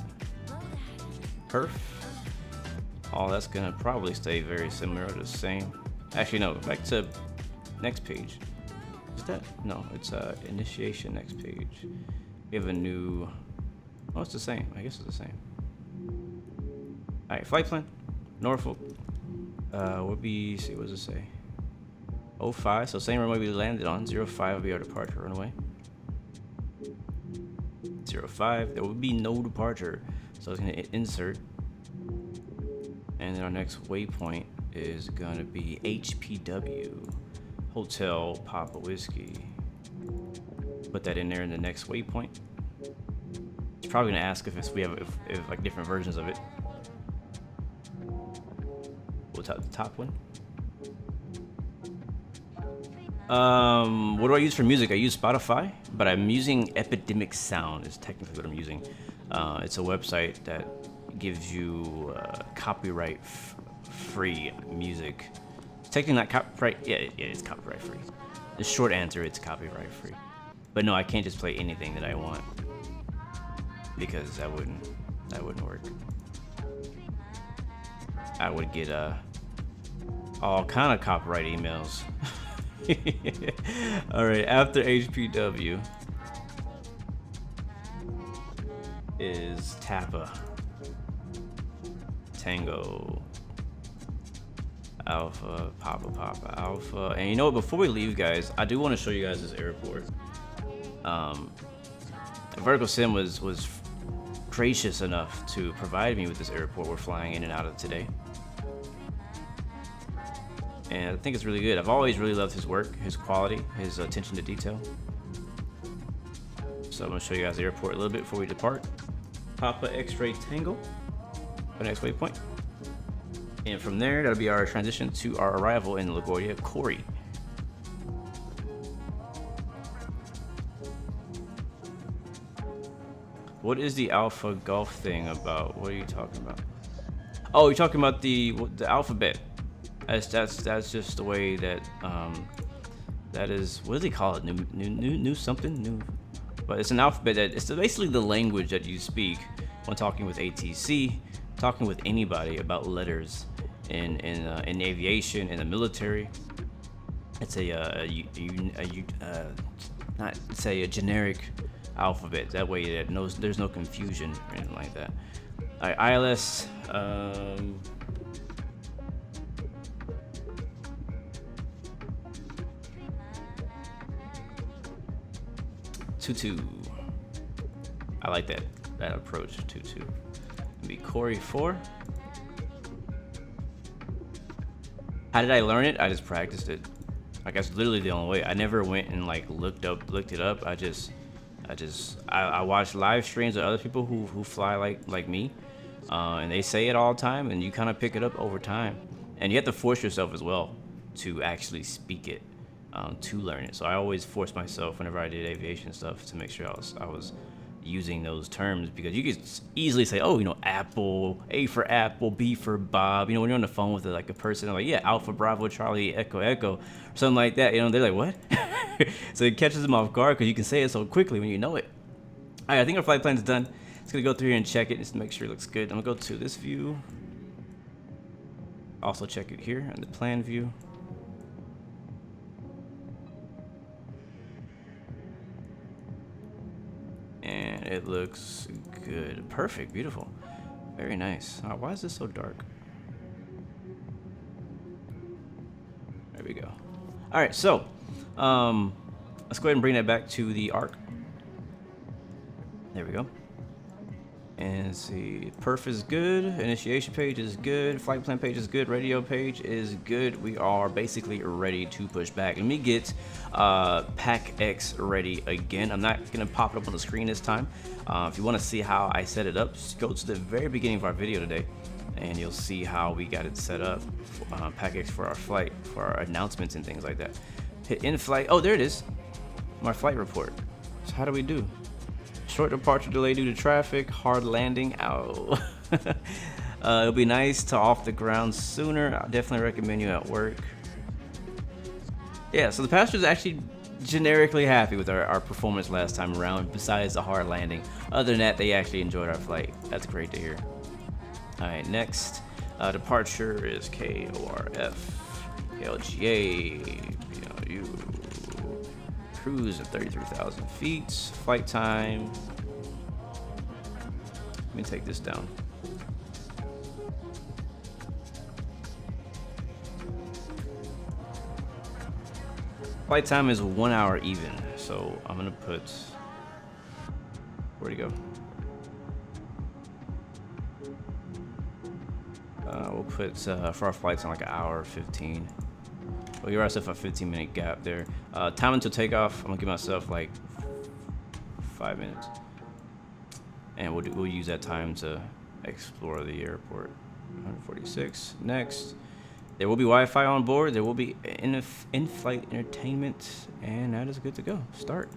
Speaker 2: Perf. All that's gonna probably stay very similar or the same. Actually, no, back to next page. Is that? No, it's initiation next page. We have a new, oh, it's the same. I guess it's the same. All right, flight plan, Norfolk. What be, see, what does it say? 05, so same runway we landed on. 05 will be our departure runway. 05, there will be no departure. So it's gonna insert. And then our next waypoint is gonna be HPW. Hotel Papa Whiskey. Put that in there in the next waypoint. It's probably gonna ask if we have if like different versions of it. We'll top the top one. What do I use for music? I use Spotify, but I'm using Epidemic Sound is technically what I'm using. It's a website that gives you copyright free music. Technically not copyright, yeah, it's copyright free. The short answer, it's copyright free. But no, I can't just play anything that I want because that wouldn't work. I would get all kind of copyright emails. All right, after HPW is Tappa, Tango, Alpha, Papa, Alpha. And you know what, before we leave, guys, I do want to show you guys this airport. Vertical Sim was gracious enough to provide me with this airport we're flying in and out of today. And I think it's really good. I've always really loved his work, his quality, his attention to detail. So I'm going to show you guys the airport a little bit before we depart. Papa X-Ray Tango, the next waypoint. And from there, that'll be our transition to our arrival in LaGuardia, CoreT. What is the Alpha Golf thing about? What are you talking about? Oh, you're talking about the alphabet. That's just the way that that is. What do they call it? New something new. But it's an alphabet that it's basically the language that you speak when talking with ATC, talking with anybody about letters in aviation, in the military. It's a generic alphabet. That way that there's no confusion or anything like that. All right, ILS. 22. I like that approach. 22. Be CoreT 4. How did I learn it? I just practiced it. Like, that's literally the only way. I never went and like looked it up. I watch live streams of other people who fly like me, and they say it all the time, and you kind of pick it up over time. And you have to force yourself as well to actually speak it, to learn it. So I always forced myself whenever I did aviation stuff to make sure I was using those terms, because you could easily say, oh, you know, Apple, A for Apple, B for Bob. You know, when you're on the phone with like a person, like, yeah, Alpha, Bravo, Charlie, Echo, Echo, or something like that. You know, they're like, what? So it catches them off guard because you can say it so quickly when you know it. All right, I think our flight plan's done. Just gonna go through here and check it just to make sure it looks good. I'm gonna go to this view. Also check it here in the plan view. And it looks good. Perfect. Beautiful. Very nice. Why is this so dark? There we go. All right, so let's go ahead and bring that back to the arc. There we go. And see, perf is good, initiation page is good, flight plan page is good, radio page is good. We are basically ready to push back. Let me get PACX ready again. I'm not gonna pop it up on the screen this time. If you want to see how I set it up, just go to the very beginning of our video today, and you'll see how we got it set up. PACX for our flight, for our announcements and things like that. Hit in flight. Oh, there it is. My flight report. So how do we do? Short departure delay due to traffic, hard landing. Ow. It'll be nice to off the ground sooner. I definitely recommend you at work. Yeah, so the passengers are actually generically happy with our performance last time around, besides the hard landing. Other than that, they actually enjoyed our flight. That's great to hear. All right, next departure is KORF-KLGA. BLU. Cruise at 33,000 feet. Flight time. Let me take this down. Flight time is 1 hour even. So I'm gonna put. Where'd he go? We'll put for our flights on like an hour 15. Well, you're ourselves a 15-minute gap there. Time until takeoff, I'm gonna give myself like 5 minutes, and we'll use that time to explore the airport. 146. Next, there will be Wi-Fi on board. There will be in-flight entertainment, and that is good to go. Start.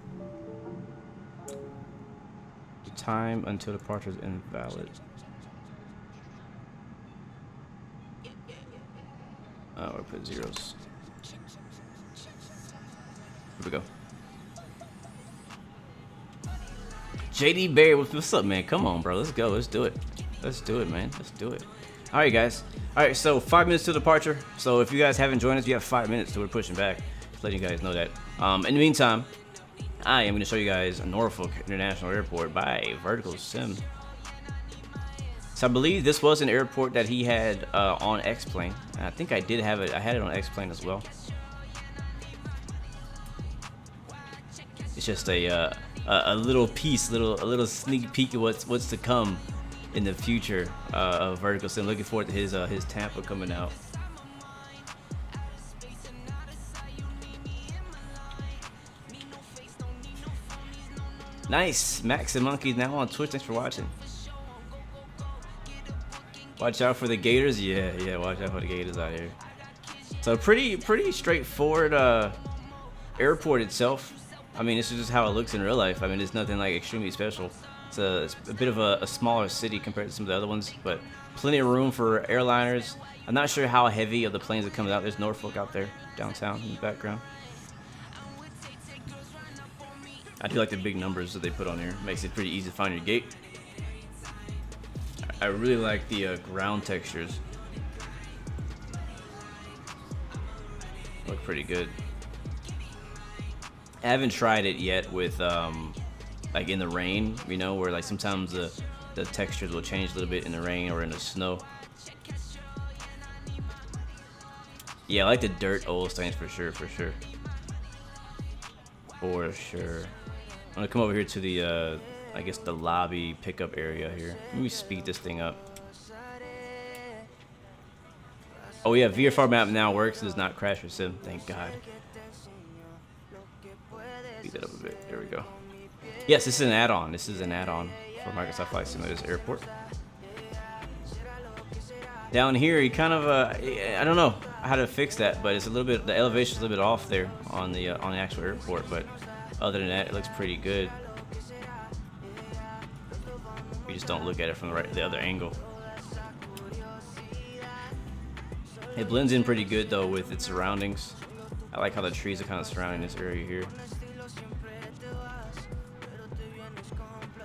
Speaker 2: Time until departure is invalid. We'll put zeros. Here we go. JD Barry, what's up, man? Come on, bro. Let's go. Let's do it. Let's do it, man. Let's do it. Alright guys, alright, so 5 minutes to departure. So if you guys haven't joined us, you have 5 minutes till we're pushing back. Just letting you guys know that. In the meantime, I am going to show you guys Norfolk International Airport by Vertical Sim. So I believe this was an airport that he had on X-Plane. I think I did have it. I had it on X-Plane as well. It's just a little piece, a little sneak peek of what's to come in the future of Vertical Sim. Looking forward to his Tampa coming out. Nice, Max and Monkey now on Twitch. Thanks for watching. Watch out for the gators. Yeah, watch out for the gators out here. So pretty straightforward airport itself. I mean, this is just how it looks in real life. I mean, it's nothing like extremely special. It's a bit of a smaller city compared to some of the other ones, but plenty of room for airliners. I'm not sure how heavy of the planes that comes out. There's Norfolk out there downtown in the background. I do like the big numbers that they put on here. Makes it pretty easy to find your gate. I really like the ground textures. Look pretty good. I haven't tried it yet with like in the rain, you know, where like sometimes the textures will change a little bit in the rain or in the snow. Yeah, I like the dirt oil stains for sure. I'm gonna come over here to the I guess the lobby pickup area here. Let me speed this thing up. Oh yeah, VFR map now works. Does not crash your sim. Thank God. Speed that up a bit. There we go. Yes, this is an add-on. This is an add-on for Microsoft Flight Simulator's airport. Down here, you kind of I don't know how to fix that, but it's a little bit, the elevation's a little bit off there on the actual airport. But other than that, it looks pretty good. We just don't look at it from the other angle. It blends in pretty good though with its surroundings. I like how the trees are kind of surrounding this area here.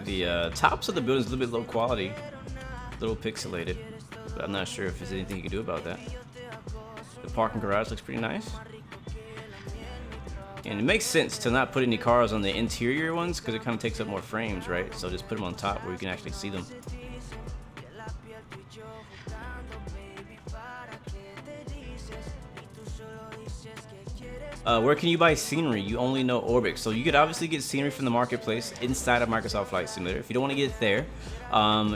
Speaker 2: The tops of the buildings are a little bit low quality, a little pixelated, but I'm not sure if there's anything you can do about that. The parking garage looks pretty nice. And it makes sense to not put any cars on the interior ones because it kind of takes up more frames, right? So just put them on top where you can actually see them. Where can you buy scenery? You only know Orbix. So you could obviously get scenery from the marketplace inside of Microsoft Flight Simulator. If you don't want to get it there,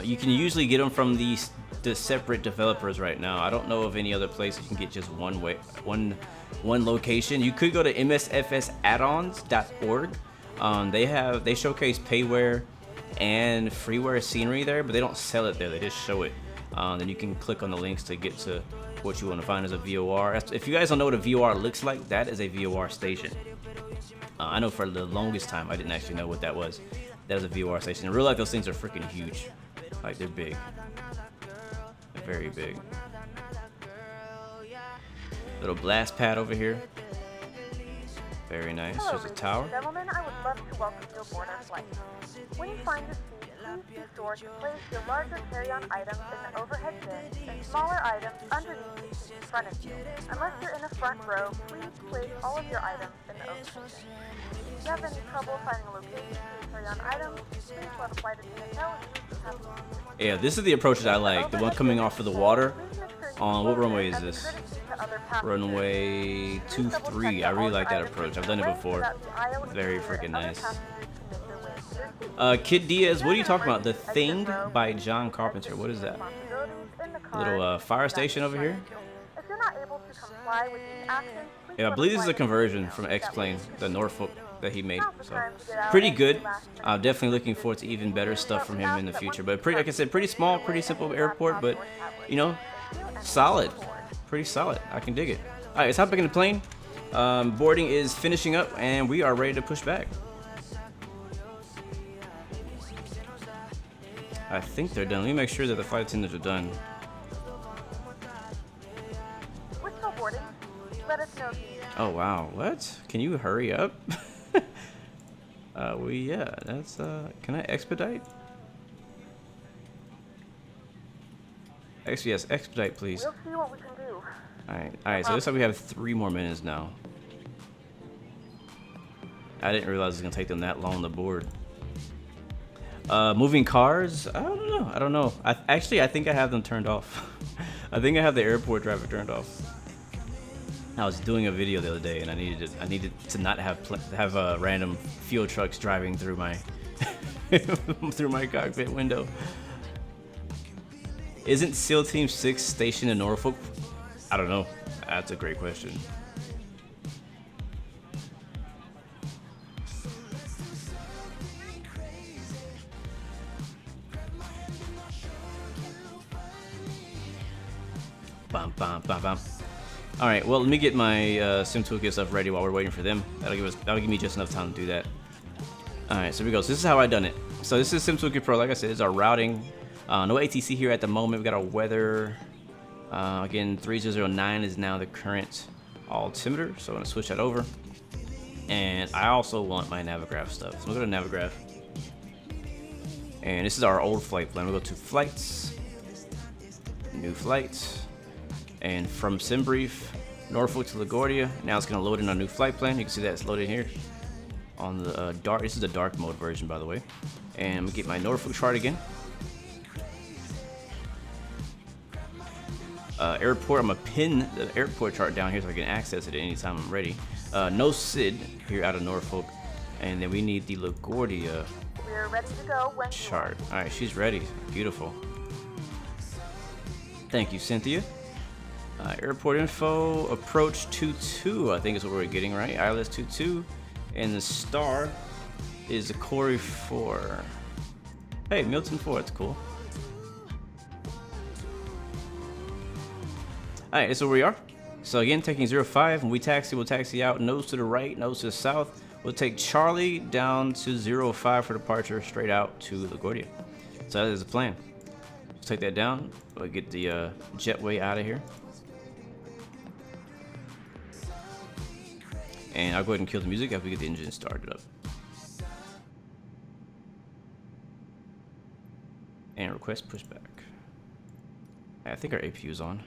Speaker 2: you can usually get them from the separate developers right now. I don't know of any other place you can get just one location. You could go to MSFSaddons.org. They showcase payware and freeware scenery there, but they don't sell it there. They just show it. Then you can click on the links to get to what you want to find as a VOR. If you guys don't know what a VOR looks like, that is a VOR station. I know for the longest time I didn't actually know what that was. That is a VOR station. In real life, those things are freaking huge. Like, they're big. They're very big. Little blast pad over here. Very nice.
Speaker 3: Hello,
Speaker 2: There's a tower.
Speaker 3: Gentlemen, I would love to welcome you aboard our flight. When you find your seat, please be sure to place your larger carry-on items in the overhead bin and smaller items underneath the seat in front of you. Unless you're in the front row, please place all of your items in the overhead bin. If you have any trouble finding a location for your carry-on items, please let a flight attendant know and we will have to.
Speaker 2: Yeah, this is the approach that I like. The one coming off of the water. On what runway is this? Runway 23. I really like that approach. I've done it before. Very freaking nice. Kid Diaz, what are you talking about? The Thing by John Carpenter. What is that? Little fire station over here? Yeah, I believe this is a conversion from X-Plane, the Norfolk that he made. So pretty good. I'm definitely looking forward to even better stuff from him in the future. But pretty, like I said, pretty small, pretty simple airport, but you know, solid. Pretty solid. I can dig it. All right, let's hop back in the plane. Boarding is finishing up, and we are ready to push back. I think they're done. Let me make sure that the flight attendants are done.
Speaker 3: We're still boarding. Let us know.
Speaker 2: Oh wow, what? Can you hurry up? Yeah, that's can I expedite? XPS, expedite, please.
Speaker 3: We'll see what we can do.
Speaker 2: Alright, so looks like we have 3 more minutes now. I didn't realize it was gonna take them that long on the board. Moving cars? I don't know. I think I have them turned off. I think I have the airport traffic turned off. I was doing a video the other day, and I needed to not have random fuel trucks driving through my through my cockpit window. Isn't SEAL Team 6 stationed in Norfolk? I don't know. That's a great question. Bum, bum, bum, bum. All right, well, let me get my sim toolkit stuff ready while we're waiting for them. That'll give me just enough time to do that. All right, so here we go. So this is how I done it. So this is sim toolkit Pro. Like I said, it's our routing. No ATC here at the moment. We got our weather. Again, 3009 is now the current altimeter, so I'm gonna switch that over. And I also want my Navigraph stuff. So we'll go to Navigraph. And this is our old flight plan. We'll go to flights, new flights. And from SimBrief, Norfolk to LaGuardia. Now it's going to load in our new flight plan. You can see that it's loaded here on the dark. This is the dark mode version, by the way. And I'm going to get my Norfolk chart again. Airport, I'm going to pin the airport chart down here so I can access it at any time I'm ready. No SID here out of Norfolk. And then we need the LaGuardia
Speaker 3: We're ready to go when
Speaker 2: chart. All right, she's ready. Beautiful. Thank you, Cynthia. Airport info, approach 22, I think is what we're getting, right? ILS 22, and the star is a Corey 4. Hey, Milton 4, that's cool. Alright, this is where we are. So again, taking 05, when we taxi, we'll taxi out, nose to the right, nose to the south. We'll take Charlie down to 05 for departure, straight out to LaGuardia. So that is the plan. Let's take that down, we'll get the jetway out of here. And I'll go ahead and kill the music after we get the engine started up. And request pushback. I think our APU is on.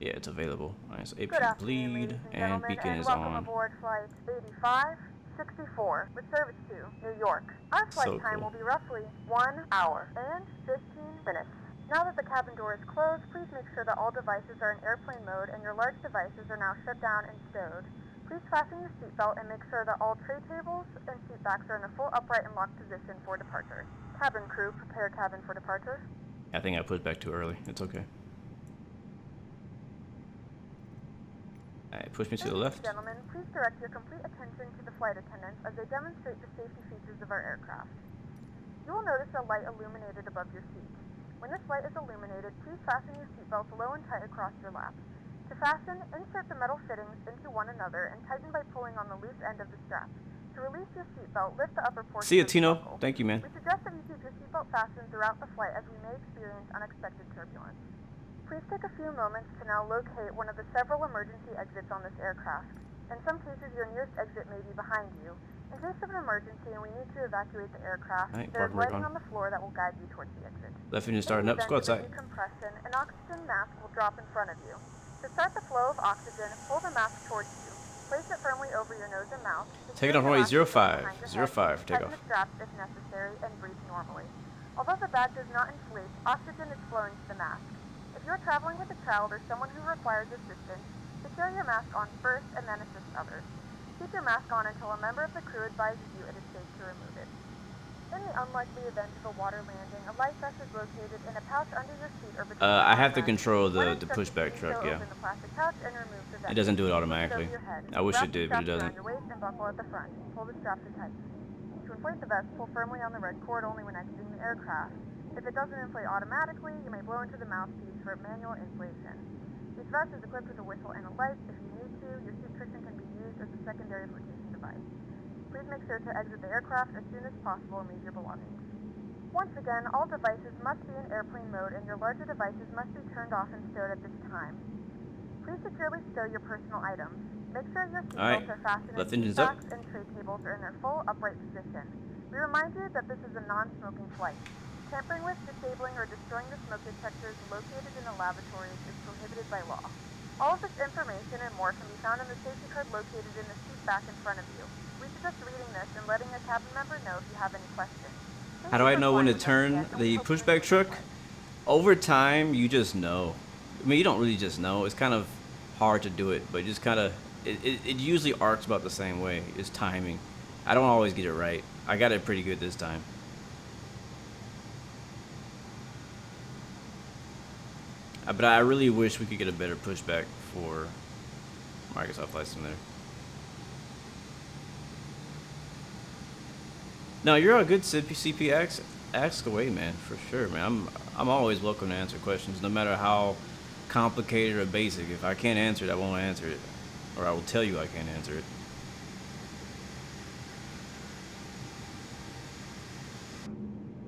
Speaker 2: Yeah, it's available. Alright, so APU bleed and beacon is
Speaker 3: welcome
Speaker 2: on.
Speaker 3: aboard flight 8564 with service to New York. Our flight
Speaker 2: So
Speaker 3: time
Speaker 2: cool.
Speaker 3: will be roughly 1 hour and 15 minutes. Now that the cabin door is closed, please make sure that all devices are in airplane mode and your large devices are now shut down and stowed. Please fasten your seatbelt and make sure that all tray tables and seat backs are in a full upright and locked position for departure. Cabin crew, prepare cabin for departure.
Speaker 2: I think I pushed back too early. It's okay. Alright, push me to the left.
Speaker 3: Ladies and gentlemen, please direct your complete attention to the flight attendants as they demonstrate the safety features of our aircraft. You will notice a light illuminated above your seat. When this light is illuminated, please fasten your seatbelts low and tight across your lap. To fasten, insert the metal fittings into one another and tighten by pulling on the loose end of the strap. To release your seatbelt, lift the upper portion.
Speaker 2: See ya,
Speaker 3: of the
Speaker 2: Tino.
Speaker 3: buckle.
Speaker 2: Thank you, man.
Speaker 3: We suggest that you keep your seatbelt fastened throughout the flight as we may experience unexpected turbulence. Please take a few moments to now locate one of the several emergency exits on this aircraft. In some cases, your nearest exit may be behind you. In case of an emergency and we need to evacuate the aircraft,
Speaker 2: Alright,
Speaker 3: there is
Speaker 2: park
Speaker 3: lighting
Speaker 2: on.
Speaker 3: on the floor that will guide you towards the exit.
Speaker 2: Left engine starting
Speaker 3: In
Speaker 2: up.
Speaker 3: the
Speaker 2: Let's go
Speaker 3: event of
Speaker 2: outside.
Speaker 3: decompression, an oxygen mask will drop in front of you. To start the flow of oxygen, pull the mask towards you. Place it firmly over your nose and mouth.
Speaker 2: Take it on runway 05. 05 for
Speaker 3: Tighten
Speaker 2: takeoff.
Speaker 3: the straps if necessary and breathe normally. Although the bag does not inflate, oxygen is flowing to the mask. If you are traveling with a child or someone who requires assistance, secure your mask on first and then assist others. Keep your mask on until a member of the crew advises you it is safe to remove it. In the unlikely event of a water landing, a life vest is located in a pouch under your seat or between
Speaker 2: I have to
Speaker 3: your
Speaker 2: control
Speaker 3: armrests.
Speaker 2: the
Speaker 3: When
Speaker 2: pushback
Speaker 3: instructed,
Speaker 2: truck,
Speaker 3: so
Speaker 2: yeah.
Speaker 3: open the plastic pouch and remove the vest.
Speaker 2: It doesn't do it
Speaker 3: Over
Speaker 2: automatically.
Speaker 3: your head.
Speaker 2: I wish
Speaker 3: Wrap
Speaker 2: it did,
Speaker 3: the
Speaker 2: but it
Speaker 3: straps around
Speaker 2: doesn't.
Speaker 3: your waist and buckle at the front. Pull the strap to tighten. To inflate the vest, pull firmly on the red cord only when exiting the aircraft. If it doesn't inflate automatically, you may blow into the mouthpiece for manual inflation. This vest is equipped with a whistle and a light. If you need to, your seat cushion can be used as a secondary flotation device. Please make sure to exit the aircraft as soon as possible and leave your belongings. Once again, all devices must be in airplane mode and your larger devices must be turned off and stowed at this time. Please securely stow your personal items. Make sure your seatbelts are fastened
Speaker 2: Left
Speaker 3: and
Speaker 2: engine's
Speaker 3: seat
Speaker 2: up.
Speaker 3: backs and tray tables are in their full upright position. We remind you that this is a non-smoking flight. Tampering with, disabling, or destroying the smoke detectors located in the lavatories is prohibited by law. All of this information and more can be found in the safety card located in the seat back in front of you. We suggest reading this and letting a cabin member know if you have any questions.
Speaker 2: How do I know when to turn the pushback truck? Over time, you just know. I mean, you don't really just know. It's kind of hard to do it, but just kind of, it usually arcs about the same way. It's timing. I don't always get it right. I got it pretty good this time. But I really wish we could get a better pushback for Microsoft Flight Simulator. No, you're a good CPX. Ask away, man, for sure, man. I'm always welcome to answer questions, no matter how complicated or basic. If I can't answer it, I won't answer it, or I will tell you I can't answer it.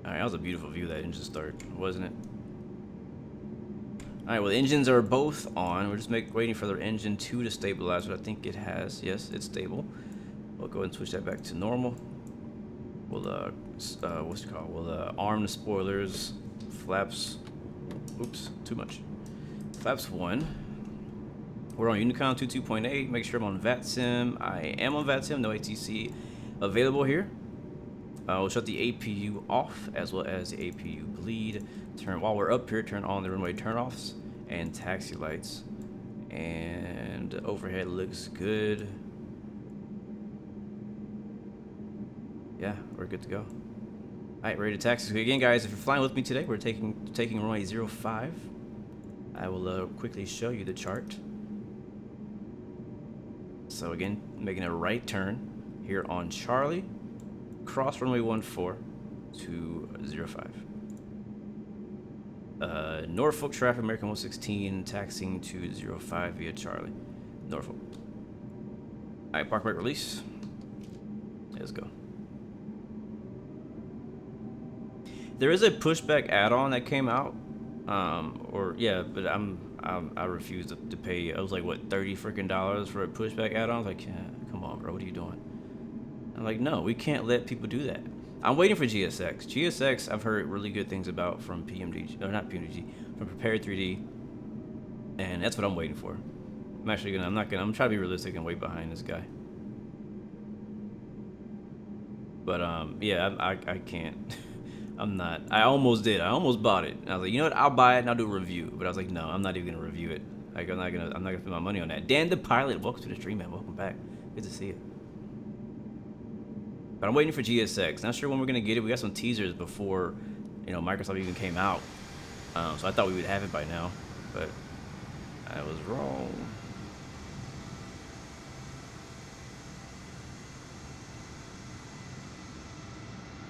Speaker 2: All right, that was a beautiful view of that engine start, wasn't it? All right, well, the engines are both on. We're just waiting for the engine 2 to stabilize, but I think it has. Yes, it's stable. We'll go ahead and switch that back to normal. We'll what's it called? We'll arm the spoilers, flaps. Oops, too much. Flaps 1. We're on Unicom 22.8. Make sure I'm on VATSIM. I am on VATSIM. No ATC available here. We'll shut the APU off as well as the APU bleed. While we're up here, turn on the runway turnoffs and taxi lights. And overhead looks good. Yeah, we're good to go. All right, ready to taxi. So again, guys, if you're flying with me today, we're taking runway 05. I will quickly show you the chart. So again, making a right turn here on Charlie, cross runway 14 to 05. Norfolk traffic, American 116, taxiing to 05 via Charlie, Norfolk. All right, park brake release. Let's go. There is a pushback add-on that came out, but I refuse to pay. I was like, what, $30 freaking for a pushback add-on? I was like, yeah, come on, bro, what are you doing? I'm like, no, we can't let people do that. I'm waiting for GSX. GSX, I've heard really good things about from PMDG, or not PMDG, from Prepared 3D, and that's what I'm waiting for. I'm trying to be realistic and wait behind this guy. But yeah, I can't. I'm not. I almost did. I almost bought it. And I was like, you know what? I'll buy it and I'll do a review. But I was like, no, I'm not even gonna review it. Like, I'm not gonna spend my money on that. Dan the Pilot, welcome to the stream, man. Welcome back. Good to see you. But I'm waiting for GSX. Not sure when we're gonna get it. We got some teasers before, Microsoft even came out. So I thought we would have it by now, but I was wrong.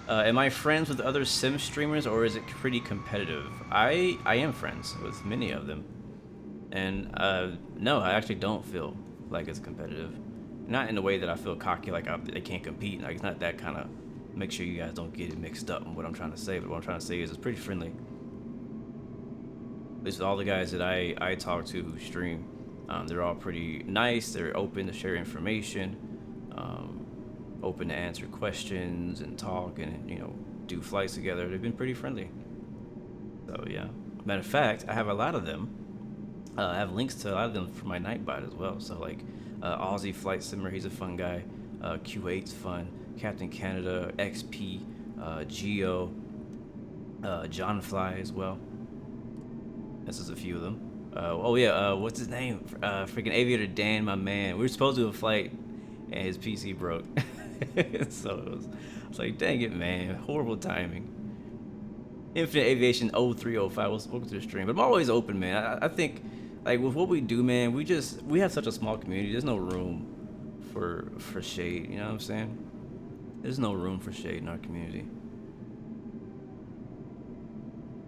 Speaker 2: Am I friends with other sim streamers, or is it pretty competitive? I am friends with many of them, and no, I actually don't feel like it's competitive. Not in the way that I feel cocky, like they can't compete. Like, it's not that kind of. Make sure you guys don't get it mixed up in what I'm trying to say. But what I'm trying to say is it's pretty friendly. At least with all the guys that I talk to who stream, they're all pretty nice. They're open to share information. Open to answer questions and talk and do flights together. They've been pretty friendly. So yeah, matter of fact, I have a lot of them. I have links to a lot of them for my Nightbot as well. So like Aussie Flight Simmer, he's a fun guy. Q8's fun. Captain Canada, XP, Geo, John Fly as well. This is a few of them. Oh yeah, what's his name? Freaking Aviator Dan, my man. We were supposed to do a flight and his PC broke. So I was like, dang it, man. Horrible timing. Infinite Aviation 0305. Welcome to the stream. But I'm always open, man. I think, like, with what we do, man, we have such a small community. There's no room for shade. You know what I'm saying? There's no room for shade in our community.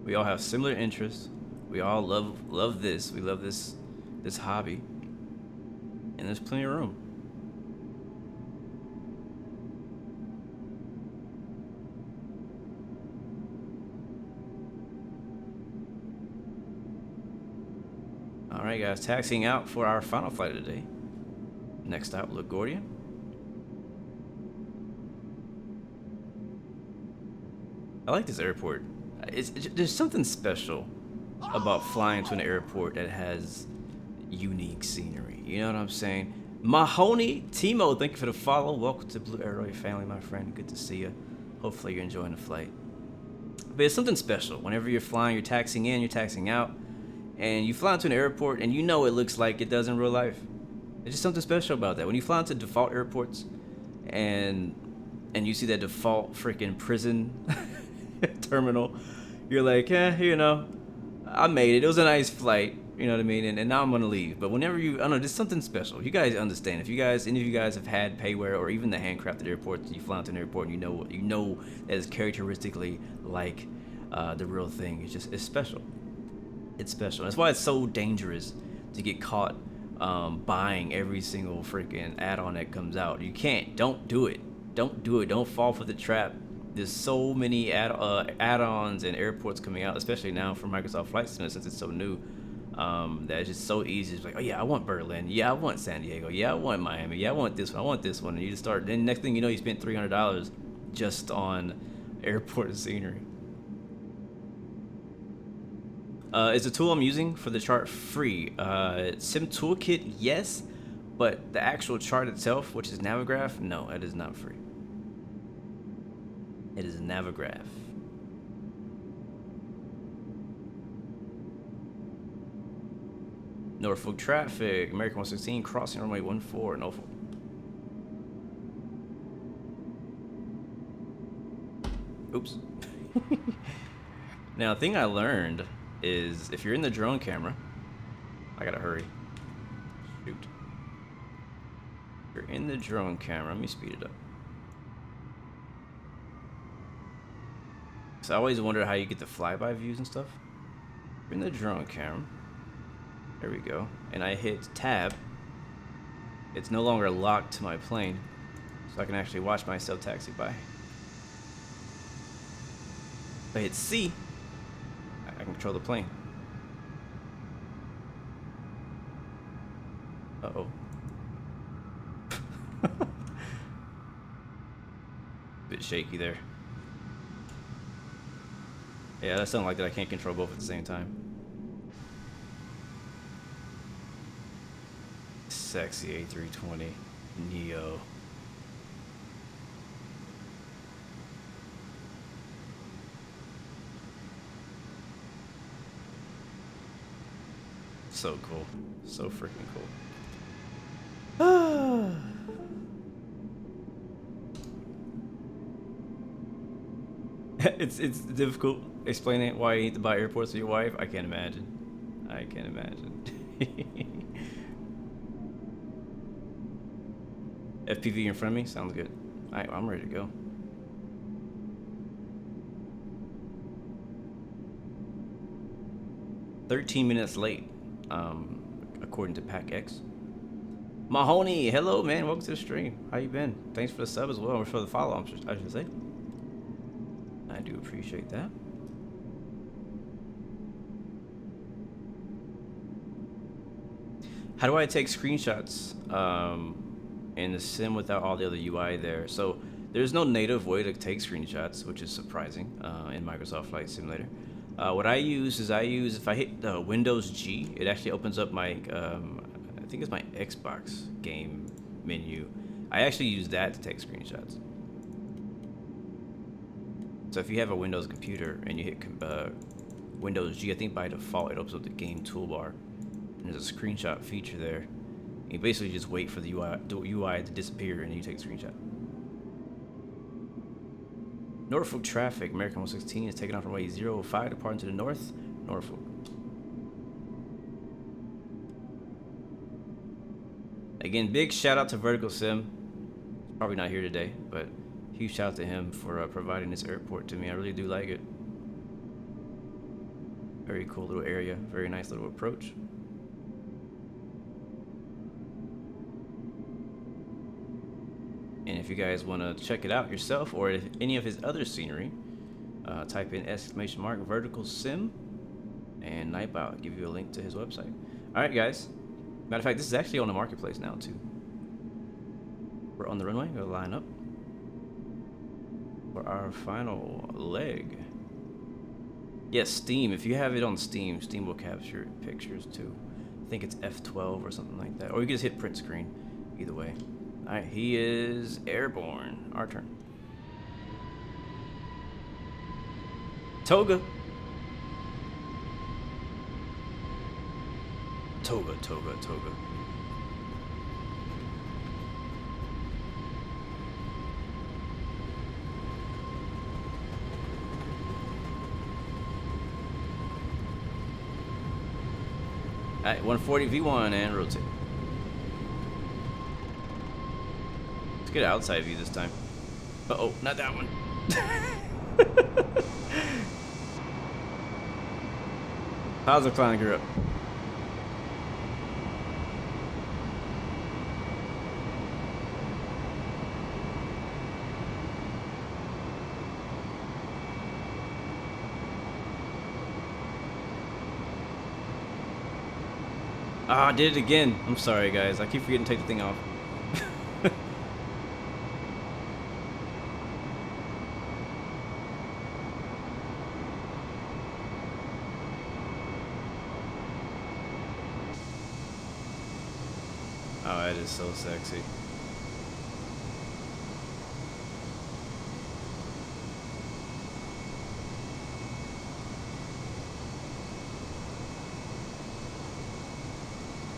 Speaker 2: We all have similar interests. We all love this. We love this hobby. And there's plenty of room. All right, guys, taxiing out for our final flight of the day. Next stop, LaGuardia. I like this airport. There's something special about flying to an airport that has unique scenery. You know what I'm saying? Mahoney, Timo, thank you for the follow. Welcome to Blue Arrow family, my friend. Good to see you. Hopefully you're enjoying the flight. But it's something special. Whenever you're flying, you're taxiing in, you're taxiing out, and you fly into an airport and you know it looks like it does in real life. There's just something special about that. When you fly into default airports and you see that default freaking prison terminal, you're like, you know, I made it. It was a nice flight. You know what I mean? And now I'm gonna leave. But whenever you, I don't know, there's something special. You guys understand. If you guys, any of you guys have had payware or even the handcrafted airports, you fly into an airport and you know that is characteristically like the real thing. It's special. It's special. That's why it's so dangerous to get caught buying every single freaking add-on that comes out. You can't. Don't do it. Don't do it. Don't fall for the trap. There's so many add-ons and airports coming out, especially now from Microsoft Flight Simulator since it's so new. That it's just so easy. It's like, oh yeah, I want Berlin. Yeah, I want San Diego. Yeah, I want Miami. Yeah, I want this one. I want this one. And you just start. Then next thing you know, you spent $300 just on airport scenery. Is the tool I'm using for the chart free? Sim Toolkit, yes, but the actual chart itself, which is Navigraph, no, it is not free. It is Navigraph. Norfolk traffic, American 116 crossing runway 14, Norfolk. Oops. Now, the thing I learned is if you're in the drone camera, I gotta hurry. Shoot. If you're in the drone camera, let me speed it up. So I always wonder how you get the flyby views and stuff. If you're in the drone camera. There we go. And I hit tab. It's no longer locked to my plane, so I can actually watch myself taxi by. If I hit C, I can control the plane. Uh-oh. Bit shaky there. Yeah, that sounds like that I can't control both at the same time. Sexy A320 Neo. So cool. So freaking cool. It's difficult explaining why you need to buy airports for your wife. I can't imagine. I can't imagine. FPV in front of me? Sounds good. Alright, well, I'm ready to go. "13 minutes late, according to PACX. Mahoney, hello, man. Welcome to the stream. How you been? Thanks for the sub as well, or for the follow, I should say. I do appreciate that. How do I take screenshots in the sim without all the other UI there? So there's no native way to take screenshots, which is surprising in Microsoft Flight Simulator. What I use is if I hit Windows G, it actually opens up my, I think it's my Xbox game menu. I actually use that to take screenshots. So if you have a Windows computer and you hit Windows G, I think by default it opens up the game toolbar. And there's a screenshot feature there. You basically just wait for the UI to disappear and you take a screenshot. Norfolk traffic, American 116 is taking off runway 05, departing to the north, Norfolk. Again, big shout out to Vertical Sim. Probably not here today, but huge shout out to him for providing this airport to me. I really do like it. Very cool little area, very nice little approach. And if you guys want to check it out yourself, or if any of his other scenery, type in !Vertical Sim and Nightbow. I'll give you a link to his website. Alright guys, matter of fact, this is actually on the marketplace now too. We're on the runway, we'll line up for our final leg. Yes, Steam. If you have it on Steam, Steam will capture pictures too. I think it's F12 or something like that. Or you can just hit print screen. Either way. Alright, he is airborne. Our turn. Toga. Toga, Toga, Toga. Alright, 140 V1 and rotate. Let's get an outside view this time. Uh-oh, not that one. How's the clown gear up? Ah, I did it again. I'm sorry, guys. I keep forgetting to take the thing off. Oh, that is so sexy.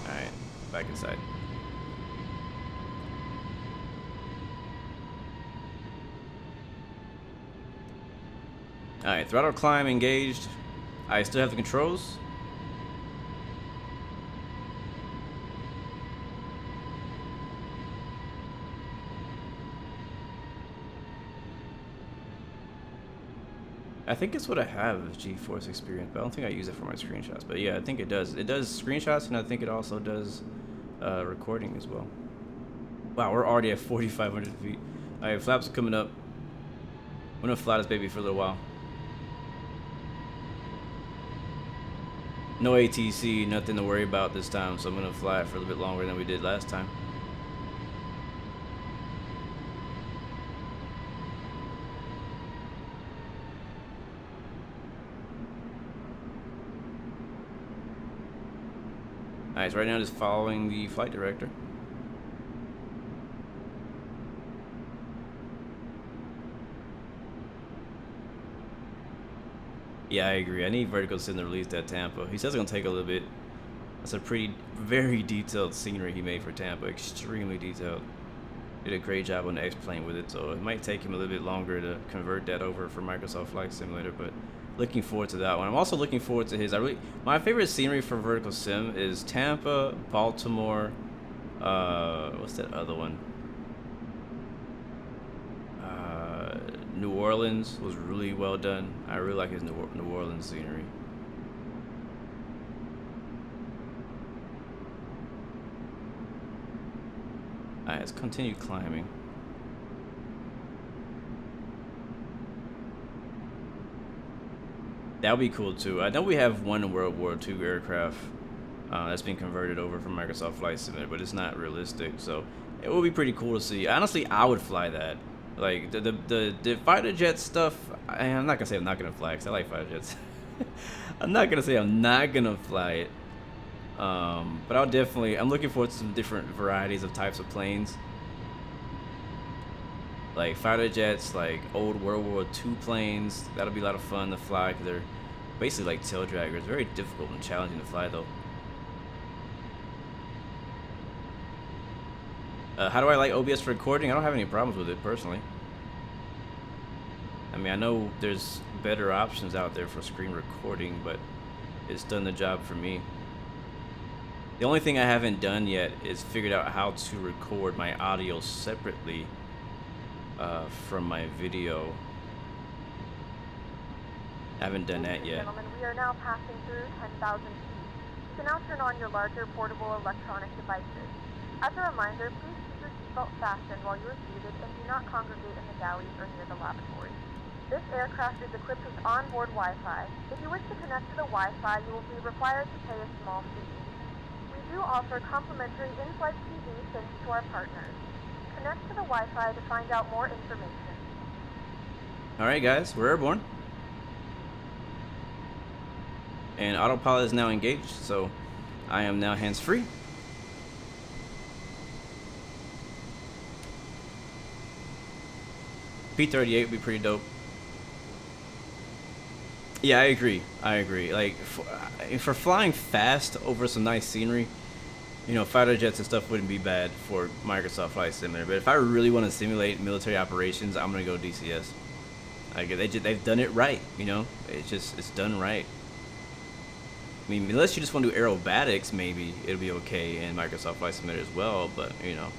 Speaker 2: Alright, back inside. Alright, throttle climb engaged. I still have the controls. I think it's what I have with GeForce experience, but I don't think I use it for my screenshots. But yeah, I think it does. It does screenshots, and I think it also does recording as well. Wow, we're already at 4,500 feet. All right, flaps are coming up. I'm gonna fly this baby for a little while. No ATC, nothing to worry about this time, so I'm gonna fly it for a little bit longer than we did last time. Alright, so right now just following the flight director. Yeah, I agree. I need Vertical Sim to release that Tampa. He says it's gonna take a little bit. That's a very detailed scenery he made for Tampa. Extremely detailed. Did a great job on the X-Plane with it, so it might take him a little bit longer to convert that over for Microsoft Flight Simulator, but looking forward to that one. I'm also looking forward to his. My favorite scenery for Vertical Sim is Tampa, Baltimore. What's that other one? New Orleans was really well done. I really like his New Orleans scenery. Alright, let's continue climbing. That would be cool too. I know we have one World War II aircraft that's been converted over from Microsoft Flight Simulator, but it's not realistic, so it would be pretty cool to see. Honestly, I would fly that. Like the fighter jet stuff, I'm not gonna say I'm not gonna fly because I like fighter jets. I'm not gonna say I'm not gonna fly it, but I'll definitely. I'm looking forward to some different varieties of types of planes, like fighter jets, like old World War II planes. That'll be a lot of fun to fly because they're basically like tail draggers. Very difficult and challenging to fly though. How do I like OBS for recording? I don't have any problems with it personally. I mean, I know there's better options out there for screen recording, but it's done the job for me. The only thing I haven't done yet is figured out how to record my audio separately from my video. I haven't done that yet.
Speaker 3: Gentlemen, we are now passing through 10,000 feet. You can now turn on your larger portable electronic devices. As a reminder, please keep your seatbelt fastened while you are seated and do not congregate in the galleys or near the lavatory. This aircraft is equipped with onboard Wi-Fi. If you wish to connect to the Wi-Fi, you will be required to pay a small fee. We do offer complimentary in-flight TV thanks to our partners. Connect to the Wi-Fi to find out more information.
Speaker 2: Alright guys, we're airborne. And autopilot is now engaged, so I am now hands-free. P-38 would be pretty dope. Yeah, I agree. Like, for flying fast over some nice scenery, you know, fighter jets and stuff wouldn't be bad for Microsoft Flight Simulator. But if I really want to simulate military operations, I'm gonna go DCS. Like, they've done it right, you know. It's done right. I mean, unless you just want to do aerobatics, maybe it'll be okay in Microsoft Flight Simulator as well. But you know,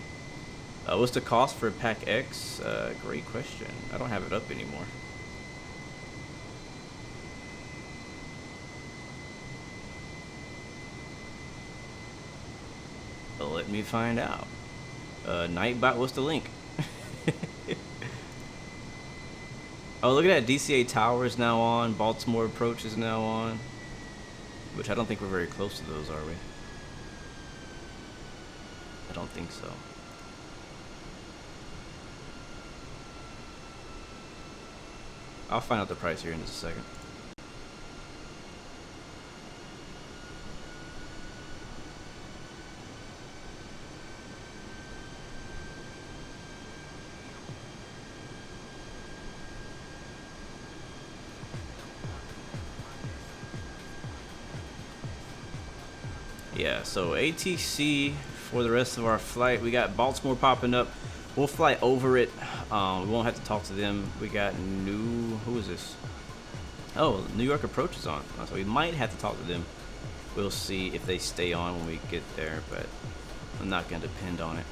Speaker 2: what's the cost for PACX? Great question. I don't have it up anymore. Let me find out. Nightbot, what's the link? Oh, look at that. DCA Tower is now on. Baltimore Approach is now on. Which I don't think we're very close to those, are we? I don't think so. I'll find out the price here in just a second. Yeah, so ATC for the rest of our flight. We got Baltimore popping up. We'll fly over it. We won't have to talk to them. We got who is this? Oh, New York Approach is on. So we might have to talk to them. We'll see if they stay on when we get there, but I'm not going to depend on it.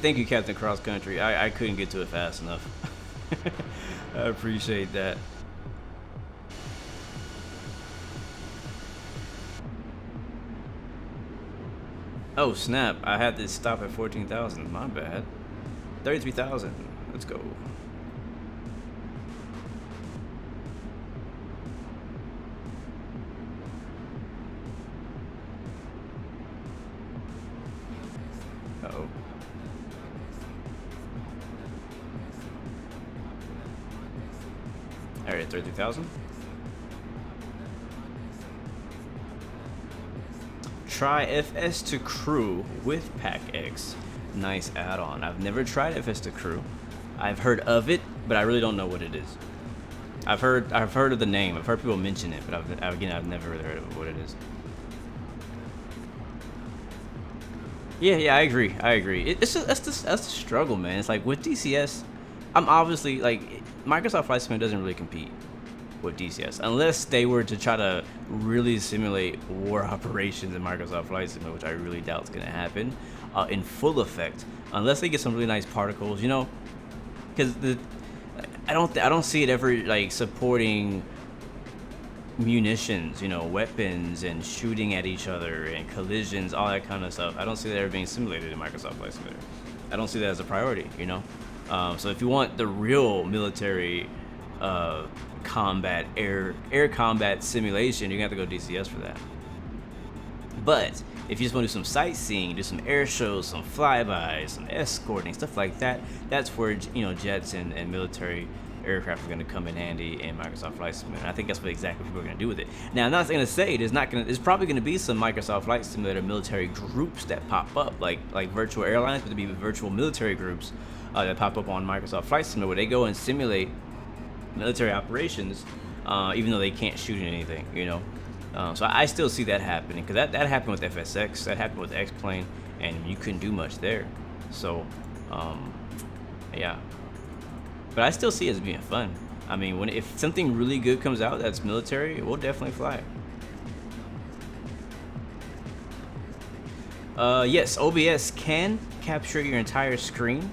Speaker 2: Thank you, Captain Cross Country. I couldn't get to it fast enough. I appreciate that. Oh snap! I had to stop at 14,000. My bad. 33,000. Let's go. Uh-oh. Alright, 33,000. Try FS to crew with PACX. Nice add-on. I've never tried FS to crew. I've heard of it, but I really don't know what it is. I've heard of the name. I've heard people mention it, but I've never really heard of what it is. Yeah, I agree. That's the struggle, man. It's like with DCS, I'm obviously like Microsoft Flight Simulator doesn't really compete with DCS unless they were to try to really simulate war operations in Microsoft Flight Simulator, which I really doubt is going to happen in full effect unless they get some really nice particles, you know, because I don't see it ever like supporting munitions, you know, weapons and shooting at each other and collisions, all that kind of stuff. I don't see that ever being simulated in Microsoft Flight Simulator. I don't see that as a priority, you know. So if you want the real military combat, air combat simulation, you're gonna have to go DCS for that. But if you just want to do some sightseeing, do some air shows, some flybys, some escorting, stuff like that, that's where, you know, jets and military aircraft are going to come in handy in Microsoft Flight Simulator. And I think that's what exactly people are going to do with it. Now, I'm not going to say there's probably going to be some Microsoft Flight Simulator military groups that pop up, like virtual airlines, but to be virtual military groups that pop up on Microsoft Flight Simulator, where they go and simulate military operations, even though they can't shoot anything, you know. So I still see that happening, because that happened with FSX, that happened with X-Plane, and you couldn't do much there. So, yeah. But I still see it as being fun. I mean, if something really good comes out that's military, we'll definitely fly it. Yes, OBS can capture your entire screen,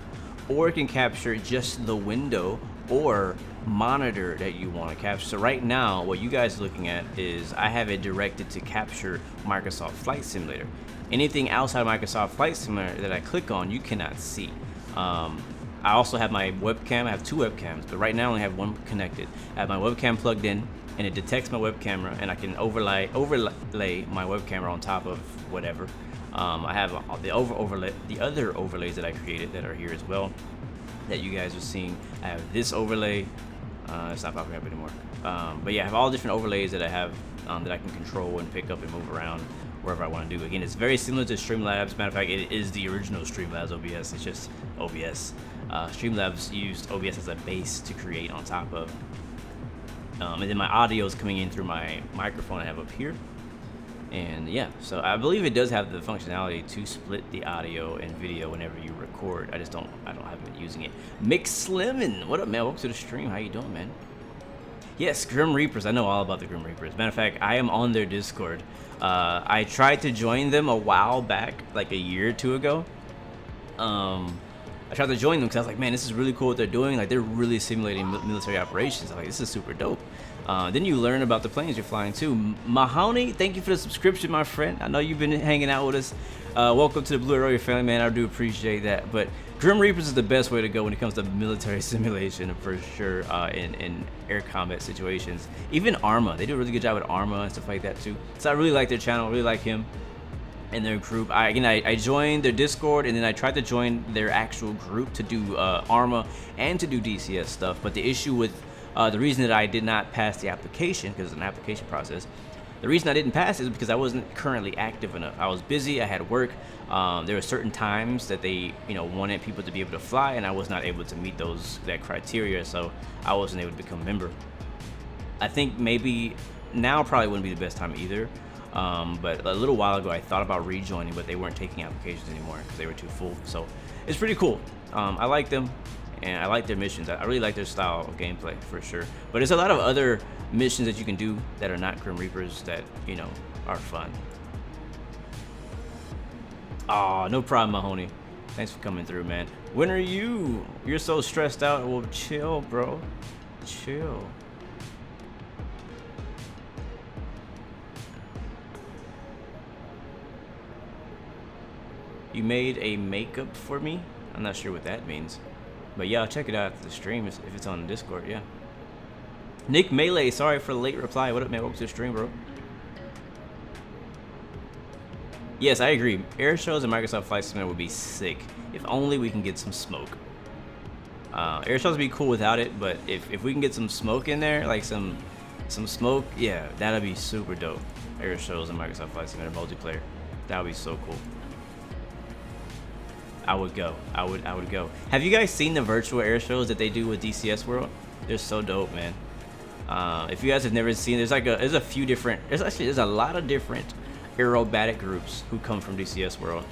Speaker 2: or it can capture just the window or monitor that you want to capture. So right now, what you guys are looking at is I have it directed to capture Microsoft Flight Simulator. Anything outside of Microsoft Flight Simulator that I click on, you cannot see. I also have my webcam. I have two webcams, but right now I only have one connected. I have my webcam plugged in, and it detects my web camera, and I can overlay my web camera on top of whatever. I have the other overlays that I created that are here as well, that you guys are seeing. I have this overlay. It's not popping up anymore. But yeah, I have all different overlays that I have that I can control and pick up and move around wherever I want to do. Again, it's very similar to Streamlabs. Matter of fact, it is the original Streamlabs OBS. It's just OBS. Streamlabs used OBS as a base to create on top of. And then my audio is coming in through my microphone I have up here. And yeah, so I believe it does have the functionality to split the audio and video whenever you record. I haven't been using it. Mick Slimmin, what up, man? Welcome to the stream. How you doing, man? Yes, Grim Reapers. I know all about the Grim Reapers. Matter of fact, I am on their Discord. I tried to join them a while back, like a year or two ago. I tried to join them because I was like, man, this is really cool what they're doing. Like, they're really simulating military operations. I'm like, this is super dope. Then you learn about the planes you're flying too. Mahoney, thank you for the subscription, my friend. I know you've been hanging out with us. Welcome to the Blue Arrow family, man. I do appreciate that. But Grim Reapers is the best way to go when it comes to military simulation, for sure, in air combat situations. Even Arma, they do a really good job with Arma and stuff like that too. So I really like their channel, really like him and their group. I joined their Discord, and then I tried to join their actual group to do Arma and to do DCS stuff. But the issue with the reason that I did not pass the application, because it's an application process, the reason I didn't pass is because I wasn't currently active enough. I was busy, I had work. There were certain times that they wanted people to be able to fly, and I was not able to meet that criteria, so I wasn't able to become a member. I think maybe now probably wouldn't be the best time either. But a little while ago I thought about rejoining, but they weren't taking applications anymore because they were too full. So it's pretty cool. I like them, and I like their missions. I really like their style of gameplay, for sure. But there's a lot of other missions that you can do that are not Grim Reapers that are fun. Oh, no problem, Mahoney. Thanks for coming through, man. When are you? You're so stressed out. Well, chill, bro. Chill. You made a makeup for me? I'm not sure what that means. But yeah, I'll check it out after the stream if it's on Discord, yeah. Nick Melee, sorry for the late reply. What up, man? Welcome to the stream, bro. Yes, I agree. Air shows and Microsoft Flight Simulator would be sick. If only we can get some smoke. Air shows would be cool without it, but if we can get some smoke in there, like some smoke, yeah, that'd be super dope. Air shows and Microsoft Flight Simulator multiplayer. That would be so cool. I would go. I would go. Have you guys seen the virtual air shows that they do with DCS World? They're so dope, man. If you guys have never seen, there's a few different. There's a lot of different aerobatic groups who come from DCS World.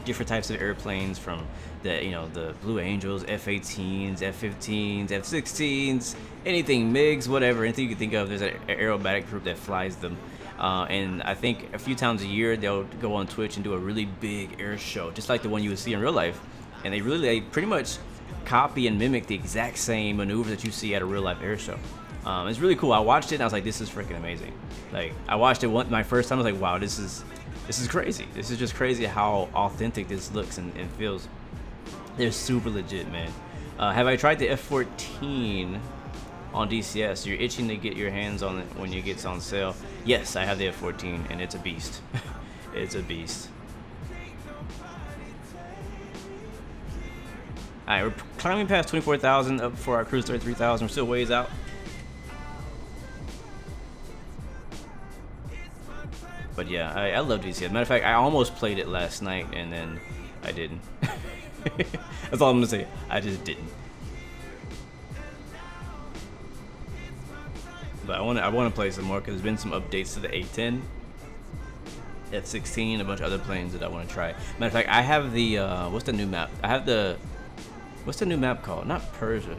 Speaker 2: Different types of airplanes, from the Blue Angels, F-18s, F-15s, F-16s, anything, MiGs, whatever, anything you can think of. There's an aerobatic group that flies them. And I think a few times a year they'll go on Twitch and do a really big air show, just like the one you would see in real life. And they pretty much copy and mimic the exact same maneuver that you see at a real life air show. It's really cool. I watched it and I was like, this is freaking amazing. Like, I watched it my first time. I was like, wow, this is crazy. This is just crazy how authentic this looks and feels. They're super legit, man. Have I tried the F-14 on DCS? You're itching to get your hands on it when it gets on sale. Yes, I have the F-14 and it's a beast. It's a beast. Alright, we're climbing past 24,000 up for our cruise 33,000. We're still ways out. But yeah, I love DCS. Matter of fact, I almost played it last night and then I didn't. That's all I'm gonna say. I just didn't. But I want to play some more because there's been some updates to the A10, F-16, a bunch of other planes that I want to try. Matter of fact, I have the what's the new map? What's the new map called? Not Persia.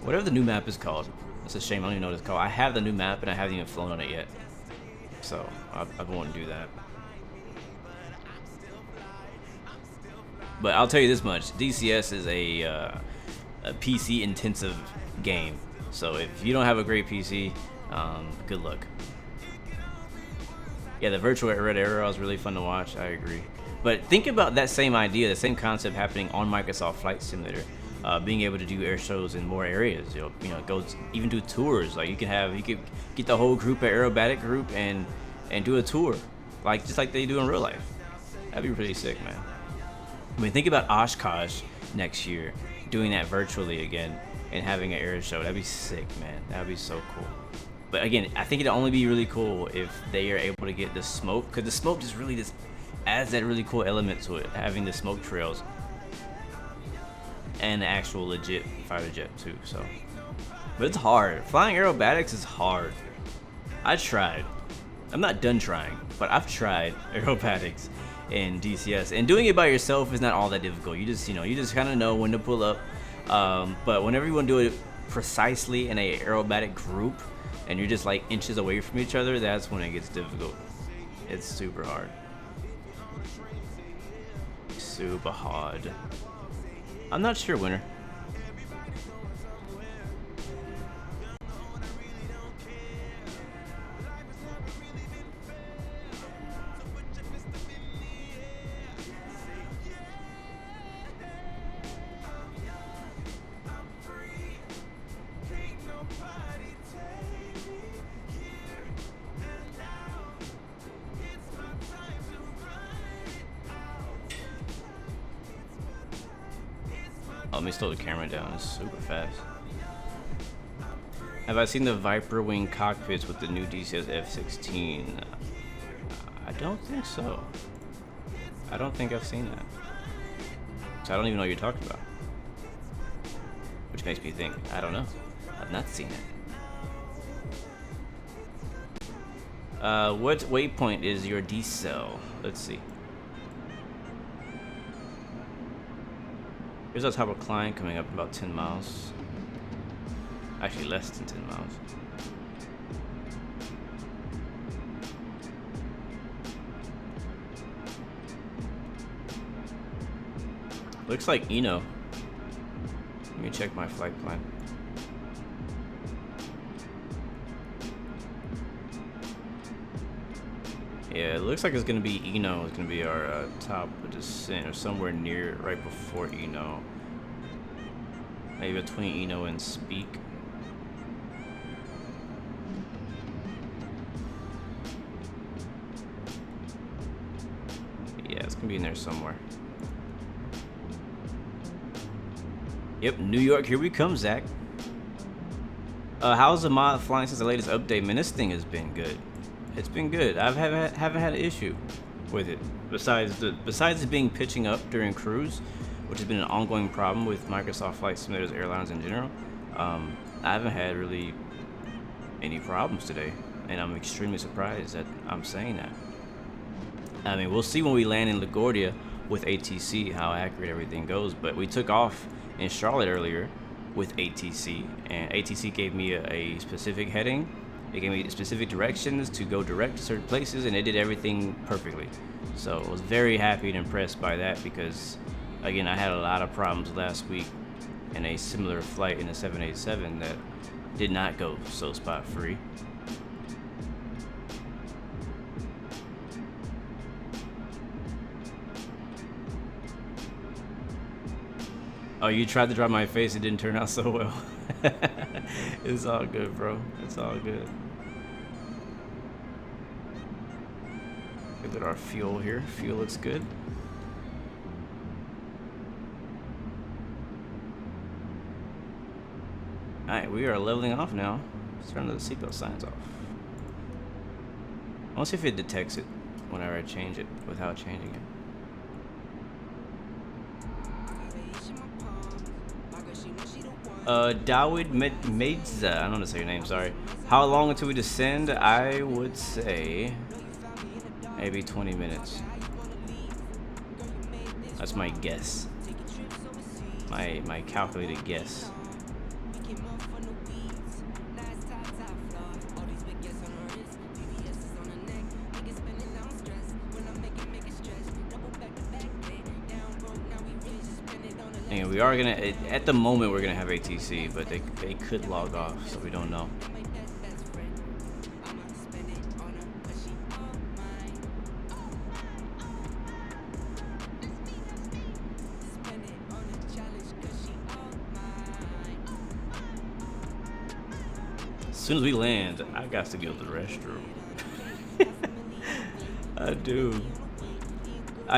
Speaker 2: Whatever the new map is called. It's a shame I don't even know what it's called. I have the new map and I haven't even flown on it yet. So I won't do that. But I'll tell you this much: DCS is a PC intensive game. So if you don't have a great PC, good luck. Yeah, the virtual Red Arrow is really fun to watch. I agree. But think about that same idea, the same concept happening on Microsoft Flight Simulator. being able to do air shows in more areas. Go even do tours. Like you could get the whole group, an aerobatic group, and do a tour, like just like they do in real life. That'd be pretty sick, man. I mean, think about Oshkosh next year doing that virtually again and having an air show. That'd be sick, man. That'd be so cool. But again, I think it'd only be really cool if they are able to get the smoke, because the smoke just adds that really cool element to it, having the smoke trails and the actual legit fighter jet too. So, but it's hard. Flying aerobatics is hard. I tried. I'm not done trying, but I've tried aerobatics in DCS, and doing it by yourself is not all that difficult. You just kind of know when to pull up. But whenever you want to do it precisely in a aerobatic group, and you're just like inches away from each other, that's when it gets difficult. It's super hard. Super hard. I'm not sure, winner. Oh, let me slow the camera down. It's super fast. Have I seen the Viper Wing cockpits with the new DCS F-16? I don't think so. I don't think I've seen that. So I don't even know what you're talking about. Which makes me think, I don't know. I've not seen it. What waypoint is your decel? Let's see. Here's our top of climb coming up about 10 miles. Actually, less than 10 miles. Looks like Eno. Let me check my flight plan. Yeah, it looks like it's gonna be Eno. It's gonna be our top of descent, or somewhere near right before Eno. Maybe between Eno and Speak. Yeah, it's gonna be in there somewhere. Yep, New York, here we come, Zach. How's the mod flying since the latest update? Man, this thing has been good. It's been good. I haven't had an issue with it. Besides it being pitching up during cruise, which has been an ongoing problem with Microsoft Flight Simulators airlines in general. I haven't had really any problems today, and I'm extremely surprised that I'm saying that. I mean, we'll see when we land in LaGuardia with ATC how accurate everything goes, but we took off in Charlotte earlier with ATC, and ATC gave me a specific heading. It gave me specific directions to go direct to certain places, and it did everything perfectly. So I was very happy and impressed by that, because again, I had a lot of problems last week in a similar flight in a 787 that did not go so spot free. Oh, you tried to draw my face, it didn't turn out so well. It's all good, bro. It's all good. Look at our fuel here. Fuel looks good. Alright, we are leveling off now. Let's turn the seatbelt signs off. I want to see if it detects it whenever I change it without changing it. Dawid Medza, I don't know how to say your name, sorry. How long until we descend? I would say maybe 20 minutes. That's my guess. My calculated guess. And we are gonna, at the moment we're gonna have ATC, but they could log off, so we don't know. soon as we land, I got to go to the restroom. I do.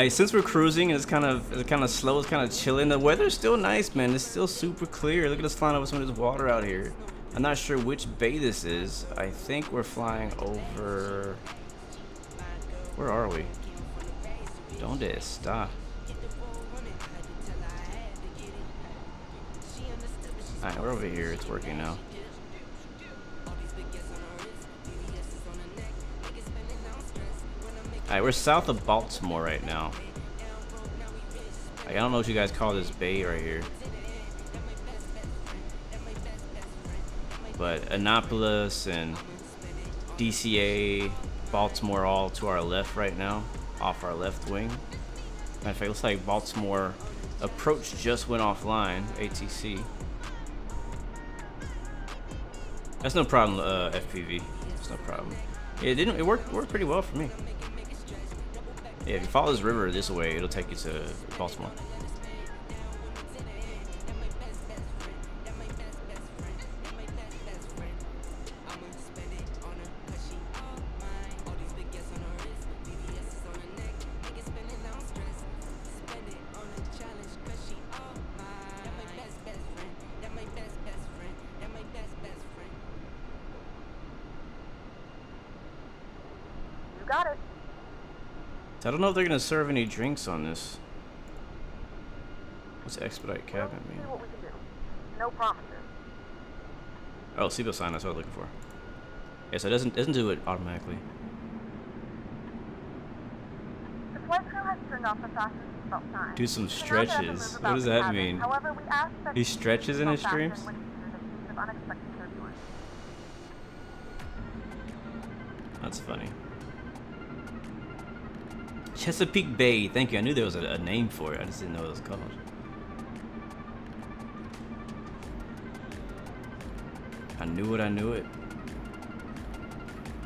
Speaker 2: Since we're cruising and it's kind of slow, it's kind of chilling. The weather's still nice, man. It's still super clear. Look at us flying over some of this water out here. I'm not sure which bay this is. I think we're flying over. Where are we? Donde está? Alright, we're over here. It's working now. Alright, we're south of Baltimore right now. I don't know what you guys call this bay right here. But Annapolis and DCA, Baltimore all to our left right now, off our left wing. Matter of fact, looks like Baltimore approach just went offline, ATC. That's no problem, FPV. That's no problem. It worked pretty well for me. Yeah, if you follow this river this way, it'll take you to Baltimore.
Speaker 3: You got it.
Speaker 2: I don't know if they're gonna serve any drinks on this. What's expedite cabin mean?
Speaker 3: See what we can do. No promises.
Speaker 2: Oh, seatbelt sign. That's what I was looking for. Yeah, so it doesn't do it automatically.
Speaker 3: The flight crew has turned off the fasten seatbelt sign.
Speaker 2: Do some
Speaker 3: You can now get up and
Speaker 2: stretches.
Speaker 3: move
Speaker 2: What
Speaker 3: about
Speaker 2: does
Speaker 3: the
Speaker 2: that
Speaker 3: cabin.
Speaker 2: mean?
Speaker 3: However, we ask that
Speaker 2: He
Speaker 3: you
Speaker 2: stretches in his
Speaker 3: seatbelt fasten
Speaker 2: streams?
Speaker 3: when featured in case of unexpected turbulence.
Speaker 2: That's funny. Chesapeake Bay. Thank you. I knew there was a name for it. I just didn't know what it was called. I knew it. I knew it.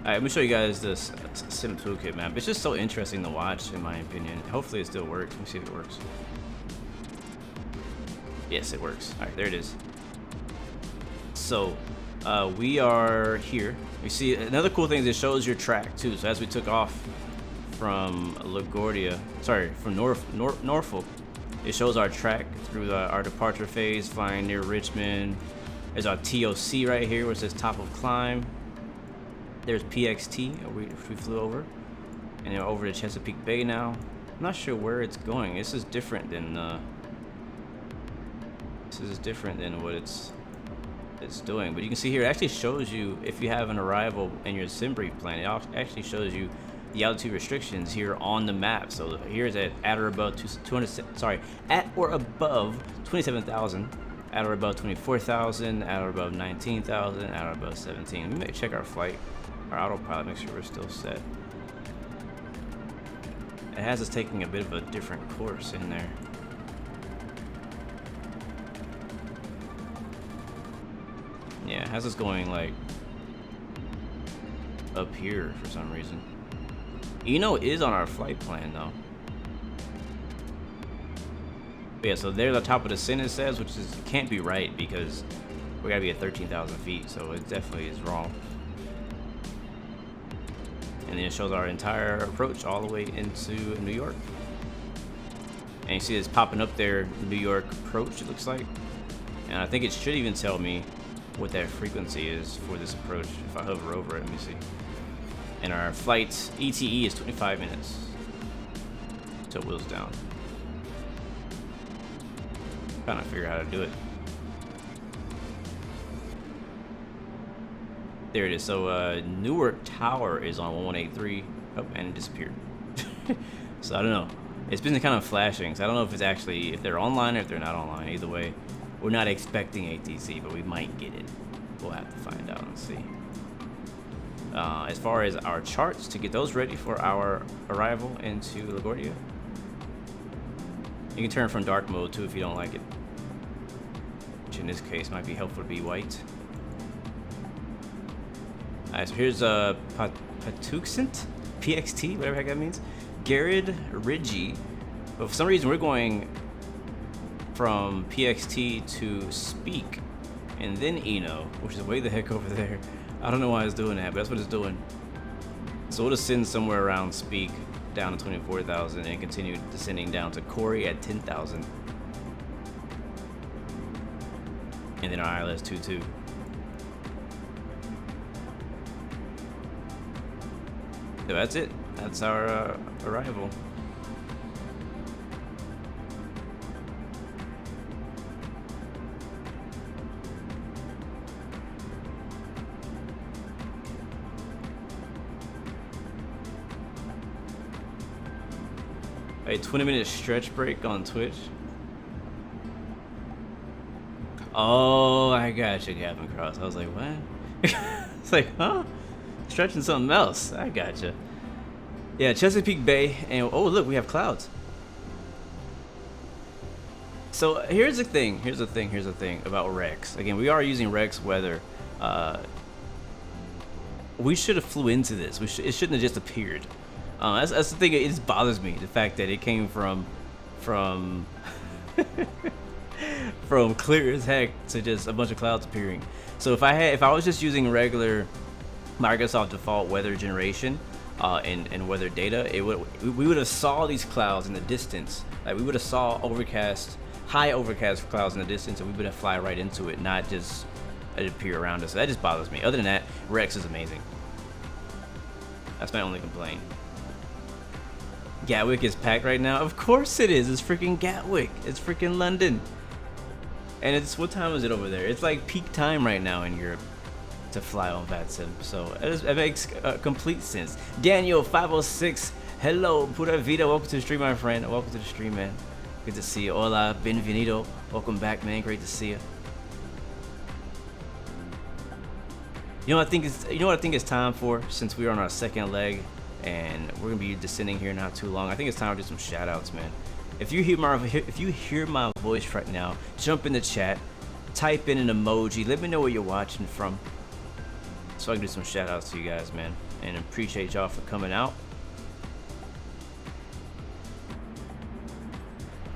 Speaker 2: Alright, let me show you guys this Sim Toolkit map. It's just so interesting to watch, in my opinion. Hopefully it still works. Let me see if it works. Yes, it works. Alright, there it is. So, we are here. You see, another cool thing is it shows your track, too. So as we took off from LaGuardia, sorry, from Norfolk, it shows our track through our departure phase, flying near Richmond. There's our TOC right here, where it says top of climb. There's PXT, which we flew over, and then over to Chesapeake Bay now. I'm not sure where it's going. This is different than what it's doing. But you can see here, it actually shows you if you have an arrival in your sim brief plan. It actually shows you the altitude restrictions here on the map. So here's at or above 27,000. At or above 24,000, at or above 19,000, at or above 17. We may check our flight, our autopilot, make sure we're still set. It has us taking a bit of a different course in there. Yeah, it has us going like up here for some reason. Eno is on our flight plan though. But yeah, so there's the top of the sin, it says, which is can't be right because we gotta be at 13,000 feet, so it definitely is wrong. And then it shows our entire approach all the way into New York. And you see it's popping up there, New York approach, it looks like. And I think it should even tell me what that frequency is for this approach if I hover over it. Let me see. And our flight ETE is 25 minutes till wheels down. Trying to figure out how to do it. There it is. So Newark Tower is on 1183. Oh, and it disappeared. So I don't know. It's been kind of flashing. So I don't know if it's actually if they're online or if they're not online. Either way, we're not expecting ATC, but we might get it. We'll have to find out and see. As far as our charts to get those ready for our arrival into LaGuardia, you can turn from dark mode too if you don't like it. Which in this case might be helpful to be white. Alright, so here's Patuxent, PXT, whatever the heck that means. Garrett Ridgey. But for some reason we're going from PXT to Speak and then Eno, which is way the heck over there. I don't know why it's doing that, but that's what it's doing. So we'll descend somewhere around Speak down to 24,000 and continue descending down to Corey at 10,000. And then our ILS 22. So that's it. That's our arrival. A 20-minute stretch break on Twitch. Oh, I got you, Captain Cross. I was like, what? It's like, huh? Stretching something else. I got you. Yeah, Chesapeake Bay, and oh look, we have clouds. So here's the thing. Here's the thing about Rex. Again, we are using Rex weather. We should have flew into this. It shouldn't have just appeared. That's the thing. It just bothers me, the fact that it came from from clear as heck to just a bunch of clouds appearing. So if I was just using regular Microsoft default weather generation and weather data, we would have saw these clouds in the distance. Like we would have saw high overcast clouds in the distance, and we would have fly right into it, not just it appear around us. So that just bothers me. Other than that, Rex is amazing. That's my only complaint. Gatwick is packed right now. Of course it is. It's freaking Gatwick. It's freaking London. And it's, what time is it over there? It's like peak time right now in Europe to fly on VATSIM. So it makes complete sense. Daniel 506. Hello, Pura Vida. Welcome to the stream, my friend. Welcome to the stream, man. Good to see you. Hola, bienvenido. Welcome back, man. Great to see you. You know what I think it's time for, since we're on our second leg and we're gonna be descending here not too long. I think it's time to do some shout outs, man. If you hear my voice right now, jump in the chat, type in an emoji, let me know where you're watching from, so I can do some shout outs to you guys, man. And appreciate y'all for coming out.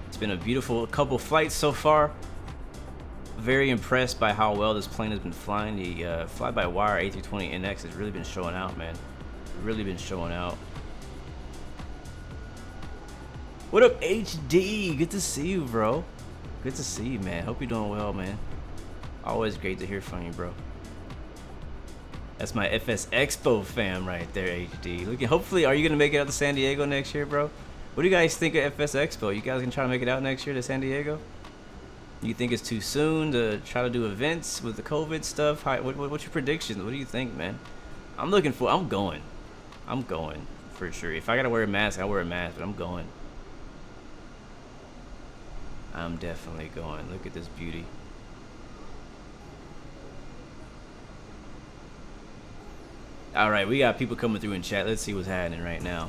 Speaker 2: It's been a beautiful couple flights so far. Very impressed by how well this plane has been flying. The FlyByWire A320NX has really been showing out, man. Really been showing out. What up, HD? Good to see you, bro. Good to see you, man. Hope you're doing well, man. Always great to hear from you, bro. That's my FS Expo fam right there, HD. Looking. Hopefully, are you gonna make it out to San Diego next year, bro? What do you guys think of FS Expo? You guys gonna try to make it out next year to San Diego? You think it's too soon to try to do events with the COVID stuff? What's your predictions? What do you think, man? I'm going. I'm going for sure. If I gotta wear a mask, I'll wear a mask, but I'm going. I'm definitely going. Look at this beauty. All right, we got people coming through in chat. Let's see what's happening right now.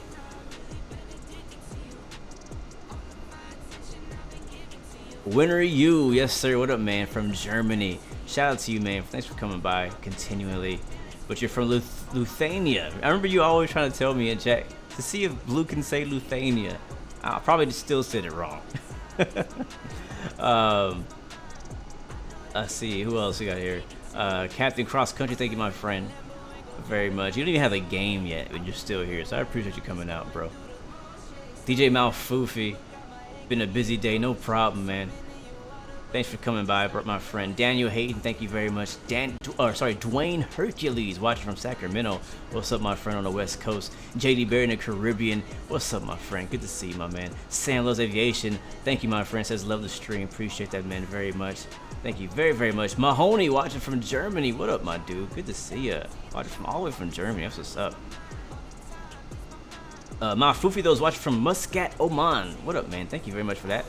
Speaker 2: Winner you, yes sir. What up, man? From Germany. Shout out to you, man. Thanks for coming by continually. But you're from Lithuania. I remember you always trying to tell me in chat to see if Blue can say Lithuania. I probably still said it wrong. Let's see who else we got here. Captain Cross Country. Thank you, my friend, very much. You don't even have a game yet, but you're still here, so I appreciate you coming out, bro. DJ Malfoofy. Been a busy day, no problem, man. Thanks for coming by, my friend. Daniel Hayden, thank you very much. Dwayne Hercules, watching from Sacramento. What's up, my friend on the West Coast? JD Barry in the Caribbean. What's up, my friend? Good to see you, my man. Sam Loves Aviation, thank you, my friend. Says love the stream. Appreciate that, man, very much. Thank you very, very much. Mahoney, watching from Germany. What up, my dude? Good to see you. Watching from all the way from Germany. That's what's up. My Foofy, those watching from Muscat, Oman. What up, man? Thank you very much for that.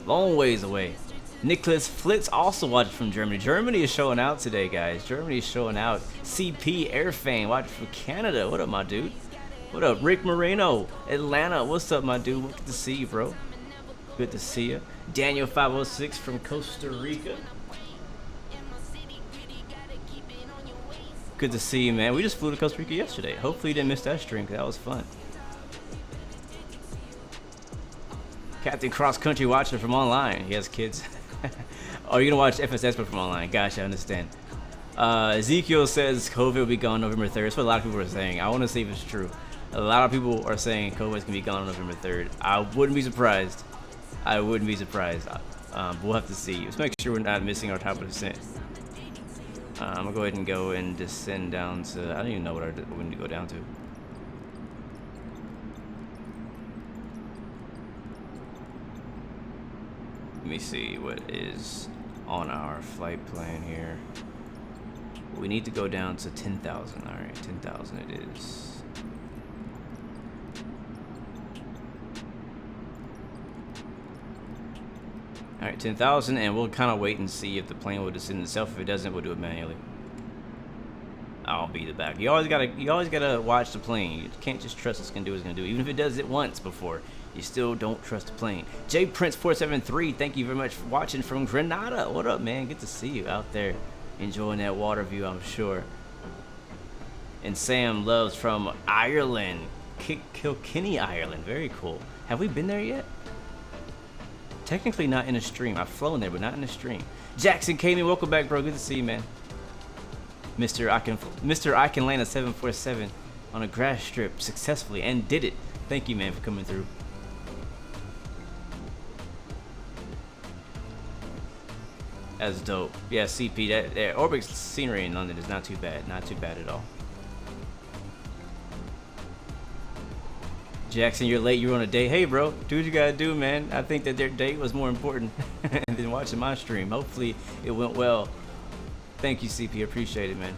Speaker 2: Long ways away. Nicholas Flitz also watching from Germany. Germany is showing out today, guys. Germany is showing out. CP Airfan watching from Canada. What up, my dude? What up, Rick Moreno, Atlanta? What's up, my dude? Good to see you, bro. Good to see you. Daniel 506 from Costa Rica. Good to see you, man. We just flew to Costa Rica yesterday. Hopefully you didn't miss that stream, because that was fun. Captain Cross Country watching from online. He has kids. Oh, you're gonna watch FS Expo from online. Gosh, I understand. Ezekiel says COVID will be gone November 3rd. That's what a lot of people are saying. I want to see if it's true. A lot of people are saying COVID's gonna be gone on November 3rd. I wouldn't be surprised. I wouldn't be surprised. We'll have to see. Let's make sure we're not missing our top of descent. I'm gonna go ahead and go and descend down to. I don't even know what we need to go down to. Let me see what is on our flight plan here. We need to go down to 10,000. All right, 10,000 it is. All right, 10,000, and we'll kind of wait and see if the plane will descend itself. If it doesn't, we'll do it manually. I'll be the back. You always gotta watch the plane. You can't just trust it's gonna do what it's gonna do. Even if it does it once before, you still don't trust the plane. J Prince 473, thank you very much for watching from Grenada. What up, man? Good to see you out there, enjoying that water view, I'm sure. And Sam Loves from Ireland, Kilkenny, Ireland. Very cool. Have we been there yet? Technically not in a stream. I've flown there, but not in a stream. Jackson came in. Welcome back, bro. Good to see you, man. Mr. I can land a 747 on a grass strip successfully and did it. Thank you, man, for coming through. That's dope. Yeah, CP. That Orbit's scenery in London is not too bad. Not too bad at all. Jackson, you're late. You were on a date. Hey, bro, do what you gotta do, man. I think that their date was more important than watching my stream. Hopefully, it went well. Thank you, CP. Appreciate it, man.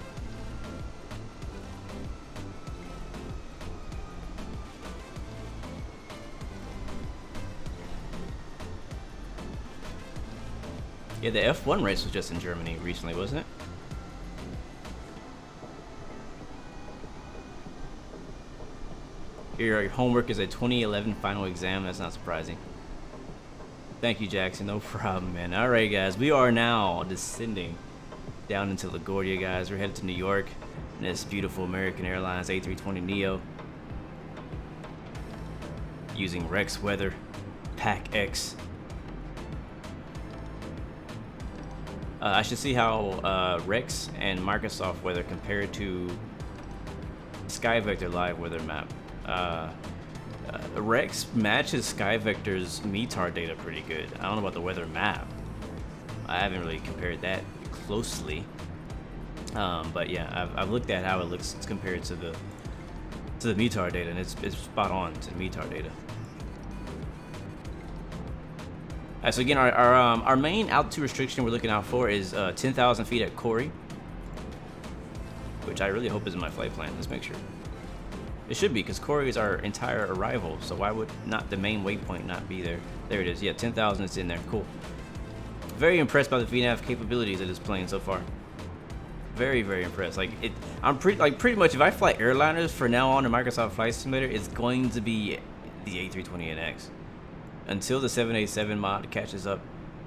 Speaker 2: Yeah, the F1 race was just in Germany recently, wasn't it? Your homework is a 2011 final exam. That's not surprising. Thank you, Jackson. No problem, man. All right, guys. We are now descending down into LaGuardia, guys. We're headed to New York in this beautiful American Airlines A320neo using Rex Weather PACX. I should see how Rex and Microsoft Weather compare to SkyVector Live Weather Map. Rex matches SkyVector's METAR data pretty good. I don't know about the weather map. I haven't really compared that closely. But yeah, I've looked at how it looks compared to the METAR data, and it's spot on to the METAR data. Alright, so again, our main altitude restriction we're looking out for is 10,000 feet at CoreT, which I really hope is in my flight plan. Let's make sure. It should be, because CoreT is our entire arrival, so why would not the main waypoint not be there? There it is. Yeah, 10,000 is in there. Cool. Very impressed by the VNAV capabilities of this plane so far. Very, very impressed. Like I'm pretty much if I fly airliners for now on in Microsoft Flight Simulator, it's going to be the A320NX. Until the 787 mod catches up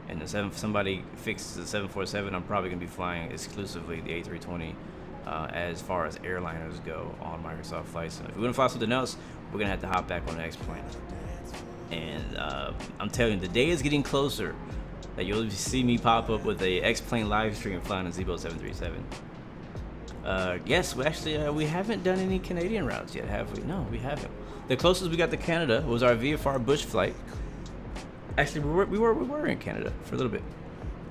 Speaker 2: and somebody fixes the 747, I'm probably gonna be flying exclusively the A320. As far as airliners go on Microsoft Flight Sim. If we want to fly something else, we're gonna have to hop back on the X plane. And I'm telling you, the day is getting closer that you'll see me pop up with a X plane live stream flying a Zebo 737. Yes, we haven't done any Canadian routes yet, have we? No, we haven't. The closest we got to Canada was our VFR Bush flight. Actually, we were in Canada for a little bit,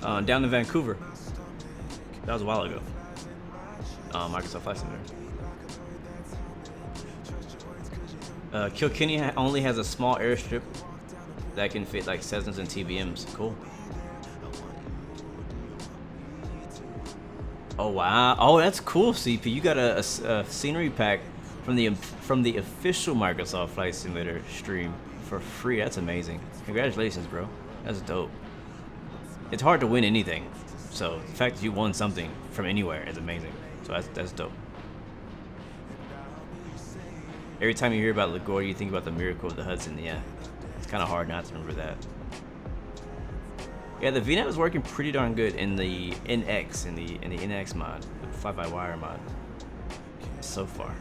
Speaker 2: down to Vancouver. That was a while ago. Microsoft Flight Simulator. Kilkenny only has a small airstrip that can fit like Cessnas and TBMs. Cool. Oh wow! Oh, that's cool, CP. You got a scenery pack from the official Microsoft Flight Simulator stream for free. That's amazing. Congratulations, bro. That's dope. It's hard to win anything, so the fact that you won something from anywhere is amazing. So that's dope. Every time you hear about LaGuardia, you think about the miracle of the Hudson. Yeah, it's kind of hard not to remember that. Yeah, the VNAV is working pretty darn good in the NX, in the NX mod, the fly-by-wire mod, so far.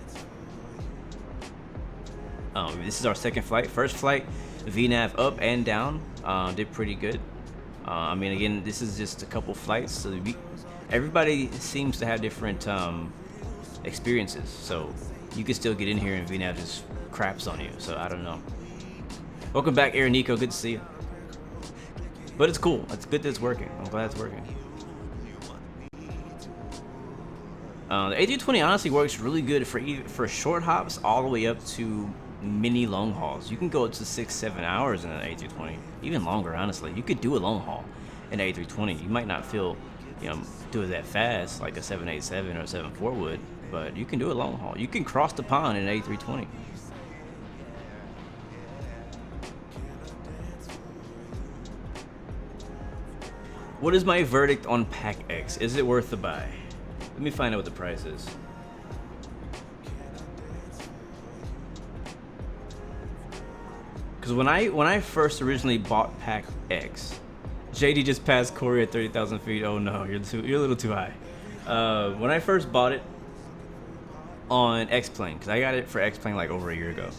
Speaker 2: This is our second flight. First flight, VNAV up and down, did pretty good. I mean, again, this is just a couple flights, so everybody seems to have different experiences. So you can still get in here and VNAV just craps on you. So I don't know. Welcome back, Aaron Nico. Good to see you. But it's cool. It's good that it's working. I'm glad it's working. The A320 honestly works really good for short hops all the way up to mini long hauls. You can go up to 6-7 hours in an A320, even longer. Honestly, you could do a long haul in an A320. You might not feel, do it that fast like a 787 or a 74 would, but you can do a long haul. You can cross the pond in an A320. What is my verdict on PACX? Is it worth the buy? Let me find out what the price is. Because when I first originally bought PACX, JD just passed Corey at 30,000 feet. Oh no, you're a little too high. When I first bought it on X-Plane, because I got it for X-Plane like over a year ago.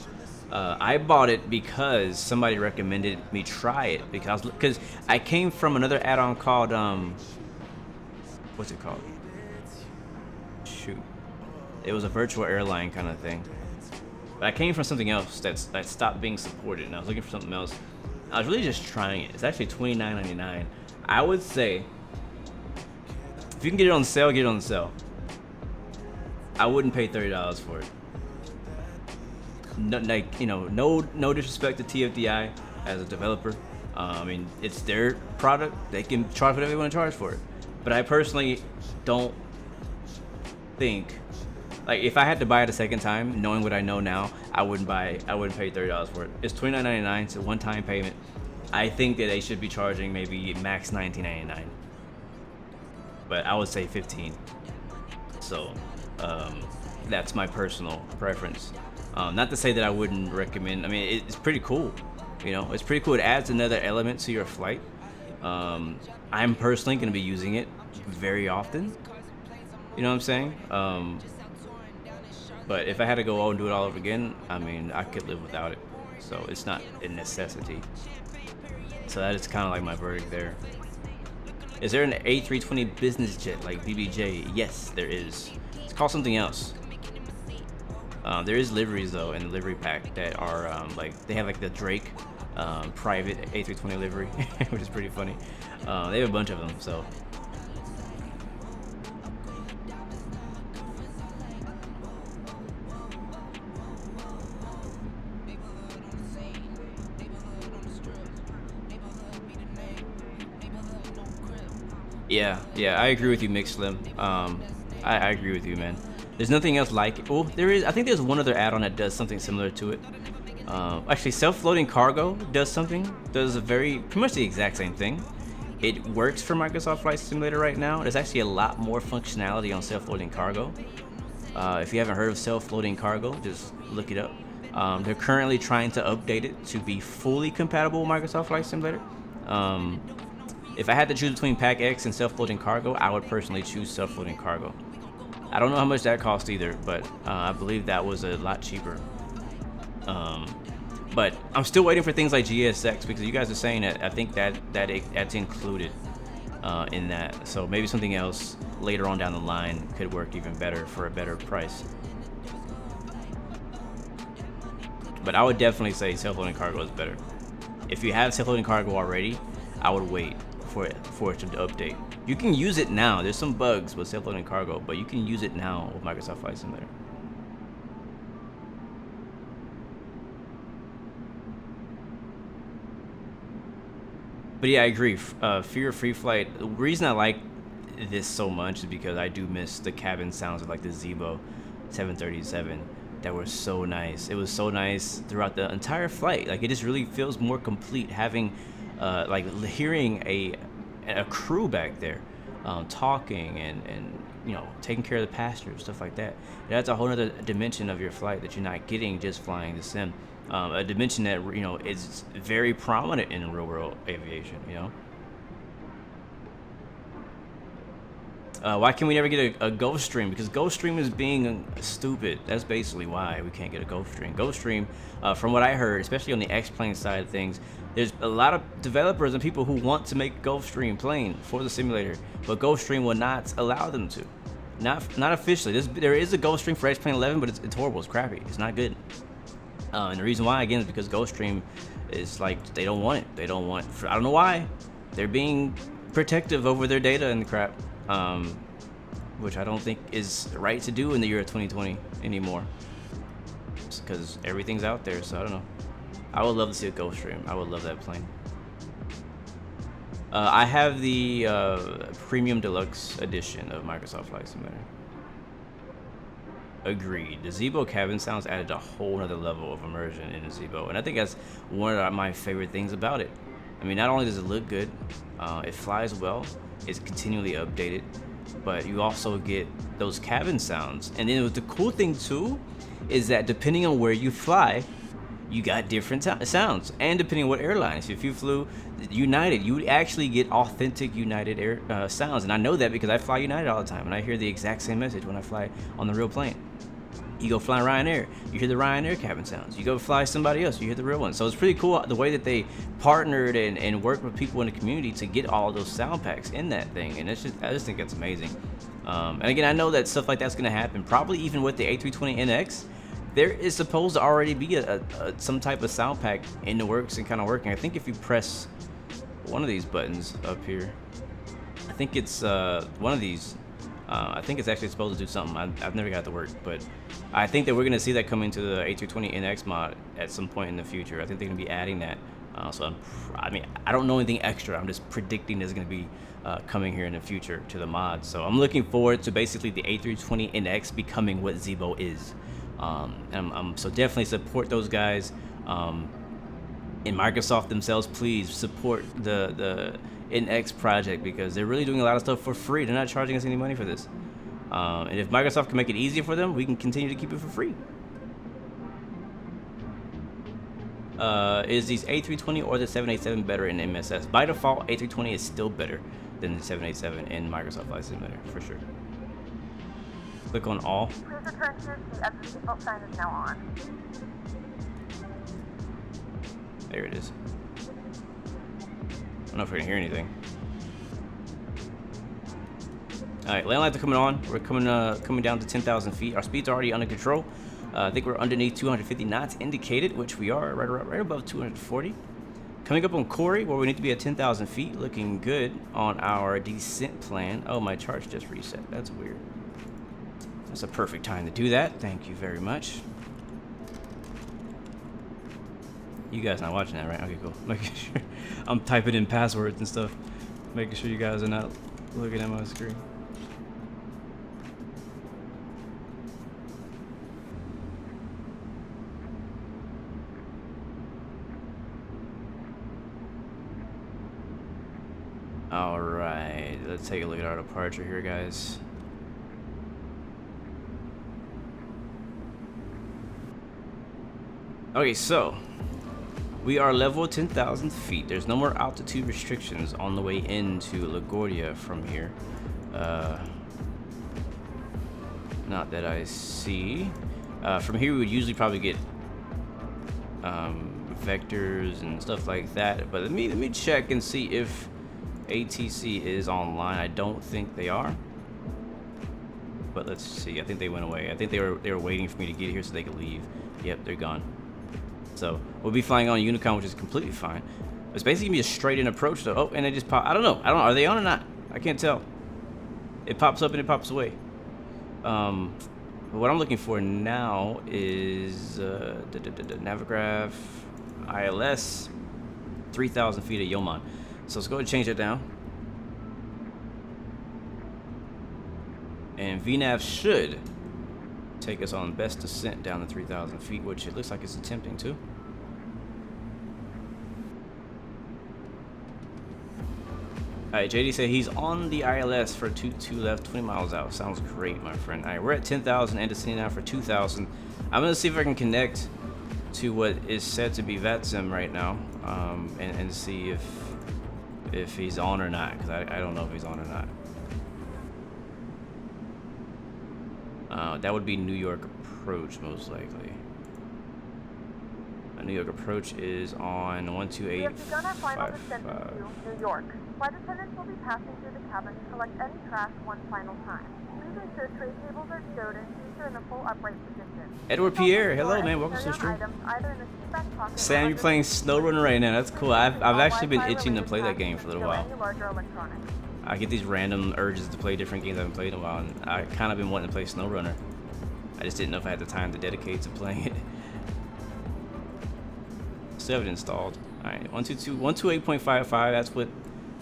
Speaker 2: I bought it because somebody recommended me try it because I came from another add-on called what's it called? Shoot, it was a virtual airline kind of thing. But I came from something else that stopped being supported, and I was looking for something else. I was really just trying it. It's actually $29.99. I would say if you can get it on sale, get it on sale. I wouldn't pay $30 for it. No, like, no disrespect to TFDI as a developer. I mean, it's their product. They can charge whatever they want to charge for it. But I personally don't think, like, if I had to buy it a second time, knowing what I know now, I wouldn't pay $30 for it. It's $29.99. It's a one-time payment. I think that they should be charging maybe max $19.99. But I would say $15. So that's my personal preference. Not to say that I wouldn't recommend. I mean, it's pretty cool. It's pretty cool. It adds another element to your flight. I'm personally going to be using it very often. You know what I'm saying? But if I had to go and do it all over again, I mean, I could live without it. So it's not a necessity. So that is kind of like my verdict there. Is there an A320 business jet like BBJ? Yes, there is. It's called something else. There is liveries though in the livery pack that are like, they have like the Drake private A320 livery, which is pretty funny. They have a bunch of them, so. Yeah, I agree with you, Mix Slim. I agree with you, man. There's nothing else like it. Oh, there is. I think there's one other add-on that does something similar to it. Actually, self-loading cargo does pretty much the exact same thing. It works for Microsoft Flight Simulator right now. There's actually a lot more functionality on self-loading cargo. If you haven't heard of self-loading cargo, just look it up. They're currently trying to update it to be fully compatible with Microsoft Flight Simulator. If I had to choose between PACX and self-loading cargo, I would personally choose self-loading cargo. I don't know how much that cost either, but I believe that was a lot cheaper. But I'm still waiting for things like GSX because you guys are saying that. I think that's included in that. So maybe something else later on down the line could work even better for a better price. But I would definitely say self-loading cargo is better. If you have self-loading cargo already, I would wait for it to update. You can use it now. There's some bugs with self-loading cargo, but you can use it now with Microsoft Flight Simulator. But yeah, I agree. Fear Free Flight. The reason I like this so much is because I do miss the cabin sounds of like the Zebo 737 that were so nice. It was so nice throughout the entire flight. Like, it just really feels more complete having like hearing a crew back there talking and taking care of the passengers, stuff like that. That's a whole other dimension of your flight that you're not getting just flying the sim. A dimension that is very prominent in real world aviation. Why can we never get a Gulfstream? Because Gulfstream is being stupid. That's basically why we can't get a Gulfstream. Gulfstream, from what I heard, especially on the X-Plane side of things, there's a lot of developers and people who want to make Gulfstream plane for the simulator, but Gulfstream will not allow them to. Not officially. There is a Gulfstream for X-Plane 11, but it's horrible. It's crappy. It's not good. And the reason why, again, is because Gulfstream is like, they don't want it. They don't want, I don't know why. They're being protective over their data and crap. Which I don't think is right to do in the year of 2020 anymore, because everything's out there. So I don't know. I would love to see a Gulfstream. I would love that plane. I have the Premium Deluxe Edition of Microsoft Flight Simulator. Agreed. The Zebo cabin sounds added a whole nother level of immersion in the Zebo, and I think that's one of my favorite things about it. I mean, not only does it look good, it flies well, it's continually updated, but you also get those cabin sounds. And then the cool thing too is that depending on where you fly, you got different sounds, and depending on what airlines. If you flew United, you would actually get authentic United air sounds, and I know that because I fly United all the time, and I hear the exact same message when I fly on the real plane. You go fly Ryanair, you hear the Ryanair cabin sounds. You go fly somebody else, you hear the real one. So it's pretty cool the way that they partnered and worked with people in the community to get all those sound packs in that thing, and it's just, I just think that's amazing. And again, I know that stuff like that's gonna happen, probably even with the A320NX. There is supposed to already be some type of sound pack in the works and kind of working. I think if you press one of these buttons up here, I think it's one of these. I think it's actually supposed to do something. I've never got it to work, but I think that we're going to see that coming to the A320NX mod at some point in the future. I think they're going to be adding that. I mean, I don't know anything extra. I'm just predicting there's going to be coming here in the future to the mod. So I'm looking forward to basically the A320NX becoming what Zebo is. So definitely support those guys. And Microsoft themselves, please support the NX project, because they're really doing a lot of stuff for free. They're not charging us any money for this. And if Microsoft can make it easier for them, we can continue to keep it for free. Is these A320 or the 787 better in MSS? By default, A320 is still better than the 787 in Microsoft Flight Simulator, for sure. Click on all.
Speaker 3: Please return to your seat as the seatbelt sign is now on.
Speaker 2: There it is. I don't know if we're gonna hear anything. All right, land lights are coming on. We're coming down to 10,000 feet. Our speed's already under control. I think we're underneath 250 knots indicated, which we are right above 240. Coming up on Corey, where we need to be at 10,000 feet. Looking good on our descent plan. Oh, my charge just reset. That's weird. That's a perfect time to do that. Thank you very much. You guys not watching that, right? Okay, cool. Making sure I'm typing in passwords and stuff. Making sure you guys are not looking at my screen. All right, let's take a look at our departure here, guys. Okay, so we are level 10,000 feet. There's no more altitude restrictions on the way into LaGuardia from here. Not that I see. From here, we would usually probably get vectors and stuff like that. But let me check and see if ATC is online. I don't think they are. But let's see. I think they went away. I think they were waiting for me to get here so they could leave. Yep, they're gone. So we'll be flying on Unicon, which is completely fine. It's basically gonna be a straight-in approach, though. Oh, and they just pop. I don't know. Are they on or not? I can't tell. It pops up and it pops away. What I'm looking for now is Navigraph ILS 3,000 feet at Yoman. So let's go ahead and change that down. And VNAV should take us on best descent down to 3,000 feet, which it looks like it's attempting to. Alright, JD said he's on the ILS for 2 left, 20 miles out. Sounds great, my friend. Alright, we're at 10,000 and descending now for 2,000. I'm going to see if I can connect to what is said to be VATSIM right now, and see if he's on or not, because I don't know if he's on or not. That would be New York approach, most likely. New York approach is on 12855.
Speaker 3: We have begun our final descent to New York. Flight attendants will be passing through the cabin to collect any trash one final time. Please ensure tray tables are stowed and seats are in the full upright position.
Speaker 2: Edward Pierre, hello man, welcome to the stream. Sam, you're playing SnowRunner right now. That's cool. I've actually been itching to play that game for a little while. I get these random urges to play different games I haven't played in a while, and I kind of been wanting to play SnowRunner. I just didn't know if I had the time to dedicate to playing it. Still have it installed. Alright, 128.55, that's what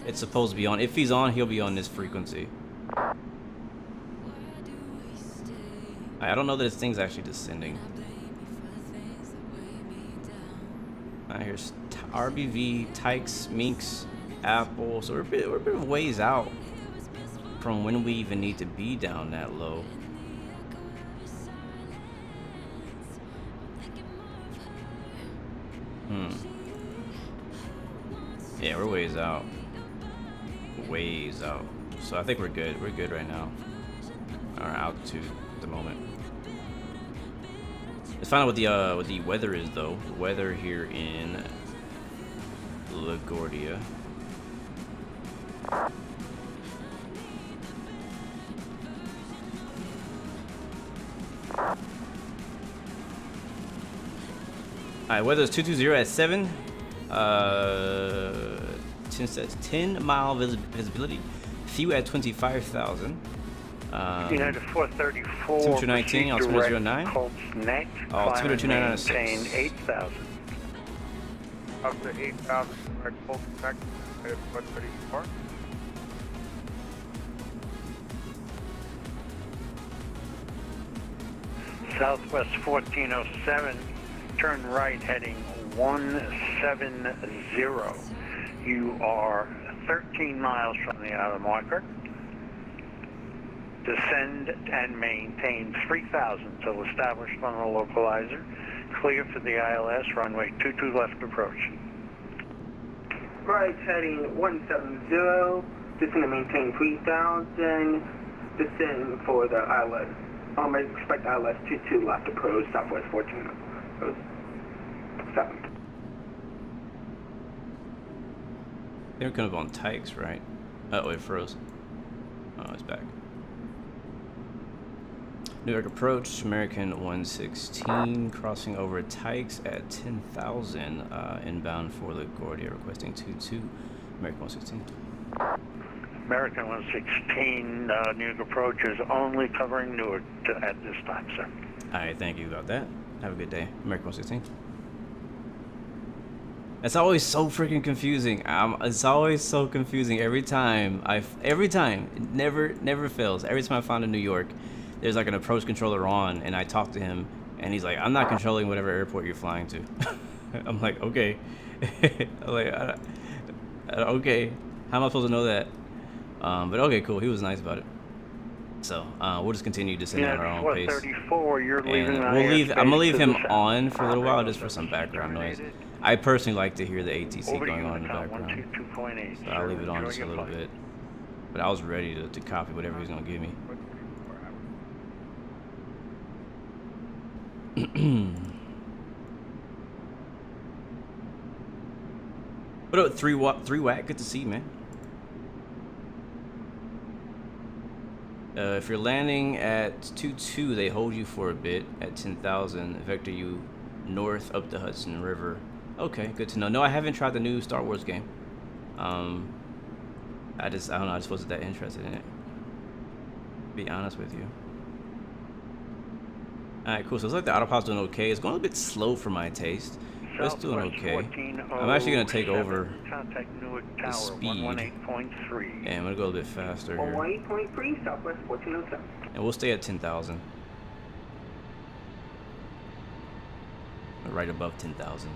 Speaker 2: it's supposed to be on. If he's on, he'll be on this frequency. I don't know that this thing's actually descending. Alright, here's RBV, Tykes, Minx, Apple. So we're a bit of ways out from when we even need to be down that low. Yeah, we're ways out. Ways out. So I think we're good. We're good right now. Our altitude at the moment. Let's find out what the weather is though. The weather here in LaGuardia. Alright, weather is 220 at 7. 10 mile visibility. Few at 25,000.
Speaker 7: United 434.
Speaker 2: Temperature 19, altimeter 09.
Speaker 7: Net.
Speaker 2: Altimeter 299.6.
Speaker 7: 8,000.
Speaker 6: Up to 8,000, direct full connect, United 434.
Speaker 7: Southwest 1407. Turn right heading 170. You are 13 miles from the outer marker. Descend and maintain 3,000 till established on the localizer. Clear for the ILS, runway 22 left approach.
Speaker 8: Right heading 170, descend and maintain 3,000, descend for the ILS. I expect ILS 22 left approach, Southwest 1407.
Speaker 2: They're kind of on Tykes, right? Oh, it froze. Oh, it's back. New York approach, American 116, crossing over Tykes at 10,000, inbound for LaGuardia, requesting 22, American 116.
Speaker 7: American 116, New York approach is only covering Newark at this time, sir.
Speaker 2: Alright, thank you about that. Have a good day, American 116. It's always so freaking confusing. It's always so confusing every time. It never fails. Every time I find in New York, there's like an approach controller on, and I talk to him, and he's like, "I'm not controlling whatever airport you're flying to." I'm like, "Okay." I'm like, "Okay, how am I supposed to know that?" But okay, cool. He was nice about it. So we'll just continue descending at our own pace.
Speaker 7: You're leaving.
Speaker 2: And I'm gonna leave him on for a little while just for some background noise. I personally like to hear the ATC going on in the background, so I'll leave it on just a little bit. But I was ready to copy whatever he's gonna give me. What up, 3 watt? Good to see you, man. If you're landing at 22, they hold you for a bit at 10,000. Vector you north up the Hudson River. Okay, good to know. No, I haven't tried the new Star Wars game. I don't know. I just wasn't that interested in it. To be honest with you. Alright, cool. So it's like the autopilot's doing okay. It's going a bit slow for my taste, but it's doing okay. I'm actually going to take over the speed, and I'm going to go a little bit faster here.
Speaker 8: 118.3, Southwest 1407.
Speaker 2: And we'll stay at 10,000. Right above 10,000.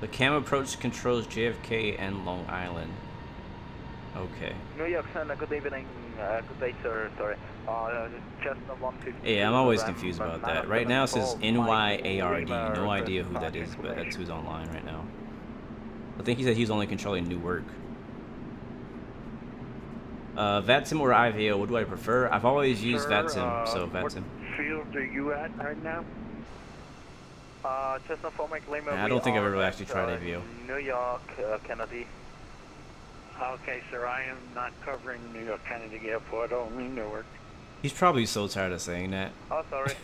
Speaker 2: The cam approach controls JFK and Long Island. Okay.
Speaker 9: New York Center, good evening. Good day, sir. Sorry. Just 150.
Speaker 2: Yeah, I'm always confused about that. Right now it says NYARD. No idea who that is, but that's who's online right now. I think he said he's only controlling Newark. VATSIM or IVO, what do I prefer? I've always used VATSIM, so VATSIM.
Speaker 7: What field are you at right now?
Speaker 9: Cessna 4 Mike Lima.
Speaker 2: I don't think I've ever actually tried AVO.
Speaker 9: New York, Kennedy.
Speaker 7: Okay, sir, I am not covering New York Kennedy Airport, only Newark.
Speaker 2: He's probably so tired of saying that.
Speaker 9: Oh, sorry.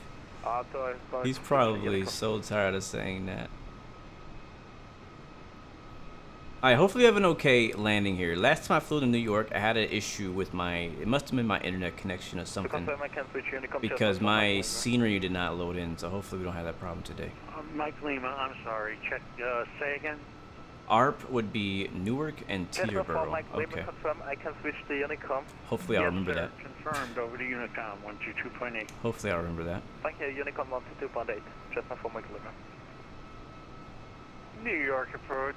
Speaker 2: He's probably so tired of saying that. Alright, hopefully I have an okay landing here. Last time I flew to New York, I had an issue with it must have been my internet connection or something. Because my scenery did not load in, so hopefully we don't have that problem today.
Speaker 7: Mike Lima, I'm sorry. Check, say again?
Speaker 2: ARP would be Newark and Teterboro. Okay.
Speaker 9: I can switch to Unicom.
Speaker 2: Hopefully I'll remember
Speaker 7: sir.
Speaker 2: that.
Speaker 7: Confirmed over to Unicom 122.8.
Speaker 2: Hopefully I'll remember that.
Speaker 9: Thank you, Unicom 122.8. Cessna 4 Mike Lima.
Speaker 7: New York approach,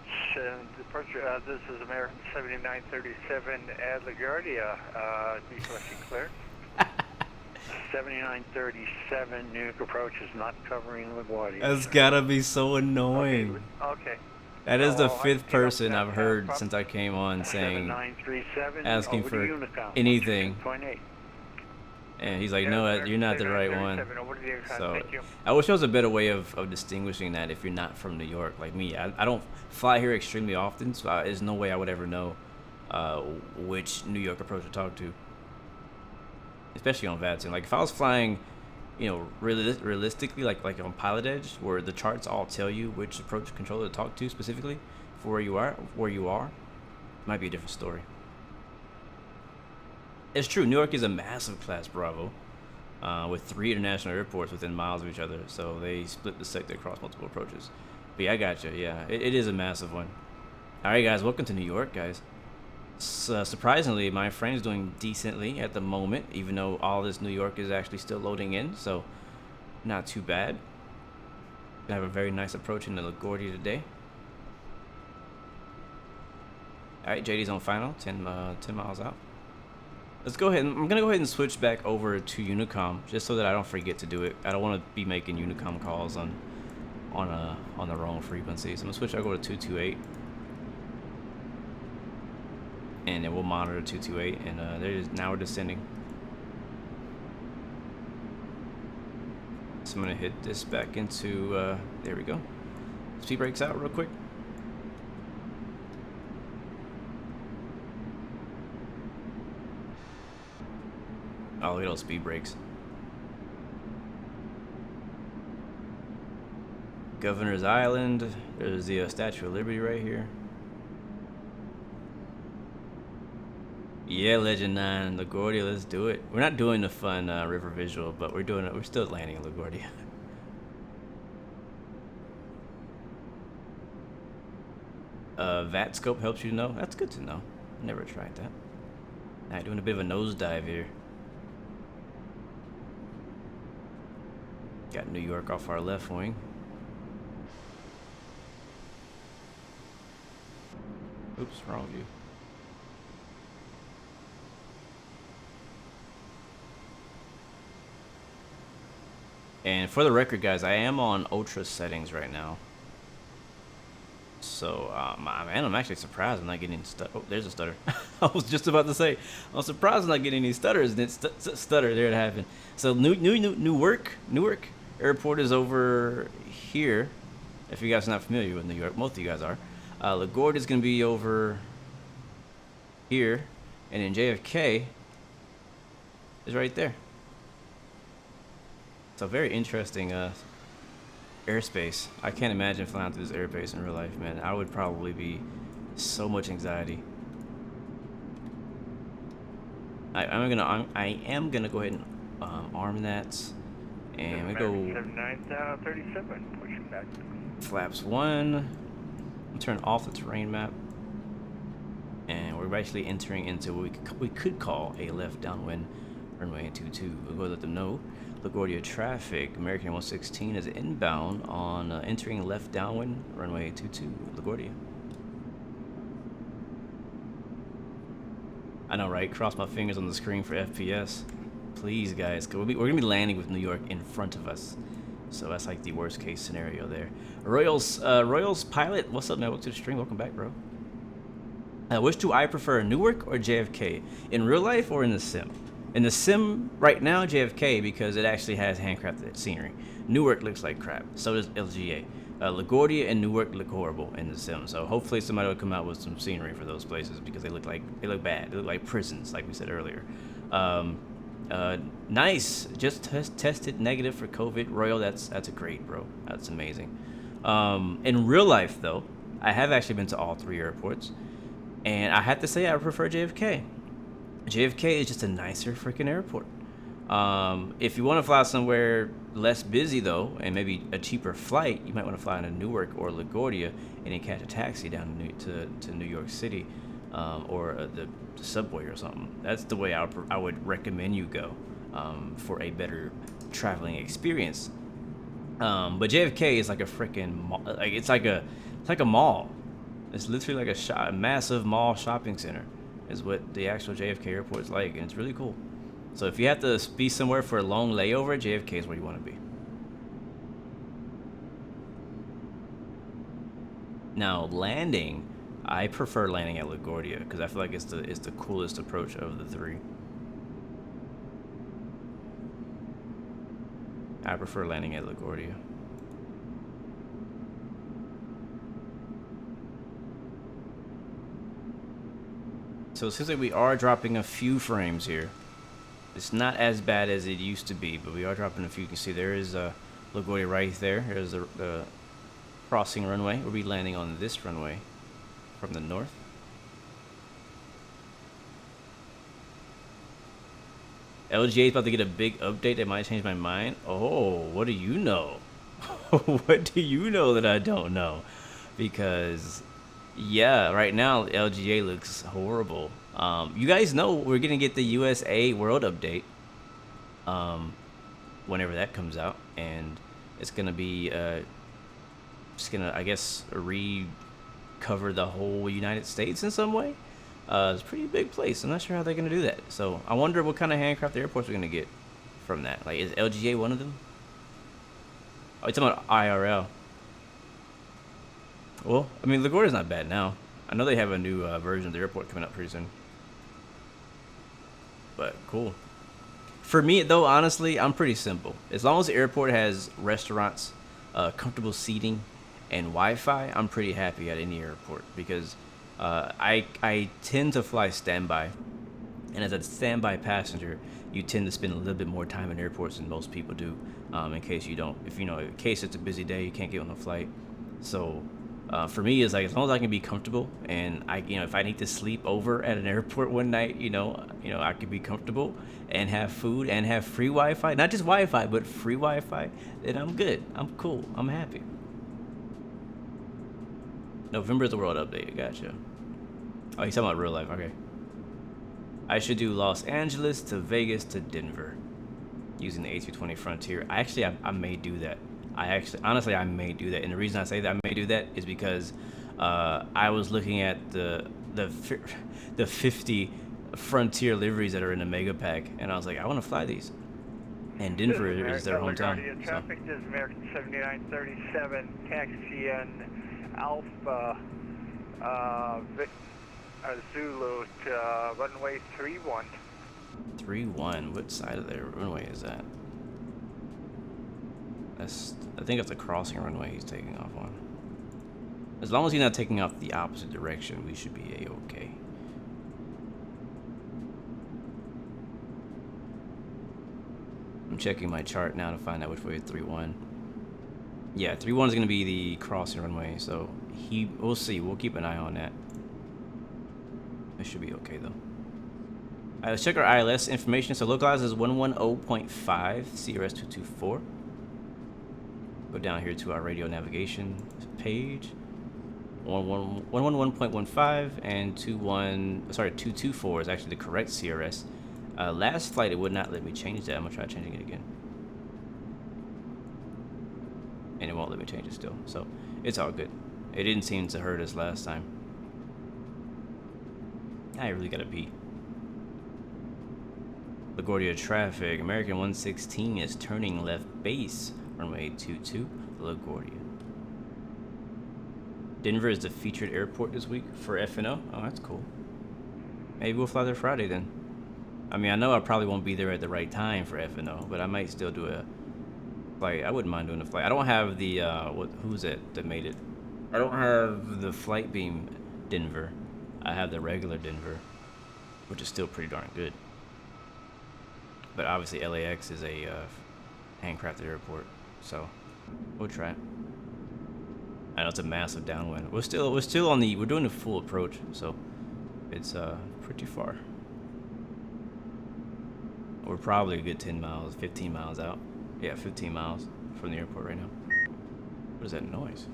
Speaker 7: departure, this is American 7937 at LaGuardia, requesting clear. 7937 New York approach is not covering LaGuardia.
Speaker 2: That's gotta be so annoying.
Speaker 9: Okay.
Speaker 2: That is the 5th person I've heard since I came on saying, asking for anything. And he's like, no, you're not the right one. So I wish there was a better way of distinguishing that if you're not from New York like me. I don't fly here extremely often, so there's no way I would ever know which New York approach to talk to. Especially on VATSIM. Like if I was flying, you know, realistically, like on Pilot Edge, where the charts all tell you which approach controller to talk to specifically for where you are, it might be a different story. It's true, New York is a massive class Bravo with 3 international airports within miles of each other, so they split the sector across multiple approaches. But yeah, I gotcha, yeah, it is a massive one. Alright guys, welcome to New York, guys. Surprisingly, my friend's doing decently at the moment, even though all this New York is actually still loading in, so not too bad. Gonna have a very nice approach into LaGuardia today. Alright, JD's on final, 10 miles out. Let's go ahead. I'm gonna go ahead and switch back over to Unicom just so that I don't forget to do it. I don't want to be making Unicom calls on the wrong frequency. So I'm gonna switch over to 228, and then we'll monitor 228. And now we're descending. So I'm gonna hit this back into. There we go. Speed brakes out real quick. Oh, look at those speed brakes. Governor's Island. There's the Statue of Liberty right here. Yeah, Legend 9, LaGuardia, let's do it. We're not doing the fun river visual, but we're doing it. We're still landing in LaGuardia. VAT scope helps you know. That's good to know. Never tried that. Alright, doing a bit of a nosedive here. Got New York off our left wing. Oops, wrong view. And for the record, guys, I am on ultra settings right now. So, man, I'm actually surprised I'm not getting stutter. Oh, there's a stutter. I was just about to say, I'm surprised I'm not getting any stutters. And it's stutter. There it happened. So, Newark Airport is over here. If you guys are not familiar with New York, most of you guys are. LaGuardia is going to be over here, and then JFK is right there. It's a very interesting airspace. I can't imagine flying through this airspace in real life, man. I would probably be so much anxiety. I am gonna go ahead and arm that, and we go
Speaker 7: 7937, pushing back.
Speaker 2: flaps 1. Turn off the terrain map, and we're actually entering into what we could call a left downwind runway 22. We'll go let them know. LaGuardia traffic, American 116 is inbound on entering left downwind runway 22, LaGuardia. I know, right? Cross my fingers on the screen for FPS. Please, guys, 'cause we're gonna be landing with New York in front of us, so that's like the worst case scenario there. Royals pilot, what's up, man? Welcome to the stream. Welcome back, bro. Which do I prefer, Newark or JFK? In real life or in the sim? In the sim right now, JFK, because it actually has handcrafted scenery. Newark looks like crap. So does LGA. LaGuardia and Newark look horrible in the sim. So hopefully somebody will come out with some scenery for those places because they look bad. They look like prisons, like we said earlier. Nice. Just tested negative for COVID. Royal, that's a great, bro. That's amazing. In real life, though, I have actually been to all 3 airports, and I have to say I prefer JFK. JFK is just a nicer freaking airport. If you want to fly somewhere less busy, though, and maybe a cheaper flight, you might want to fly into Newark or LaGuardia and then catch a taxi down to New York City, or the subway or something. That's the way I would recommend you go for a better traveling experience. But JFK is like a freaking it's like a mall. It's literally like a massive mall shopping center is what the actual JFK airport is like, and it's really cool. So if you have to be somewhere for a long layover, JFK is where you want to be. Now landing, I prefer landing at LaGuardia because I feel like it's the coolest approach of the 3. I prefer landing at LaGuardia. So it seems like we are dropping a few frames here. It's not as bad as it used to be, but we are dropping a few. You can see there is LaGuardia right there. There's the crossing runway. We'll be landing on this runway from the north. LGA is about to get a big update that might change my mind. Oh, what do you know? What do you know that I don't know? Because, yeah, right now LGA looks horrible. You guys know we're gonna get the USA World update whenever that comes out, and it's gonna be just gonna, I guess, recover the whole United States in some way. It's a pretty big place. I'm not sure how they're gonna do that. So I wonder what kind of handcrafted airports we're gonna get from that. Like, is LGA one of them? Oh, you're talking about IRL. Well, I mean, LaGuardia's not bad now. I know they have a new version of the airport coming up pretty soon. But cool. For me, though, honestly, I'm pretty simple. As long as the airport has restaurants, comfortable seating, and Wi-Fi, I'm pretty happy at any airport because I tend to fly standby. And as a standby passenger, you tend to spend a little bit more time in airports than most people do. In case in case it's a busy day, you can't get on a flight. So for me, it's like, as long as I can be comfortable, and if I need to sleep over at an airport one night, I can be comfortable and have food and have free Wi-Fi, not just Wi-Fi, but free Wi-Fi, then I'm good. I'm cool. I'm happy. November is the world update. Gotcha. Oh, he's talking about real life. Okay. I should do Los Angeles to Vegas to Denver using the A320 Frontier. I may do that. Honestly, I may do that. And the reason I say that I may do that is because I was looking at the 50 Frontier liveries that are in the Mega Pack, and I was like, I want to fly these. And Denver is their hometown.
Speaker 7: LaGuardia traffic, this is American 7937, taxi in Alpha Zulu to runway 31.
Speaker 2: 31. What side of the runway is that? I think it's the crossing runway he's taking off on. As long as he's not taking off the opposite direction, we should be a-okay. I'm checking my chart now to find out which way is 31. Yeah, 31 is going to be the crossing runway, so we'll see. We'll keep an eye on that. It should be okay, though. Let's check our ILS information. So localized is 110.5, CRS 224. Go down here to our radio navigation page. 111.15 and 224 is actually the correct CRS. Last flight, it would not let me change that. I'm gonna try changing it again. And it won't let me change it still. So it's all good. It didn't seem to hurt us last time. I really gotta pee. LaGuardia traffic. American 116 is turning left base. Runway 22, LaGuardia. Denver is the featured airport this week for F&O. Oh, that's cool. Maybe we'll fly there Friday then. I mean, I know I probably won't be there at the right time for F&O, but I might still do a flight. I wouldn't mind doing a flight. I don't have the who's it that made it? I don't have the flight beam Denver. I have the regular Denver, which is still pretty darn good. But obviously LAX is a handcrafted airport, so we'll try it. I know it's a massive downwind. We're still on the, we're doing the full approach, so it's pretty far. We're probably a good 10 miles, 15 miles out. Yeah, 15 miles from the airport right now. What is that noise?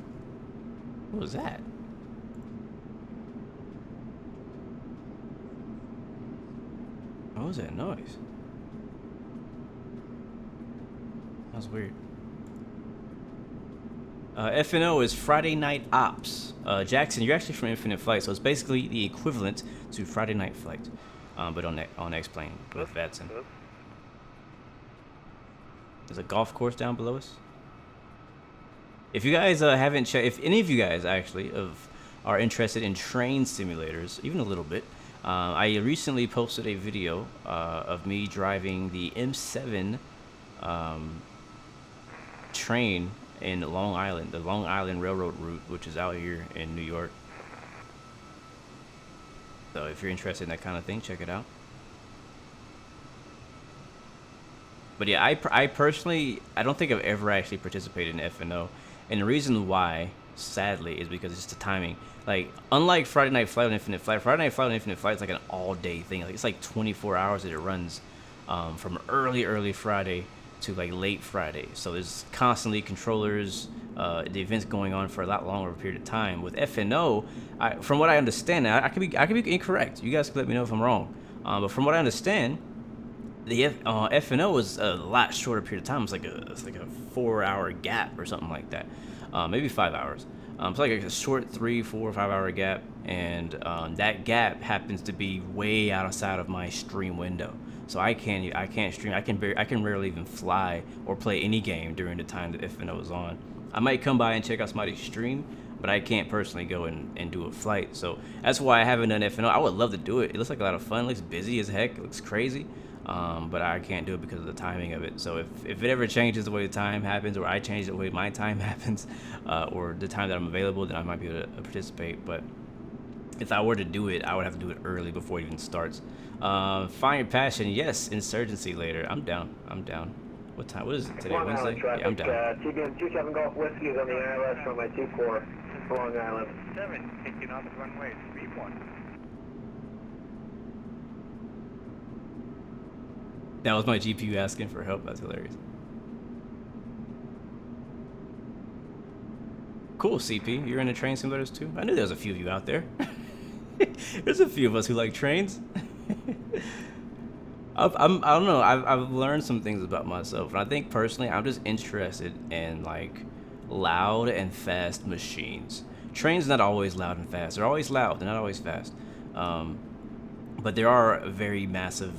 Speaker 2: What was that? What was that noise? That was weird. F&O is Friday Night Ops. Jackson, you're actually from Infinite Flight, so it's basically the equivalent to Friday Night Flight, but on X-Plane with Vatson. There's a golf course down below us. If you guys haven't checked, if any of you guys actually are interested in train simulators, even a little bit, I recently posted a video of me driving the M7 train in Long Island, the Long Island Railroad route, which is out here in New York. So if you're interested in that kind of thing, check it out. But yeah, I personally, I don't think I've ever actually participated in F&O. And the reason why, sadly, is because it's the timing. Like, unlike Friday Night Flight on Infinite Flight, Friday Night Flight on Infinite Flight is like an all-day thing. Like, it's like 24 hours that it runs from early Friday to like late Friday. So there's constantly controllers, the events going on for a lot longer period of time. With F&O, from what I understand, I could be incorrect. You guys can let me know if I'm wrong. But from what I understand, the F&O is a lot shorter period of time. It's like a 4-hour gap or something like that, maybe 5 hours. It's like a short 3, 4, 5 hour gap, and that gap happens to be way outside of my stream window. So I can't stream. I can rarely even fly or play any game during the time that F&O is on. I might come by and check out somebody's stream, but I can't personally go and do a flight. So that's why I haven't done F&O. I would love to do it. It looks like a lot of fun. It looks busy as heck. It looks crazy. But I can't do it because of the timing of it. So if it ever changes the way the time happens, or I change the way my time happens, or the time that I'm available, then I might be able to participate. But if I were to do it, I would have to do it early before it even starts. Find your passion. Yes, insurgency later. I'm down. What time? What is it today? Wednesday? Yeah, I'm down.
Speaker 8: TBM 27 Golf Whiskey is on the ILS runway 24, Long Island.
Speaker 6: 7, taking off the runway 31.
Speaker 2: That was my GPU asking for help. That's hilarious. Cool, CP. You're into train simulators too? I knew there was a few of you out there. There's a few of us who like trains. I don't know. I've learned some things about myself, and I think personally, I'm just interested in like loud and fast machines. Trains not always loud and fast. They're always loud. They're not always fast. But there are very massive,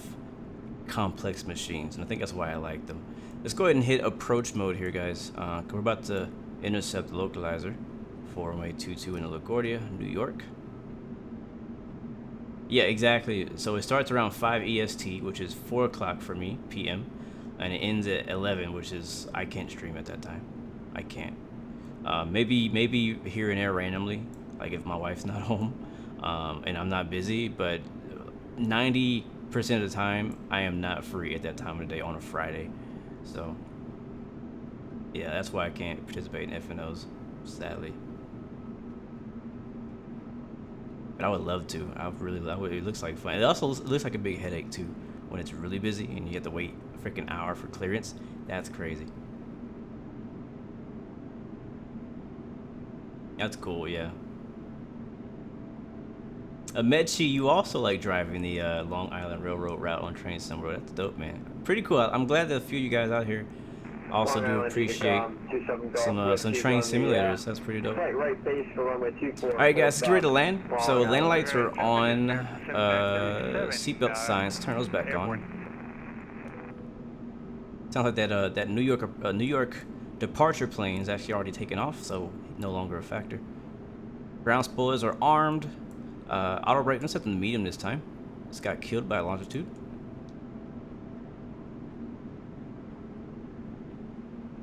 Speaker 2: complex machines, and I think that's why I like them. Let's go ahead and hit approach mode here, guys. We're about to intercept the localizer for runway 22 in LaGuardia, New York. Yeah, exactly. So it starts around 5 EST, which is 4 o'clock for me, PM, and it ends at 11, which is, I can't stream at that time. I can't. Maybe here and there randomly, like if my wife's not home and I'm not busy, but 90% of the time I am not free at that time of the day on a Friday. So yeah, that's why I can't participate in F&Os, sadly. But I would love to. It looks like fun. It also looks like a big headache too when it's really busy and you have to wait a freaking hour for clearance. That's crazy. That's cool, yeah. Medchi, you also like driving the Long Island Railroad route on train somewhere. That's dope, man. Pretty cool. I'm glad that a few of you guys out here also do appreciate some train simulators. That's pretty dope. Alright guys, let's get ready to land. So landing lights are on, seatbelt signs, turn those back on. Sounds like that New York departure plane is actually already taken off, so no longer a factor. Ground spoilers are armed. Auto brake, let's set them to medium this time. This got killed by longitude.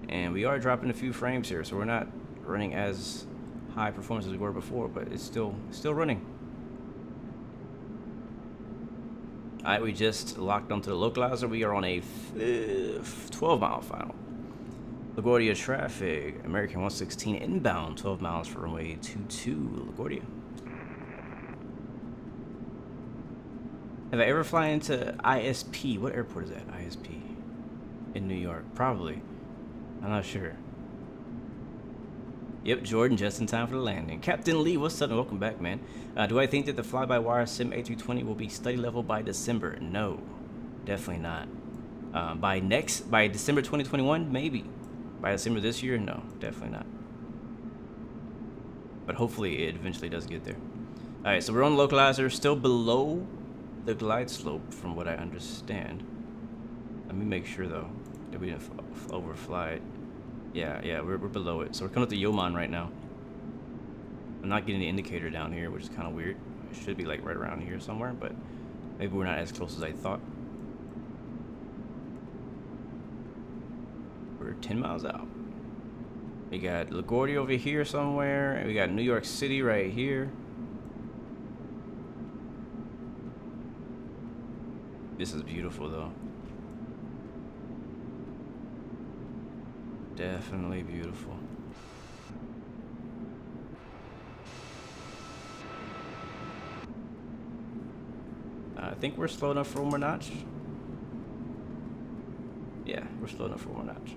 Speaker 2: And we are dropping a few frames here, so we're not running as high performance as we were before, but it's still running. Alright, we just locked onto the localizer. We are on a 12-mile final. LaGuardia traffic, American 116 inbound, 12 miles for runway 22, LaGuardia. Have I ever flown into ISP? What airport is that? ISP in New York? Probably. I'm not sure. Yep, Jordan, just in time for the landing. Captain Lee, what's up? And welcome back, man. Do I think that the fly-by-wire Sim A320 will be study level by December? No, definitely not. By December 2021, maybe. By December this year, no, definitely not. But hopefully it eventually does get there. All right, so we're on the localizer, still below the glide slope from what I understand. Let me make sure though that we didn't overfly it. Yeah, we're below it. So we're coming up to Yoman right now. I'm not getting the indicator down here, which is kind of weird. It should be like right around here somewhere, but maybe we're not as close as I thought. We're 10 miles out. We got LaGuardia over here somewhere, and we got New York City right here. This is beautiful though. Definitely beautiful. I think we're slow enough for one more notch. Yeah, we're slow enough for one more notch.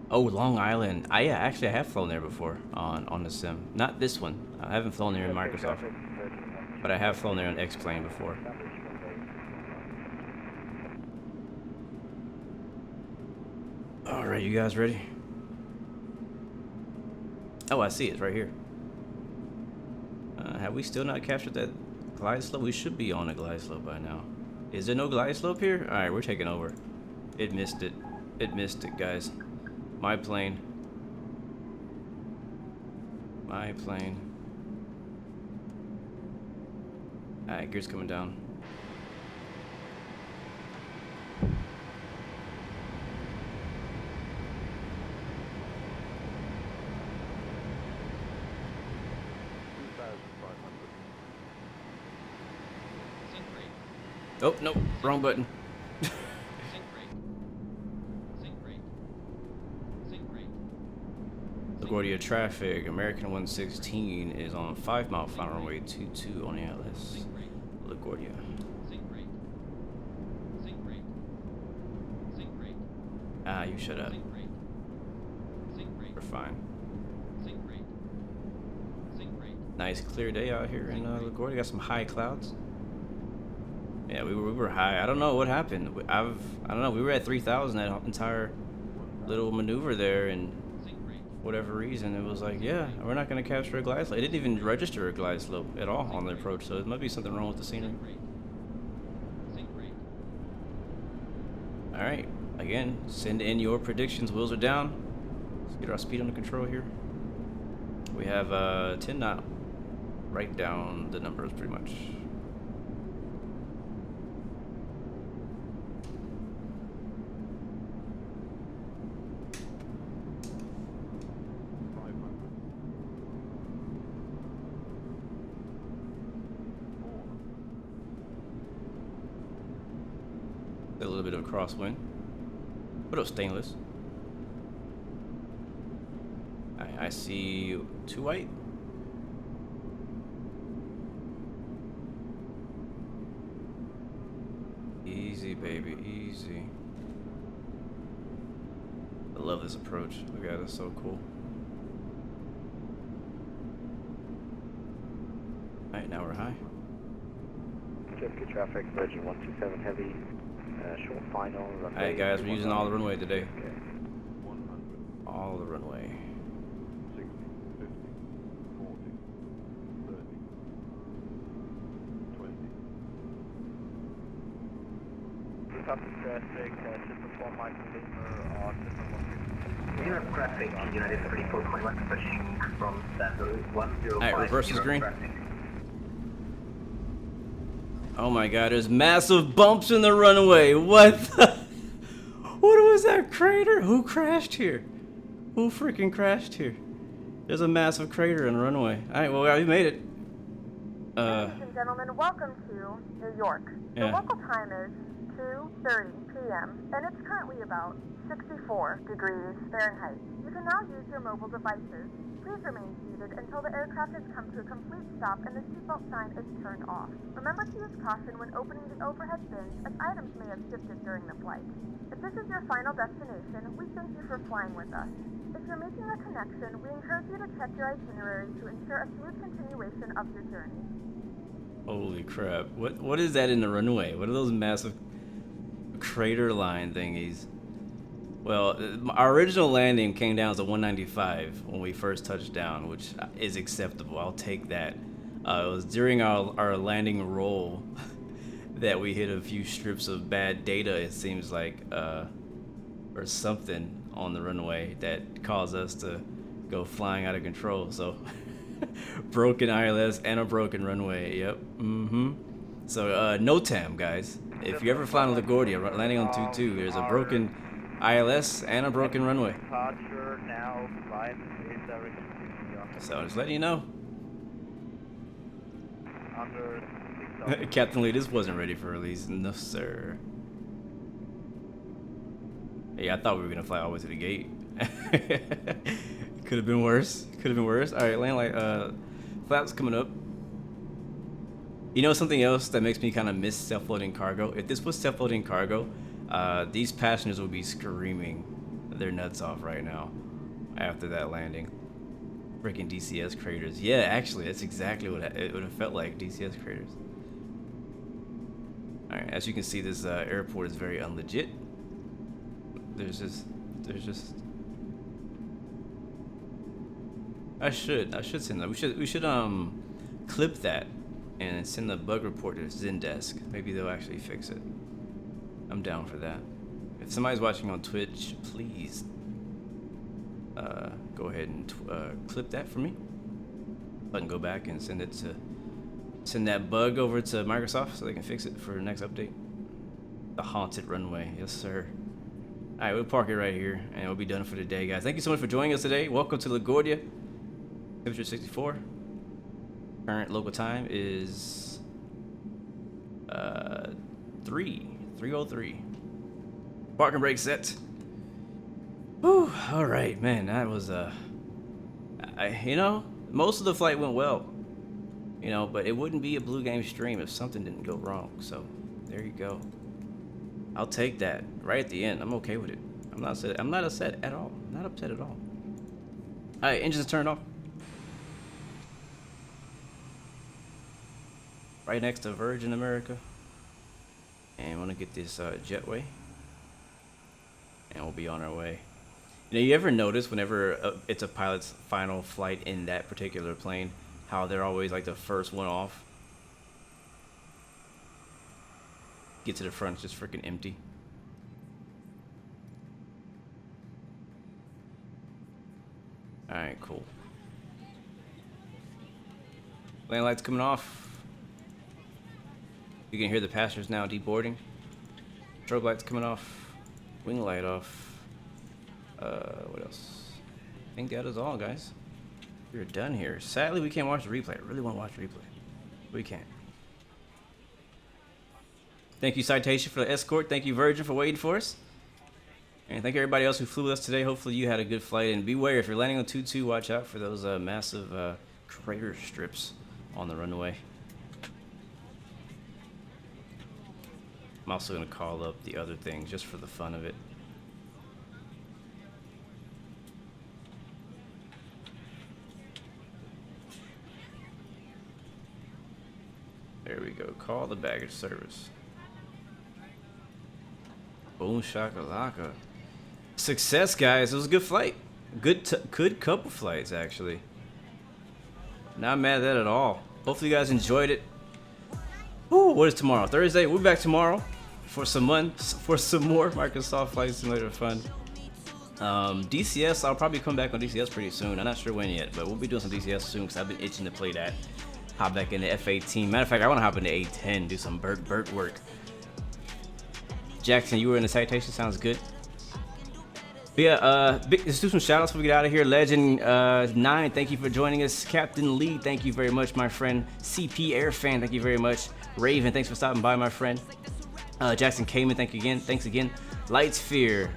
Speaker 2: Oh, Long Island. Actually I have flown there before on the sim. Not this one. I haven't flown there in Microsoft, but I have flown there on X-Plane before. Alright, you guys ready? Oh, I see it. It's right here. Have we still not captured that glide slope? We should be on a glide slope by now. Is there no glide slope here? Alright, we're taking over. It missed it. It missed it, guys. My plane. My plane. Alright, gear's coming down. Oh, no, wrong button. LaGuardia traffic, American 116 is on 5-mile final runway 22 on the LS. LaGuardia. Ah, you shut up. We're fine. Nice clear day out here in LaGuardia. Got some high clouds. Yeah, we were high. I don't know what happened. I don't know. We were at 3,000 that entire little maneuver there, and for whatever reason, it was like, yeah, we're not going to capture a glide slope. It didn't even register a glide slope at all on the approach, so it might be something wrong with the scenery. All right, again, send in your predictions. Wheels are down. Let's get our speed under control here. We have 10 knot. Write down the numbers pretty much. A little bit of a crosswind, but it was stainless. I see 2 white. Easy, baby, easy. I love this approach. Look at it, it's so cool. Alright, now we're high.
Speaker 9: JFK traffic, Virgin 127 heavy. Short final.
Speaker 2: Alright guys, we're using all the runway today. All the runway.
Speaker 10: 60, 50, 40, 30, 20.
Speaker 9: Copy traffic, System 4 Mike Lima, System 160.
Speaker 8: you have traffic on United 3421, pushing from Standard 105.
Speaker 2: Alright, reverse is green. Oh my god, there's massive bumps in the runway. What the? What was that crater? Who crashed here? Who freaking crashed here? There's a massive crater in the runway. Alright, well, we made it.
Speaker 3: Ladies and gentlemen, welcome to New York. The
Speaker 2: Yeah.
Speaker 3: local time is 2:30 p.m. and it's currently about 64 degrees Fahrenheit. You can now use your mobile devices. Please remain seated until the aircraft has come to a complete stop and the seatbelt sign is turned off. Remember to use caution when opening the overhead bins as items may have shifted during the flight. If this is your final destination, we thank you for flying with us. If you're making a connection, we encourage you to check your itinerary to ensure a smooth continuation of your journey.
Speaker 2: Holy crap. What is that in the runway? What are those massive crater line thingies? Well, our original landing came down to 195 when we first touched down, which is acceptable. I'll take that. It was during our landing roll that we hit a few strips of bad data, it seems like, or something on the runway that caused us to go flying out of control. So broken ILS and a broken runway. Yep. So NOTAM, guys. If you ever fly on LaGuardia landing on 22, there's a broken ILS and a broken runway.
Speaker 9: Departure now, 5 is direction.
Speaker 2: So just letting you know.
Speaker 9: Under
Speaker 2: Captain Lee, this wasn't ready for release. No, sir. Yeah, I thought we were gonna fly all the way to the gate. Could have been worse. Could have been worse. All right, land light. Flaps coming up. You know something else that makes me kind of miss self-loading cargo? If this was self-loading cargo, these passengers would be screaming their nuts off right now after that landing. Freaking DCS craters. Yeah, actually, that's exactly what it would have felt like. DCS craters. All right, as you can see, this airport is very unlegit. There's just. I should send that. We should clip that and send the bug report to Zendesk. Maybe they'll actually fix it. I'm down for that. If somebody's watching on Twitch, please go ahead and clip that for me. I can go back and send that bug over to Microsoft so they can fix it for the next update. The haunted runway, yes sir. All right, we'll park it right here and we'll be done for the day, guys. Thank you so much for joining us today. Welcome to LaGuardia. Temperature 64. Current local time is 3:03. Parking brake set. Whew, all right, man, that was you know, most of the flight went well, you know, but it wouldn't be a BLUGAMES stream if something didn't go wrong. So there you go. I'll take that right at the end. I'm okay with it. I'm not upset at all. Not upset at all. All right, engines turned off. Right next to Virgin America. And I want to get this jetway. And we'll be on our way. You know, you ever notice whenever it's a pilot's final flight in that particular plane, how they're always like the first one off? Get to the front, it's just freaking empty. Alright, cool. Lane lights coming off. You can hear the passengers now deboarding. Strobe lights coming off. Wing light off. What else? I think that is all, guys. We're done here. Sadly, we can't watch the replay. I really want to watch the replay. We can't. Thank you, Citation, for the escort. Thank you, Virgin, for waiting for us. And thank you, everybody else who flew with us today. Hopefully, you had a good flight. And beware, if you're landing on 22, watch out for those massive crater strips on the runway. I'm also going to call up the other things just for the fun of it. There we go. Call the baggage service. Boom shakalaka. Success, guys. It was a good flight. Good couple flights, actually. Not mad at that at all. Hopefully you guys enjoyed it. Ooh, what is tomorrow? Thursday. We'll be back tomorrow for some more Microsoft Flight Simulator fun. DCS, I'll probably come back on DCS pretty soon. I'm not sure when yet, but we'll be doing some DCS soon because I've been itching to play that. Hop back into F-18. Matter of fact, I want to hop into A-10, do some Burt work. Jackson, you were in the citation. Sounds good. But yeah, let's do some shout outs before we get out of here. Legend 9, thank you for joining us. Captain Lee, thank you very much, my friend. CP Air Fan, thank you very much. Raven, thanks for stopping by, my friend. Jackson Kamen, thanks again. Lightsphere,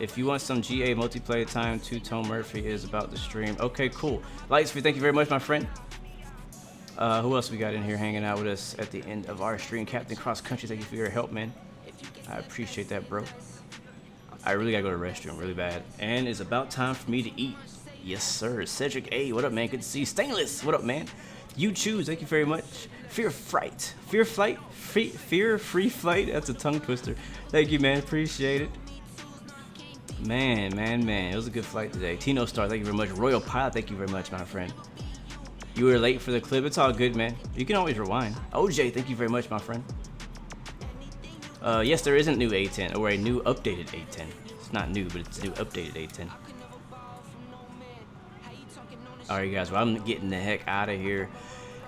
Speaker 2: if you want some GA multiplayer time, Two-Tone Murphy is about to stream. Okay, cool. Lightsphere, thank you very much, my friend. Who else we got in here hanging out with us at the end of our stream? Captain Cross Country, thank you for your help, man. I appreciate that, bro. I really gotta go to the restroom really bad. And it's about time for me to eat. Yes, sir. Cedric A, what up, man? Good to see you. Stainless, what up, man? You choose, thank you very much. Fear Free Flight. That's a tongue twister. Thank you, man. Appreciate it. Man. It was a good flight today. Tino Star, thank you very much. Royal Pilot, thank you very much, my friend. You were late for the clip. It's all good, man. You can always rewind. OJ, thank you very much, my friend. Yes, there is a new A10, or a new updated A10. It's not new, but it's a new updated A10. Alright, guys, well, I'm getting the heck out of here.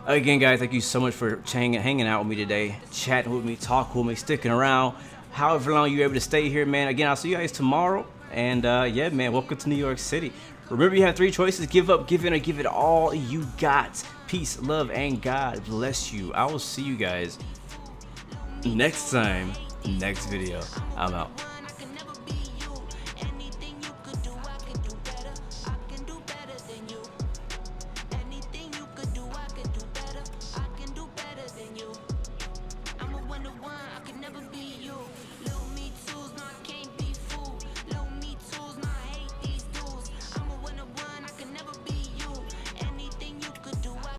Speaker 2: Again, guys, thank you so much for hanging out with me today, chatting with me, talking with me, sticking around. However long you're able to stay here, man. Again, I'll see you guys tomorrow. And yeah, man, welcome to New York City. Remember, you have 3 choices: give up, give in, or give it all you got. Peace, love, and God bless you. I will see you guys next time, next video. I'm out.